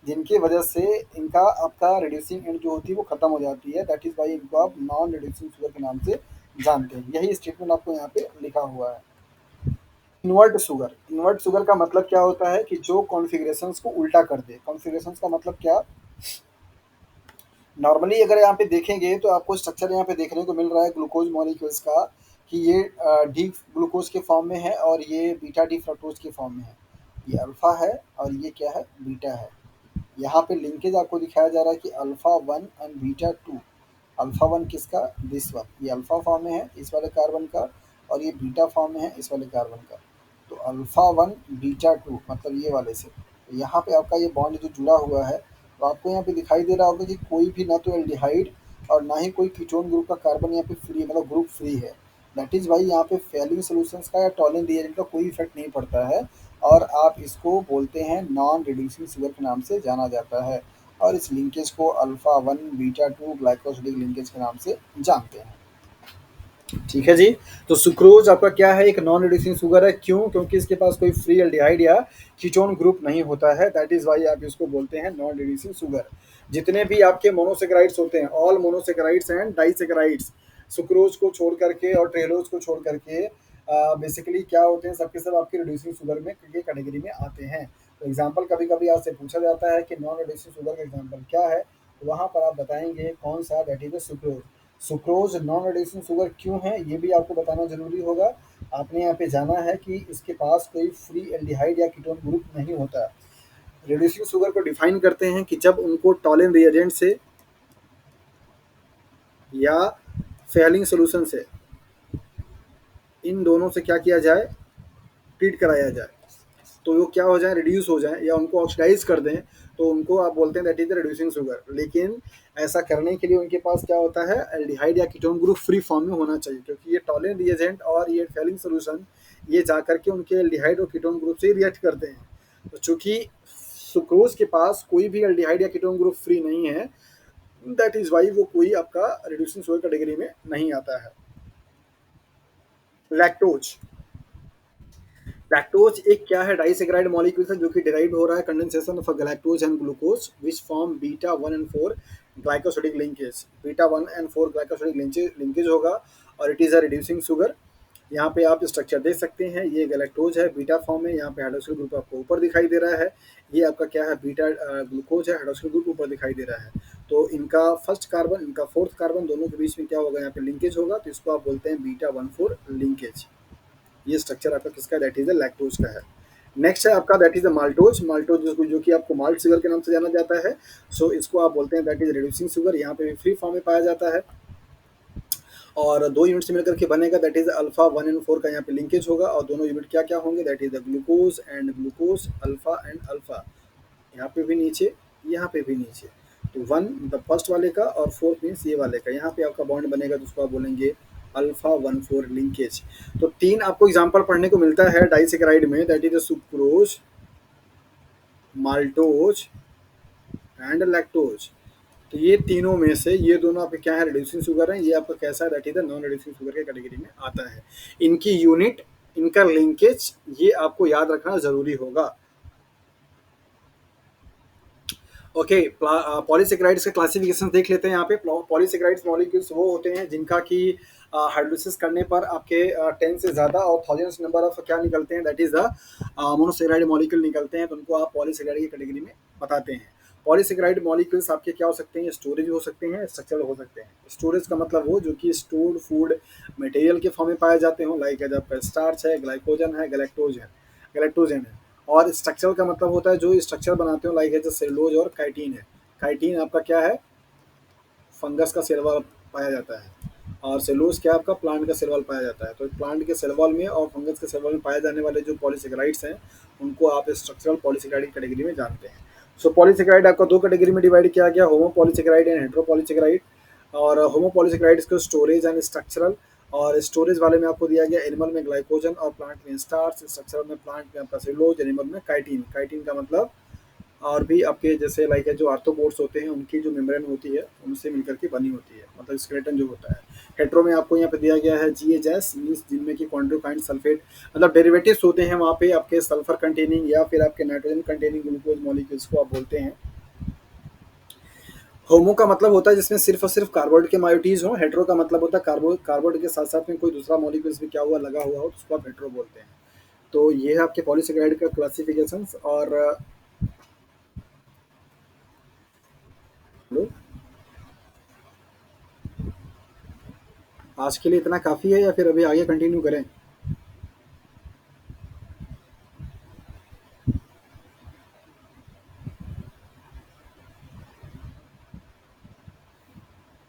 जिनकी वजह से इनका आपका रिड्यूसिंग एंड जो होती है वो खत्म हो जाती है। दैट इज वाई इनको आप नॉन रिड्यूसिंग शुगर के नाम से जानते हैं। यही स्टेटमेंट आपको यहाँ पे लिखा हुआ है। इन्वर्ट शुगर का मतलब क्या होता है कि जो कॉन्फ़िगरेशंस को उल्टा कर दे। कॉन्फ़िगरेशंस का मतलब क्या, नॉर्मली अगर यहाँ पे देखेंगे तो आपको स्ट्रक्चर यहाँ पे देखने को मिल रहा है ग्लूकोज मॉलिक्यूल्स का, कि ये डी ग्लूकोज के फॉर्म में है और ये बीटा डी फ्रक्टोज के फॉर्म में है। ये अल्फा है और ये क्या है, बीटा है। यहाँ पे लिंकेज आपको दिखाया जा रहा है कि अल्फा 1 एंड बीटा 2। अल्फा 1 किसका, दिस वन, ये अल्फा फॉर्म में है इस वाले कार्बन का, और ये बीटा फॉर्म में है इस वाले कार्बन का। तो अल्फा 1 बीटा 2 मतलब ये वाले से, तो यहाँ पे आपका ये बॉन्ड जो जुड़ा हुआ है, तो आपको यहाँ पे दिखाई दे रहा होगा कि कोई भी ना तो एल्डिहाइड और ना ही कोई कीटोन ग्रुप का कार्बन यहाँ पे फ्री, मतलब ग्रुप फ्री है। दैट इज़ भाई यहाँ पे फेलिंग सॉल्यूशंस का या टॉलिन रिएजेंट का कोई इफेक्ट नहीं पड़ता है, और आप इसको बोलते हैं नॉन रिड्यूसिंग शुगर के नाम से जाना जाता है। और इस लिंकेज को अल्फा 1 बीटा 2 ग्लाइकोसिडिक लिंकेज के नाम से जानते हैं। ठीक है जी। तो सुक्रोज आपका क्या है, एक नॉन रिड्यूसिंग शुगर है। क्यों, क्योंकि इसके पास कोई फ्री एल्डिहाइड या कीटोन ग्रुप नहीं होता है। दैट इज वाई आप इसको बोलते हैं नॉन रिड्यूसिंग शुगर। जितने भी आपके मोनोसेकेराइड्स होते हैं, all monosaccharides and disaccharides, sucrose को छोड़ करके और ट्रेलोज को छोड़ करके, बेसिकली क्या होते हैं, सबके सब आपके रिड्यूसिंग शुगर में ये कैटेगरी में आते हैं। तो एग्जाम्पल कभी कभी आपसे पूछा जाता है कि नॉन रिड्यूसिंग शुगर का एग्जाम्पल क्या है, तो वहाँ पर आप बताएंगे कौन सा, that is sucrose. Sucrose non reducing sugar क्यों है ये भी आपको बताना जरूरी होगा। आपने यहाँ पे जाना है कि इसके पास कोई फ्री एल्डिहाइड या कीटोन ग्रुप नहीं होता। रिड्यूसिंग शुगर को डिफाइन करते हैं कि जब उनको टॉलिन रिएजेंट से या फेलिंग सोल्यूशन से, इन दोनों से क्या किया जाए, ट्रीट कराया जाए, तो वो क्या हो जाए, रिड्यूस हो जाए या उनको ऑक्सीडाइज कर दें, तो उनको आप बोलते हैं that is the reducing sugar. लेकिन ऐसा करने के लिए उनके पास क्या होता है, एल्डिहाइड या कीटोन ग्रुप फ्री फॉर्म में होना चाहिए, क्योंकि ये टॉलिन रिएजेंट और ये फेलिंग सोल्यूशन ये जा करके उनके एल्डिहाइड और कीटोन ग्रुप से रिएक्ट करते हैं। तो चूंकि सुक्रोज के पास कोई भी एल्डिहाइड या कीटोन ग्रुप फ्री नहीं है, दैट इज वाई वो कोई आपका रिड्यूसिंग शुगर कैटेगरी में नहीं आता है। लैक्टोज, लैक्टोज एक क्या है, डाइसेकेराइड मॉलिक्यूल है जो कि डिराइव हो रहा है condensation of galactose and glucose which form beta 1 and 4 glycosidic linkage. Beta 1 and 4 glycosidic linkage होगा और it is a reducing sugar. यहाँ पे आप स्ट्रक्चर देख सकते हैं, ये गैलेक्टोज है बीटा फॉर्म में, यहाँ पे हाइड्रोक्सिल ग्रुप आपको ऊपर दिखाई दे रहा है, ये आपका क्या है, बीटा ग्लूकोज है, हाइड्रोक्सिल ग्रुप ऊपर दिखाई दे रहा है। तो इनका फर्स्ट कार्बन, इनका फोर्थ कार्बन, दोनों के बीच में क्या होगा, यहाँ पे लिंकेज होगा, तो इसको आप बोलते हैं बीटा 1,4 लिंकेज। ये स्ट्रक्चर आपका किसका, दैट इज द लैक्टोज का है। नेक्स्ट है आपका that is the maltose. Maltose जिसको जो कि आपको माल्ट शुगर के नाम से जाना जाता है, सो इसको आप बोलते हैं दैट इज रिड्यूसिंग शुगर। यहाँ पे भी फ्री फॉर्म में पाया जाता है और दो यूनिट से मिलकर के बनेगा, दैट इज अल्फा 1 एंड 4 का यहाँ पे लिंकेज होगा और दोनों यूनिट क्या क्या होंगे, that is the glucose and glucose, alpha and alpha. यहाँ पे भी नीचे, यहाँ पे भी नीचे, तो 1 द फर्स्ट वाले का और 4 मीन्स ये वाले का, यहाँ पे आपका बॉन्ड बनेगा तो उसको आप बोलेंगे अल्फा 1,4 लिंकेज। तो तीन आपको एग्जांपल पढ़ने को मिलता है डाइसेकेराइड में, that is sucrose, maltose and lactose. तो ये तीनों में से ये दोनों आपके क्या है, रिड्यूसिंग शुगर है, ये आपका कैसा है, that is the non reducing sugar के कैटेगरी में आता है। इनकी यूनिट, इनका लिंकेज ये आपको याद रखना जरूरी होगा। ओके, पॉलीसेकेराइड्स के क्लासिफिकेशन देख लेते हैं। यहाँ पे पॉलीसेकेराइड्स मॉलिक्यूल्स वो होते हैं जिनका कि हाइड्रोलिसिस करने पर आपके 10 से ज़्यादा और थाउजेंड्स नंबर ऑफ क्या निकलते हैं, that is the monosaccharide molecule निकलते हैं, तो उनको आप पॉलीसेकेराइड की कैटेगरी में बताते हैं। पॉलीसेकेराइड मॉलिक्यूल्स आपके क्या हो सकते हैं, स्टोरेज हो सकते हैं, स्ट्रक्चरल हो सकते हैं। स्टोरेज का मतलब वो जो कि स्टोर्ड फूड मटेरियल के फॉर्म में पाए जाते हो, लाइक आपका स्टार्च है, ग्लाइकोजन है, गैलेक्टोजन है। और स्ट्रक्चरल का मतलब होता है जो स्ट्रक्चर बनाते हो, लाइक है जो सेलुलोज और काइटिन है। काइटिन आपका क्या है, फंगस का सेल वॉल पाया जाता है और सेलुलोज क्या आपका प्लांट का सेल वॉल पाया जाता है। तो प्लांट के सेल वॉल में और फंगस के सेल वॉल में पाए जाने वाले जो पॉलीसेकेराइड्स हैं उनको आप स्ट्रक्चरल पॉलीसेकेराइड कैटेगरी में जानते हैं। सो पॉलीसेकेराइड आपका दो कैटेगरी में डिवाइड किया गया, होमो पॉलीसेकेराइड एंड हेट्रो पॉलीसेकेराइड। और होमो पॉलीसेकेराइड्स को स्टोरेज एंड स्ट्रक्चरल, और स्टोरेज वाले में आपको दिया गया एनिमल में ग्लाइकोजन और प्लांट में स्टार्च, स्ट्रक्चरल में प्लांट में आपका सेलुलोज, एनिमल में काइटिन। काइटिन का मतलब और भी आपके जैसे लाइक है जो आर्थ्रोपोड्स होते हैं उनकी जो मेम्ब्रेन होती है उनसे मिलकर के बनी होती है, मतलब स्केलेटन जो होता है। हेट्रो में आपको यहाँ पे दिया गया है जीएचएस मीन्स जिनमें कि क्वाड्रोकाइंड सल्फेट, मतलब डेरिवेटिव्स होते हैं वहाँ पे आपके सल्फर कंटेनिंग या फिर आपके नाइट्रोजन कंटेनिंग ग्लूकोज मॉलिक्यूल्स को आप बोलते हैं। होमो का मतलब होता है जिसमें सिर्फ और सिर्फ कार्बोनेट के मायोटीज हो। हेट्रो का मतलब होता है कार्बोनेट के साथ साथ में कोई दूसरा मॉलिक्यूल्स भी क्या हुआ लगा हुआ हो तो उसको आप हेट्रो बोलते हैं। तो ये है आपके पॉलीसेकेराइड का क्लासिफिकेशन। और लो, आज के लिए इतना काफ़ी है या फिर अभी आगे कंटिन्यू करें।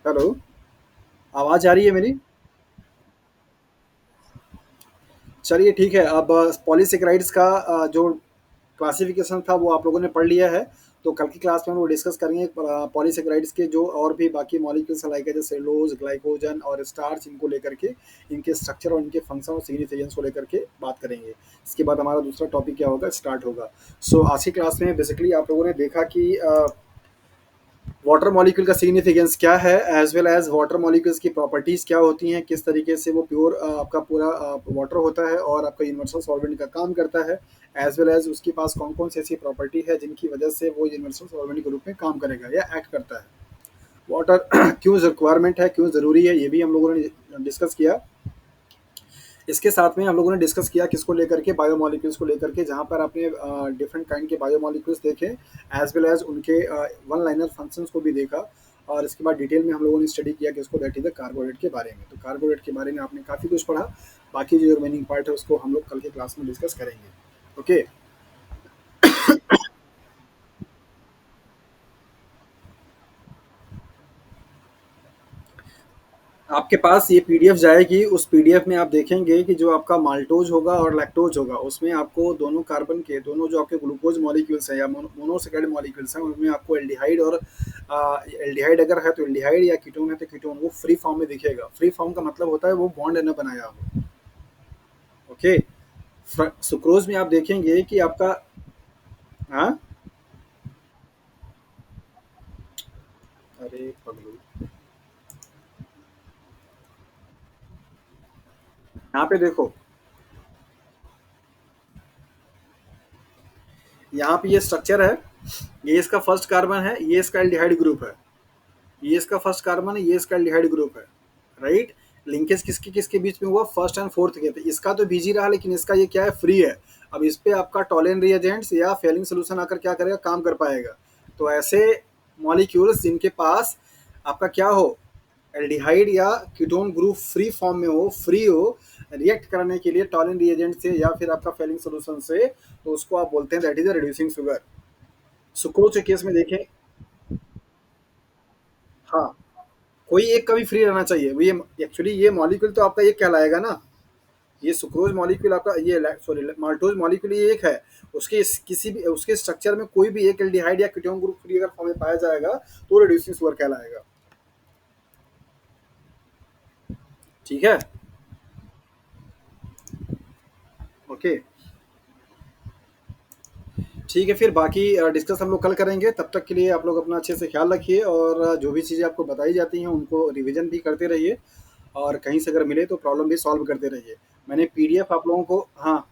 हेलो, आवाज़ आ रही है मेरी? चलिए ठीक है, अब पॉलीसेकेराइड्स का जो क्लासिफिकेशन था वो आप लोगों ने पढ़ लिया है। तो कल की क्लास में हम लोग डिस्कस करेंगे पॉलीसेकेराइड्स के जो और भी बाकी मॉलिक्यूल्स लाइक है जैसे सेलुलोज, ग्लाइकोजन और स्टार्च, इनको लेकर के इनके स्ट्रक्चर और इनके फंक्शन और सिग्निफिकेंस को लेकर के बात करेंगे। इसके बाद हमारा दूसरा टॉपिक क्या होगा, स्टार्ट होगा। सो आज की क्लास में बेसिकली आप लोगों ने देखा कि वाटर मॉलिक्यूल का सिग्निफिकेंस क्या है, as well as water molecules की प्रॉपर्टीज़ क्या होती हैं, किस तरीके से वो प्योर आपका पूरा वाटर होता है और आपका यूनिवर्सल सॉल्वेंट का काम करता है, एज वेल एज उसके पास कौन कौन सी ऐसी प्रॉपर्टी है जिनकी वजह से वो यूनिवर्सल सॉल्वेंट के रूप में काम करेगा या एक्ट करता है। वाटर क्यों रिक्वायरमेंट है, क्यों ज़रूरी है, ये भी हम लोगों ने डिस्कस किया। इसके साथ में हम लोगों ने डिस्कस किया किसको लेकर के, बायोमोलिक्यूल्स को लेकर के, जहाँ पर आपने डिफरेंट काइंड के बायोमोलिक्यूल्स देखे एज वेल एज उनके वन लाइनर फंक्शंस को भी देखा। और इसके बाद डिटेल में हम लोगों ने स्टडी किया किसको, दैट इज द कार्बोरेट के बारे में। तो कार्बोरेट के बारे में आपने काफ़ी कुछ पढ़ा। बाकी जो रिमेनिंग पार्ट है उसको हम लोग कल के क्लास में डिस्कस करेंगे। ओके। आपके पास ये पीडीएफ जाएगी, उस पीडीएफ में आप देखेंगे कि जो आपका माल्टोज होगा और लैक्टोज होगा उसमें आपको दोनों कार्बन के, दोनों जो आपके ग्लूकोज मॉलिक्यूल्स हैं या मोनोसेकेराइड मॉलिक्यूल्स हैं उनमें आपको एल्डिहाइड और एल्डिहाइड अगर है तो एल्डिहाइड, या कीटोन है तो कीटोन, वो फ्री फॉर्म में दिखेगा। फ्री फॉर्म का मतलब होता है वो बॉन्ड न बनाया हो। ओके। सुक्रोज में आप देखेंगे कि आपका, हाँ, अरे पगलू, यहाँ पे देखो, यहाँ पे ये स्ट्रक्चर है, ये इसका फर्स्ट कार्बन है, ये इसका एल्डिहाइड ग्रुप है, ये इसका फर्स्ट कार्बन है, ये इसका एल्डिहाइड ग्रुप है। राइट। लिंकेज किसके किसके बीच में हुआ, फर्स्ट एंड फोर्थ के। तो इसका तो बीजी रहा लेकिन इसका ये क्या है, फ्री है। अब इस पे आपका टॉलेन रिएजेंट्स या फेलिंग सोल्यूशन आकर क्या करेगा, काम कर पाएगा। तो ऐसे मॉलिक्यूल्स जिनके पास आपका क्या हो, एल्डिहाइड या कीटोन ग्रुप फ्री फॉर्म में हो, फ्री हो रिएक्ट करने के लिए टॉलिन रिएजेंट से या फिर आपका फेलिंग सोल्यूशन से, तो उसको आप बोलते हैं that is a reducing sugar. Sucrose के केस में देखें, हाँ, कोई एक का भी फ्री रहना चाहिए। वो ये एक्चुअली ये मॉलिक्यूल तो आपका एक कहलाएगा ना, ये सुक्रोज मॉलिक्यूल आपका, ये सॉरी माल्टोज मॉलिक्यूल ये एक है। उसके किसी भी उसके स्ट्रक्चर में कोई भी एक एल्डिहाइड या कीटोन ग्रुप फ्री अगर फॉर्म में पाया जाएगा तो रिड्यूसिंग शुगर कहलाएगा। ठीक है। ओके। ठीक है, फिर बाकी डिस्कस हम लोग कल करेंगे। तब तक के लिए आप लोग अपना अच्छे से ख्याल रखिए, और जो भी चीज़ें आपको बताई जाती हैं उनको रिवीजन भी करते रहिए, और कहीं से अगर मिले तो प्रॉब्लम भी सॉल्व करते रहिए। मैंने पीडीएफ आप लोगों को, हाँ,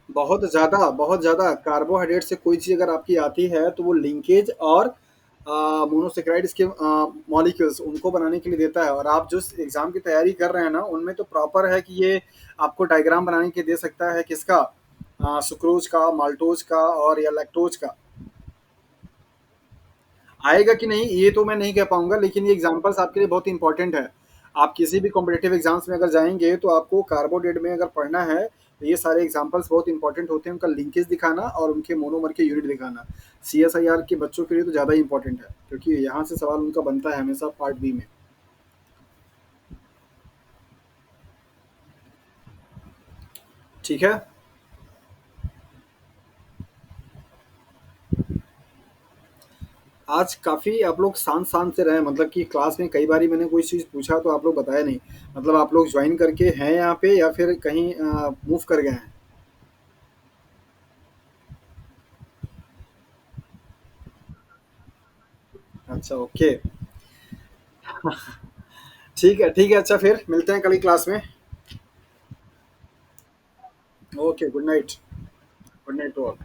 बहुत ज़्यादा कार्बोहाइड्रेट से कोई चीज़ अगर आपकी आती है तो वो लिंकेज और मोनोसेक्राइड्स के मॉलिक्यूल्स उनको बनाने के लिए देता है। और आप जो एग्ज़ाम की तैयारी कर रहे हैं ना उनमें तो प्रॉपर है कि ये आपको डायग्राम बनाने के दे सकता है किसका, सुक्रोज का, माल्टोज का और या लैक्टोज का। आएगा कि नहीं ये तो मैं नहीं कह पाऊंगा, लेकिन ये एग्जांपल्स आपके लिए बहुत इंपॉर्टेंट है। आप किसी भी कॉम्पिटेटिव एग्जाम्स में अगर जाएंगे तो आपको कार्बोडेट में अगर पढ़ना है तो ये सारे एग्जांपल्स बहुत इंपॉर्टेंट होते हैं, उनका लिंकेज दिखाना और उनके मोनोमर के यूनिट दिखाना। सीएसआईआर के बच्चों के लिए तो ज़्यादा इंपॉर्टेंट है, क्योंकि यहाँ से सवाल उनका बनता है हमेशा पार्ट बी में। ठीक है। आज काफ़ी आप लोग शांत शांत से रहे, मतलब कि क्लास में कई बारी मैंने कोई चीज़ पूछा तो आप लोग बताया नहीं। मतलब आप लोग ज्वाइन करके हैं यहाँ पे या फिर कहीं मूव कर गए हैं। अच्छा, ओके। ठीक है, ठीक है, अच्छा फिर मिलते हैं कल की क्लास में। Okay, good night. Good night to all.